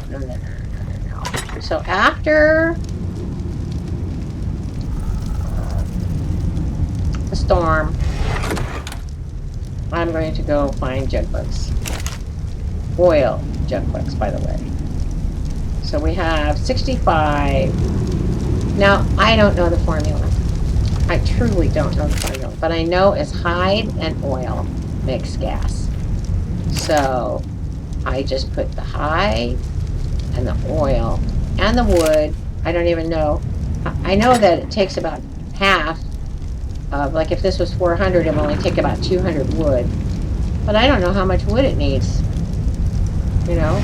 Speaker 1: No, no, no, no, no, no. So after the storm, I'm going to go find jug bugs. Oil jug bugs, by the way. So we have 65. Now, I don't know the formula. I truly don't know the formula. But I know it's hide and oil mixed gas. So I just put the hide and the oil and the wood. I don't even know. I know that it takes about half of, like if this was 400, it will only take about 200 wood. But I don't know how much wood it needs. You know?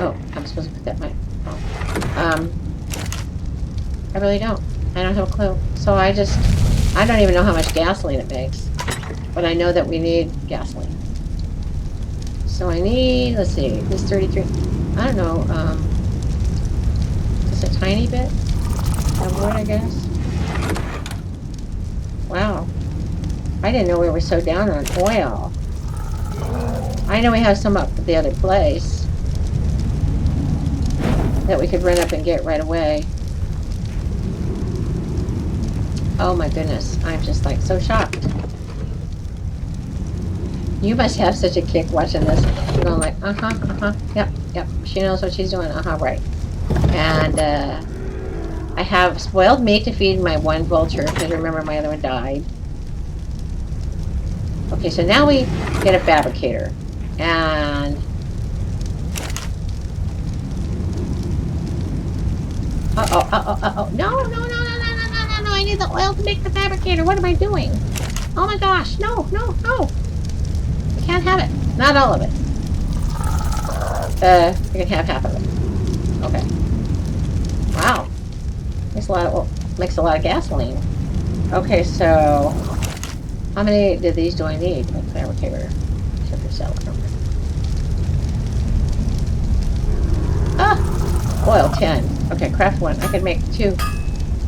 Speaker 1: Oh, I'm supposed to put that in my... Oh. I really don't. I don't have a clue. So I don't even know how much gasoline it makes. But I know that we need gasoline. So I need, let's see, this 33. I don't know, just a tiny bit of wood, I guess. Wow. I didn't know we were so down on oil. I know we have some up at the other place that we could run up and get right away. Oh my goodness, I'm just like so shocked. You must have such a kick watching this. You're going like, yep, yep. She knows what she's doing, right. And I have spoiled meat to feed my one vulture, because remember my other one died. Okay, so now we get a fabricator. And... Uh-oh. No, I need the oil to make the fabricator. What am I doing? Oh my gosh, no. I can't have it. Not all of it. I can have half of it. Okay. Wow. Makes a lot of gasoline. Okay, so how many of these do I need? Like fabricator. Oil 10. Okay, craft 1. I can make 2.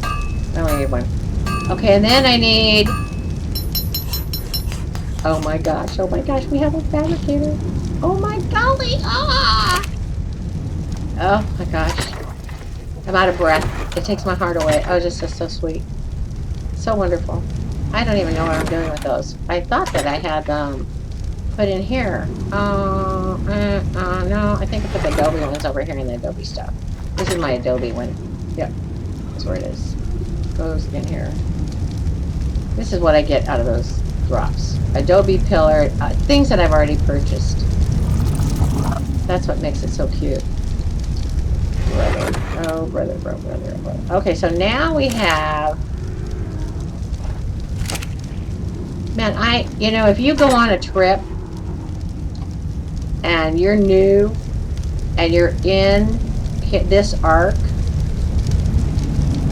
Speaker 1: I only need 1. Okay, and then I need... Oh my gosh, we have a fabricator. Oh my golly, Oh my gosh. I'm out of breath. It takes my heart away. Oh, just so sweet. So wonderful. I don't even know what I'm doing with those. I thought that I had them put in here. No, I think I put the Adobe ones over here in the Adobe stuff. This is my Adobe one. Yep, that's where it is. Goes in here. This is what I get out of those drops. Adobe pillar, things that I've already purchased. That's what makes it so cute. Brother. Okay, so now we have... Man, you know, if you go on a trip and you're new and you're in this ARK,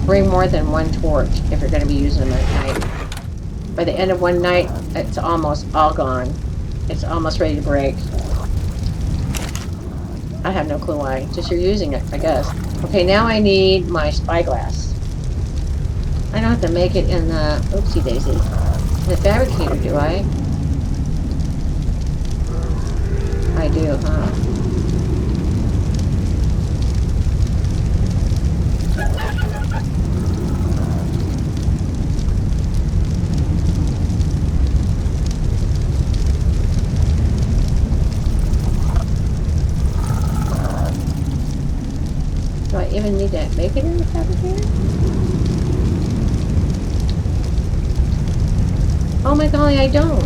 Speaker 1: bring more than 1 torch if you're going to be using them at night. By the end of one night, it's almost all gone. It's almost ready to break. I have no clue why. Just you're using it, I guess. Okay, now I need my spyglass. I don't have to make it in the... Oopsie daisy. The fabricator, do I? I do, huh? Do I even need to make it in the fabricator? Oh my golly, I don't.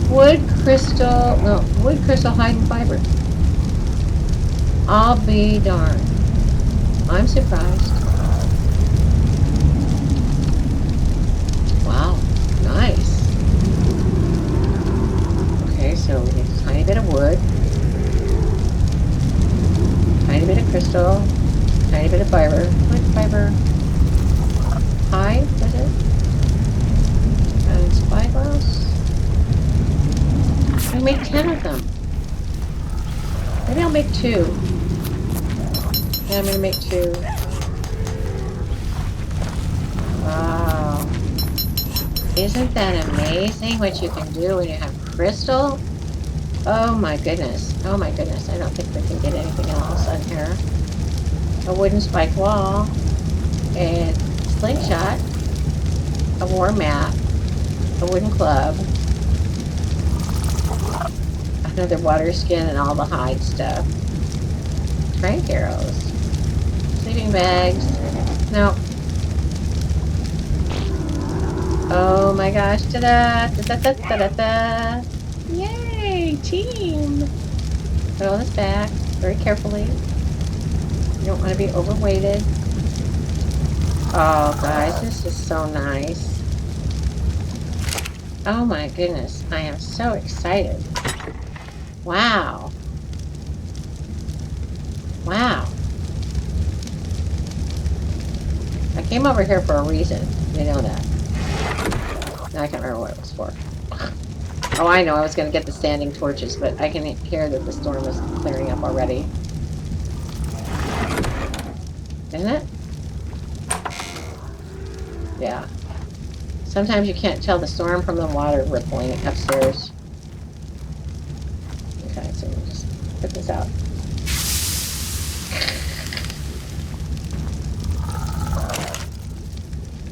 Speaker 1: Wood, crystal, hide, and fiber. I'll be darned. I'm surprised. Wow, nice. Okay, so we need a tiny bit of wood. Tiny bit of crystal. Tiny bit of fiber. What fiber? Hide, was it? And spyglass. I make 10 of them. Maybe I'll make 2. Yeah, I'm gonna make 2. Wow. Isn't that amazing what you can do when you have crystal? Oh my goodness. Oh my goodness. I don't think we can get anything else on here. A wooden spike wall. A slingshot. A war mat. A wooden club. Another water skin and all the hide stuff. Trank arrows. Sleeping bags. No. Oh my gosh. Ta-da! Ta-da-da-da-da-da! Yay! Team! Put all this back very carefully. You don't want to be overweighted. Oh, guys, this is so nice. Oh my goodness. I am so excited. Wow. Wow. I came over here for a reason. You know that. Now I can't remember what it was for. Oh, I know. I was going to get the standing torches, but I can hear that the storm is clearing up already. Isn't it? Yeah. Sometimes you can't tell the storm from the water rippling upstairs. Okay, so we'll just put this out.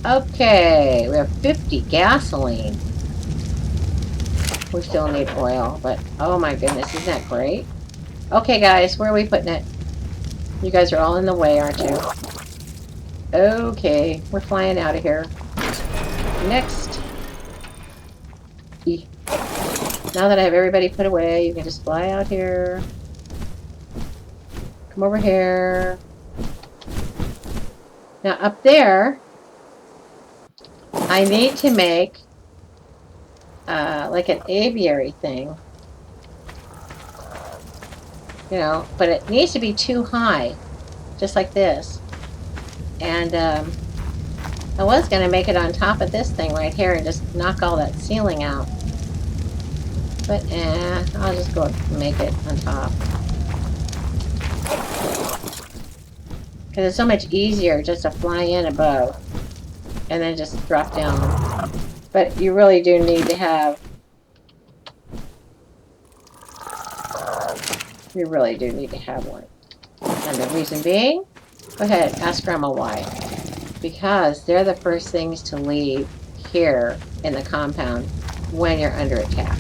Speaker 1: Okay, we have 50 gasoline. We still need oil, but oh my goodness, isn't that great? Okay, guys, where are we putting it? You guys are all in the way, aren't you? Okay, we're flying out of here. Next. Now that I have everybody put away, you can just fly out here. Come over here. Now up there, I need to make like an aviary thing. You know, but it needs to be too high. Just like this. And I was going to make it on top of this thing right here and just knock all that ceiling out. But I'll just go and make it on top. Because it's so much easier just to fly in above and then just drop down. But you really do need to have... You really do need to have one. And the reason being, go ahead, ask Grandma why. Because they're the first things to leave here in the compound when you're under attack.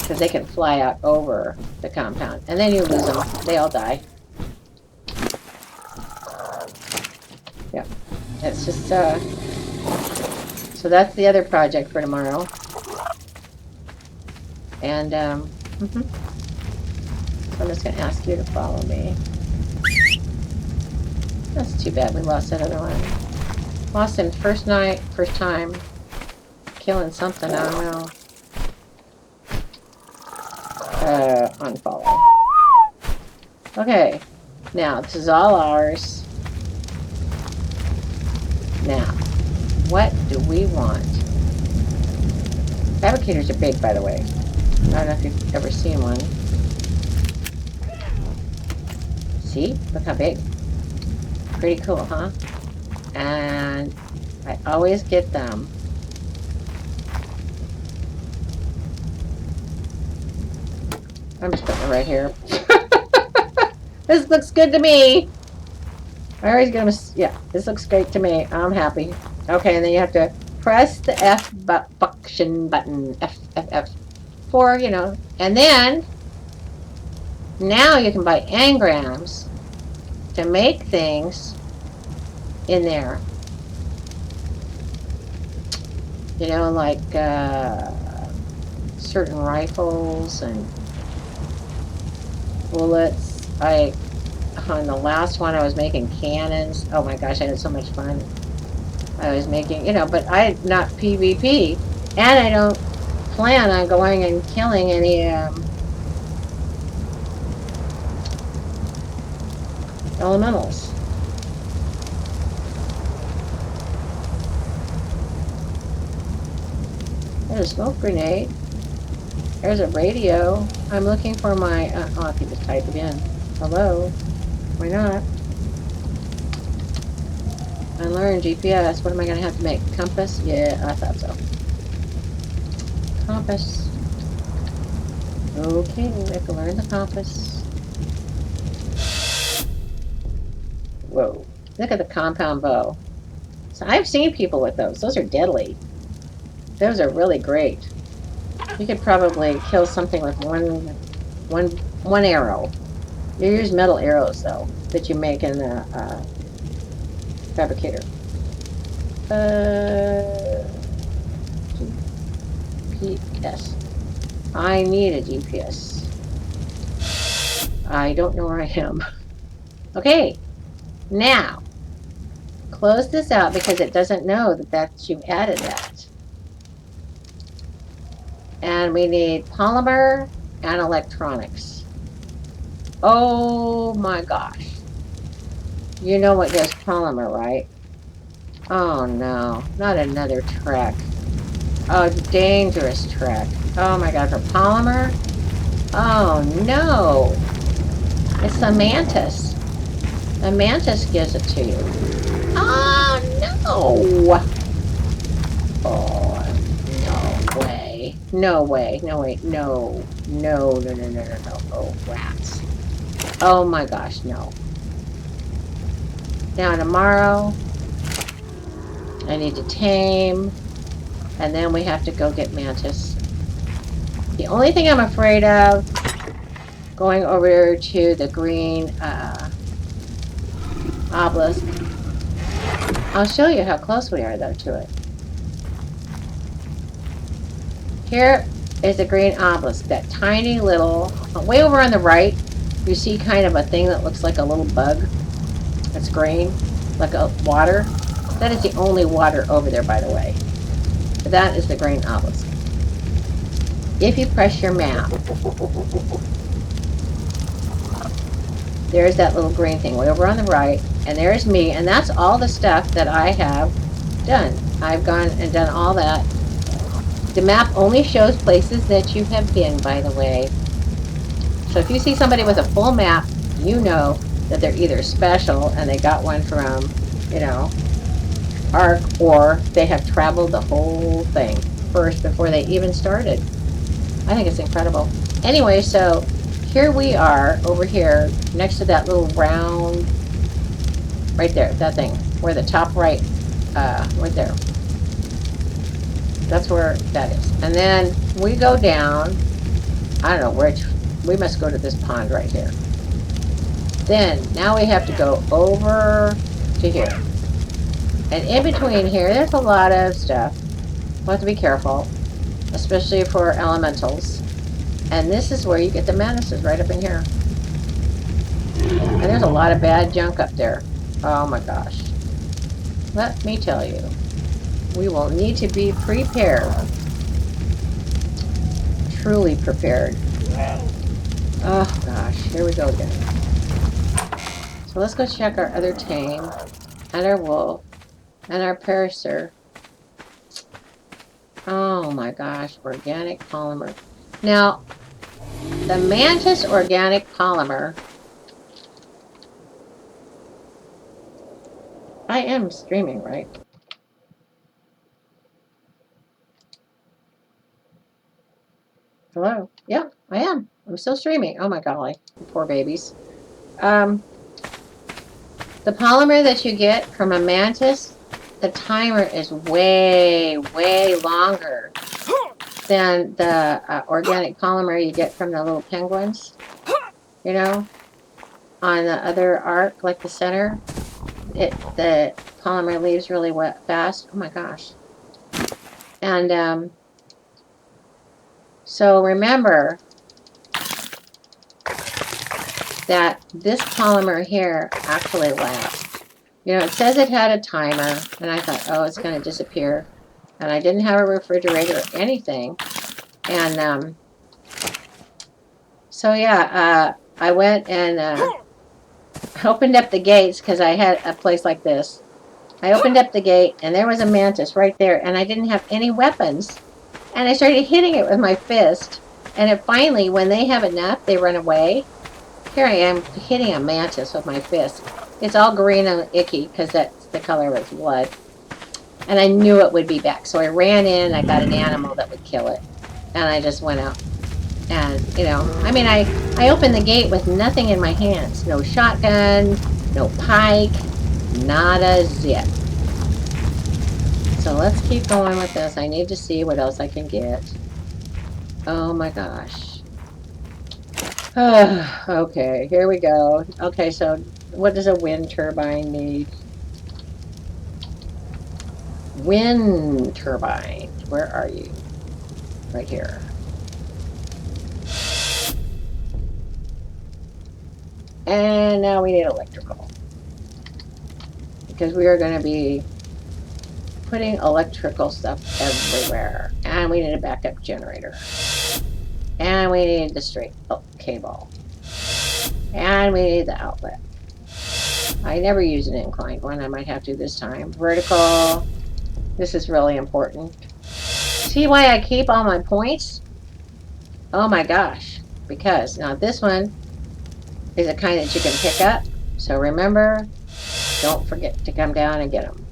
Speaker 1: Because they can fly out over the compound. And then you lose them. They all die. Yeah. It's just, so that's the other project for tomorrow. And, I'm just going to ask you to follow me. That's too bad we lost that other one. Lost him first time. Killing something, I don't know. Unfollow. Okay. Now, this is all ours. Now, what do we want? Fabricators are big, by the way. I don't know if you've ever seen one. See? Look how big. Pretty cool, huh? And I always get them. I'm just putting it right here. This looks good to me. I always get them. Yeah, this looks great to me. I'm happy. Okay, and then you have to press the F function button. F. For, you know. And then, now you can buy engrams to make things in there. You know, like certain rifles and bullets. On the last one I was making cannons. Oh my gosh, I had so much fun. I was making, you know, but not PvP. And I don't plan on going and killing any elementals. There's a smoke grenade. There's a radio. I'm looking for my... oh, I can just type it in. Hello? Why not? learn GPS. What am I going to have to make? Compass? Yeah, I thought so. Compass. Okay, we have to learn the compass. Whoa. Look at the compound bow. So I've seen people with those. Those are deadly. Those are really great. You could probably kill something with one arrow. You use metal arrows, though, that you make in the fabricator. GPS. I need a GPS. I don't know where I am. Okay, now close this out because it doesn't know that you've added that. And we need polymer and electronics. Oh my gosh. You know what does polymer, right? Oh no, not another trek. Oh, dangerous trek. Oh my god, for polymer? Oh no. It's the mantis. The mantis gives it to you. Oh no. Oh, no way. No way. No way. No. No, no, no, no, no, no. Oh, rats. Oh my gosh, no. Now tomorrow, I need to tame, and then we have to go get mantis. The only thing I'm afraid of, going over to the green obelisk, I'll show you how close we are, though, to it. Here is the green obelisk, that tiny little, way over on the right, you see kind of a thing that looks like a little bug. It's green, like a water. That is the only water over there, by the way. That is the green obelisk. If you press your map, there's that little green thing way over on the right, and there's me, and that's all the stuff that I have done. I've gone and done all that. The map only shows places that you have been, by the way. So if you see somebody with a full map, you know that they're either special and they got one from, you know, ARK, or they have traveled the whole thing first before they even started. I think it's incredible. Anyway, so here we are over here next to that little round, right there, that thing, where the top right, right there. That's where that is. And then we go down, I don't know which, we must go to this pond right here. Then, now we have to go over to here. And in between here, there's a lot of stuff. We'll have to be careful, especially for elementals. And this is where you get the mantises, right up in here. And there's a lot of bad junk up there. Oh my gosh. Let me tell you, we will need to be prepared. Truly prepared. Oh gosh, here we go again. So let's go check our other tame, and our wolf, and our purser. Oh my gosh, organic polymer. Now, the mantis organic polymer, I am streaming, right? Hello? Yeah, I am. I'm still streaming. Oh my golly, poor babies. The polymer that you get from a mantis, the timer is way, way longer than the organic polymer you get from the little penguins. You know, on the other ARK, like the center, the polymer leaves really wet fast. Oh my gosh. And so remember that this polymer here actually lasts. You know, it says it had a timer, and I thought, oh, it's going to disappear. And I didn't have a refrigerator or anything. And so yeah, I went and opened up the gates because I had a place like this. I opened up the gate, and there was a mantis right there, and I didn't have any weapons. And I started hitting it with my fist, and it finally, when they have enough, they run away. Here I am hitting a mantis with my fist. It's all green and icky because the color of its blood. And I knew it would be back. So I ran in, I got an animal that would kill it. And I just went out. And, you know, I mean, I opened the gate with nothing in my hands. No shotgun, no pike, not a zip. So let's keep going with this. I need to see what else I can get. Oh my gosh. Okay, here we go. Okay, so what does a wind turbine need? Wind turbine. Where are you? Right here. And now we need electrical. Because we are going to be putting electrical stuff everywhere. And we need a backup generator. And we need the straight cable. And we need the outlet. I never use an inclined one. I might have to this time. Vertical. This is really important. See why I keep all my points? Oh my gosh. Because now this one is a kind that you can pick up. So remember, don't forget to come down and get them.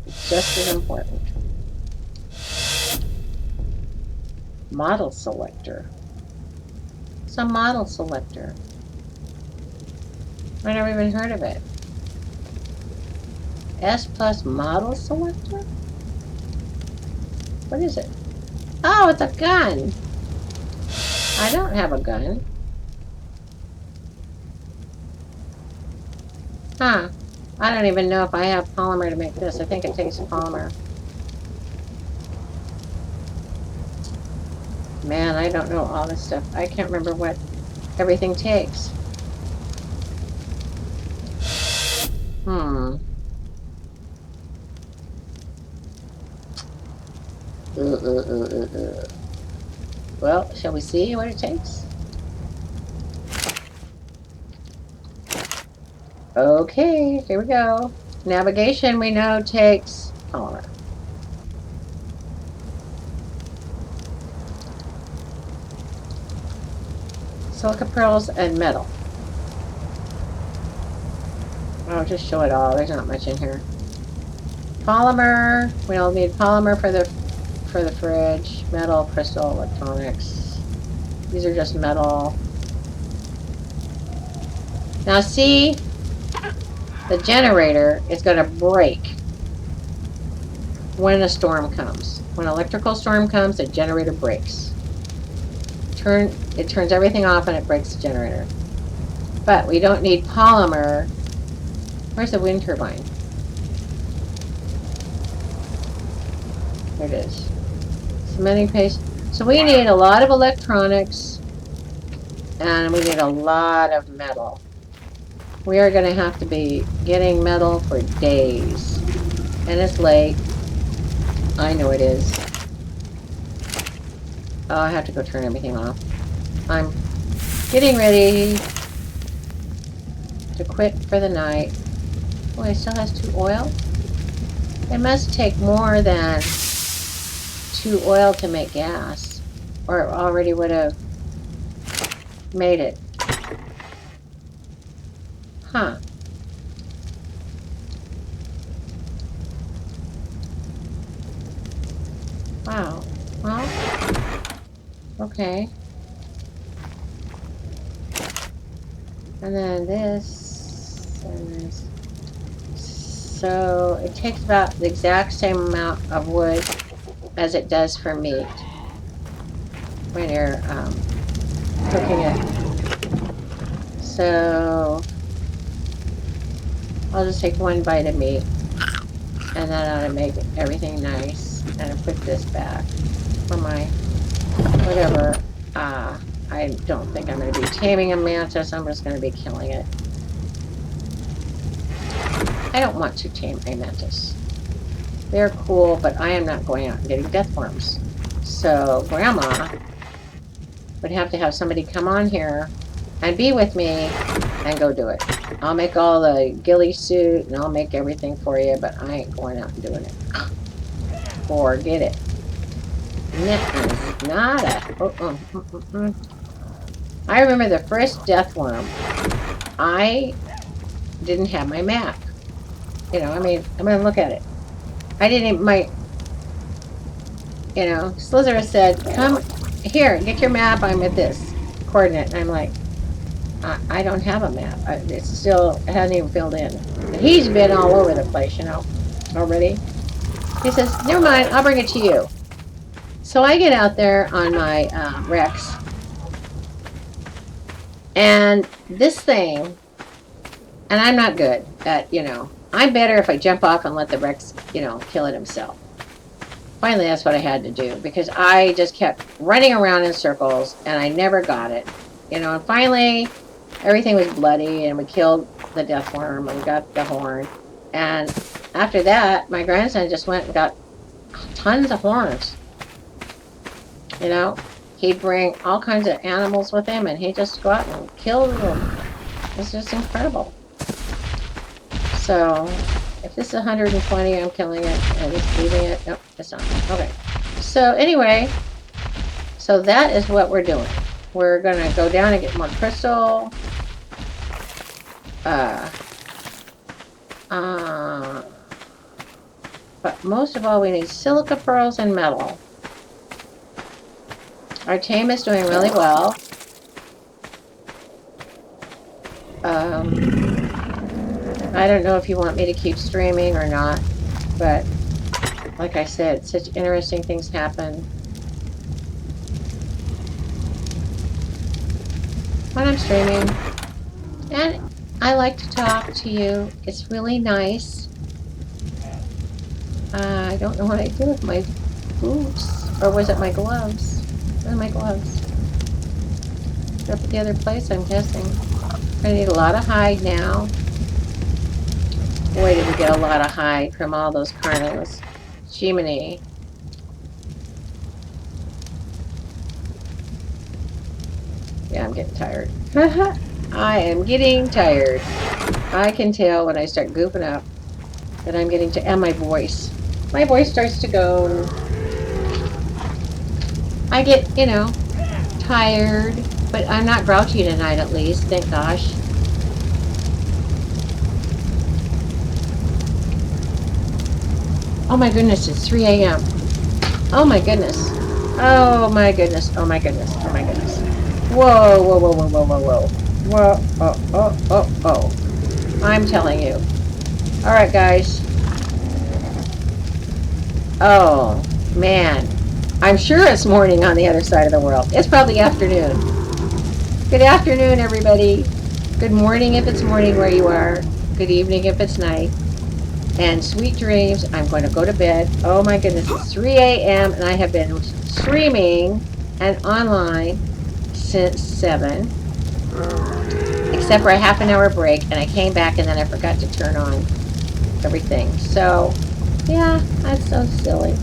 Speaker 1: It's just as important. Model selector. It's a model selector. I never even heard of it. S plus model selector? What is it? Oh, it's a gun. I don't have a gun. Huh. I don't even know if I have polymer to make this. I think it takes polymer. Man, I don't know all this stuff. I can't remember what everything takes. Well, shall we see what it takes? Okay, here we go. Navigation, we know, takes polymer. Silica pearls and metal. I'll just show it all. There's not much in here. Polymer. We'll need polymer for the fridge. Metal, crystal, electronics. These are just metal. Now see, the generator is going to break when a storm comes. When an electrical storm comes, the generator breaks. It turns everything off and it breaks the generator. But we don't need polymer. Where's the wind turbine? There it is. Cementing paste. So we need a lot of electronics and we need a lot of metal. We are going to have to be getting metal for days. And it's late. I know it is. Oh, I have to go turn everything off. I'm getting ready to quit for the night. Oh, it still has 2 oil? It must take more than 2 oil to make gas. Or it already would have made it. Huh. Wow. Well, okay. And then this and this. So it takes about the exact same amount of wood as it does for meat when you're cooking it. So I'll just take 1 bite of meat and that ought to make everything nice. And I'll put this back for my whatever. I don't think I'm going to be taming a mantis. I'm just going to be killing it. I don't want to tame a mantis. They're cool, but I am not going out and getting death worms. So Grandma would have to have somebody come on here and be with me and go do it. I'll make all the ghillie suit and I'll make everything for you, but I ain't going out and doing it. Forget it. Nada. I remember the first death worm. I didn't have my map. You know, I mean, I'm going to look at it. I didn't even, Slither said, come here, get your map. I'm at this coordinate. And I'm like, I don't have a map. It hasn't even filled in. And he's been all over the place, already. He says, never mind, I'll bring it to you. So I get out there on my Rex. And this thing, and I'm not good at, I'm better if I jump off and let the Rex, kill it himself. Finally, that's what I had to do because I just kept running around in circles and I never got it. And finally, everything was bloody and we killed the death worm and we got the horn. And after that, my grandson just went and got tons of horns. He'd bring all kinds of animals with him and he'd just go out and kill them. It's just incredible. So, if this is 120, I'm killing it and just leaving it. Nope, it's not. Okay. So, anyway, so that is what we're doing. We're going to go down and get more crystal. But most of all, we need silica pearls and metal. Our tame is doing really well. I don't know if you want me to keep streaming or not, but like I said, such interesting things happen when I'm streaming. And I like to talk to you. It's really nice. I don't know what I did with my boots. Or was it my gloves? Where are my gloves? They're up at the other place, I'm guessing. I need a lot of hide now. Boy, did we get a lot of hide from all those carnos. Jiminy. Yeah, I'm getting tired. I am getting tired. I can tell when I start goofing up that I'm getting to... And my voice. My voice starts to go. I get, tired. But I'm not grouchy tonight, at least. Thank gosh. Oh my goodness, it's 3 a.m. Oh my goodness. Oh my goodness. Oh my goodness. Oh my goodness. Whoa, whoa, whoa, whoa, whoa, whoa, whoa. Whoa, oh. I'm telling you. Alright, guys. Oh, man. I'm sure it's morning on the other side of the world. It's probably afternoon. Good afternoon, everybody. Good morning if it's morning where you are. Good evening if it's night. And sweet dreams. I'm going to go to bed. Oh my goodness, it's 3 a.m. and I have been streaming and online since 7. Except for a half-an-hour break, and I came back and then I forgot to turn on everything. So, yeah, that's so silly.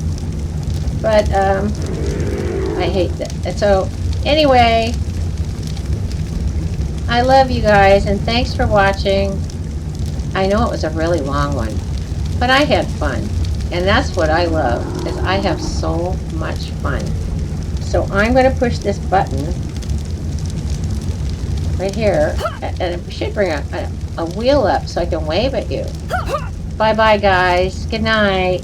Speaker 1: But, I hate that. And so, anyway, I love you guys, and thanks for watching. I know it was a really long one. But I had fun, and that's what I love, is I have so much fun. So I'm going to push this button right here, and it should bring a wheel up so I can wave at you. Bye-bye, guys. Good night.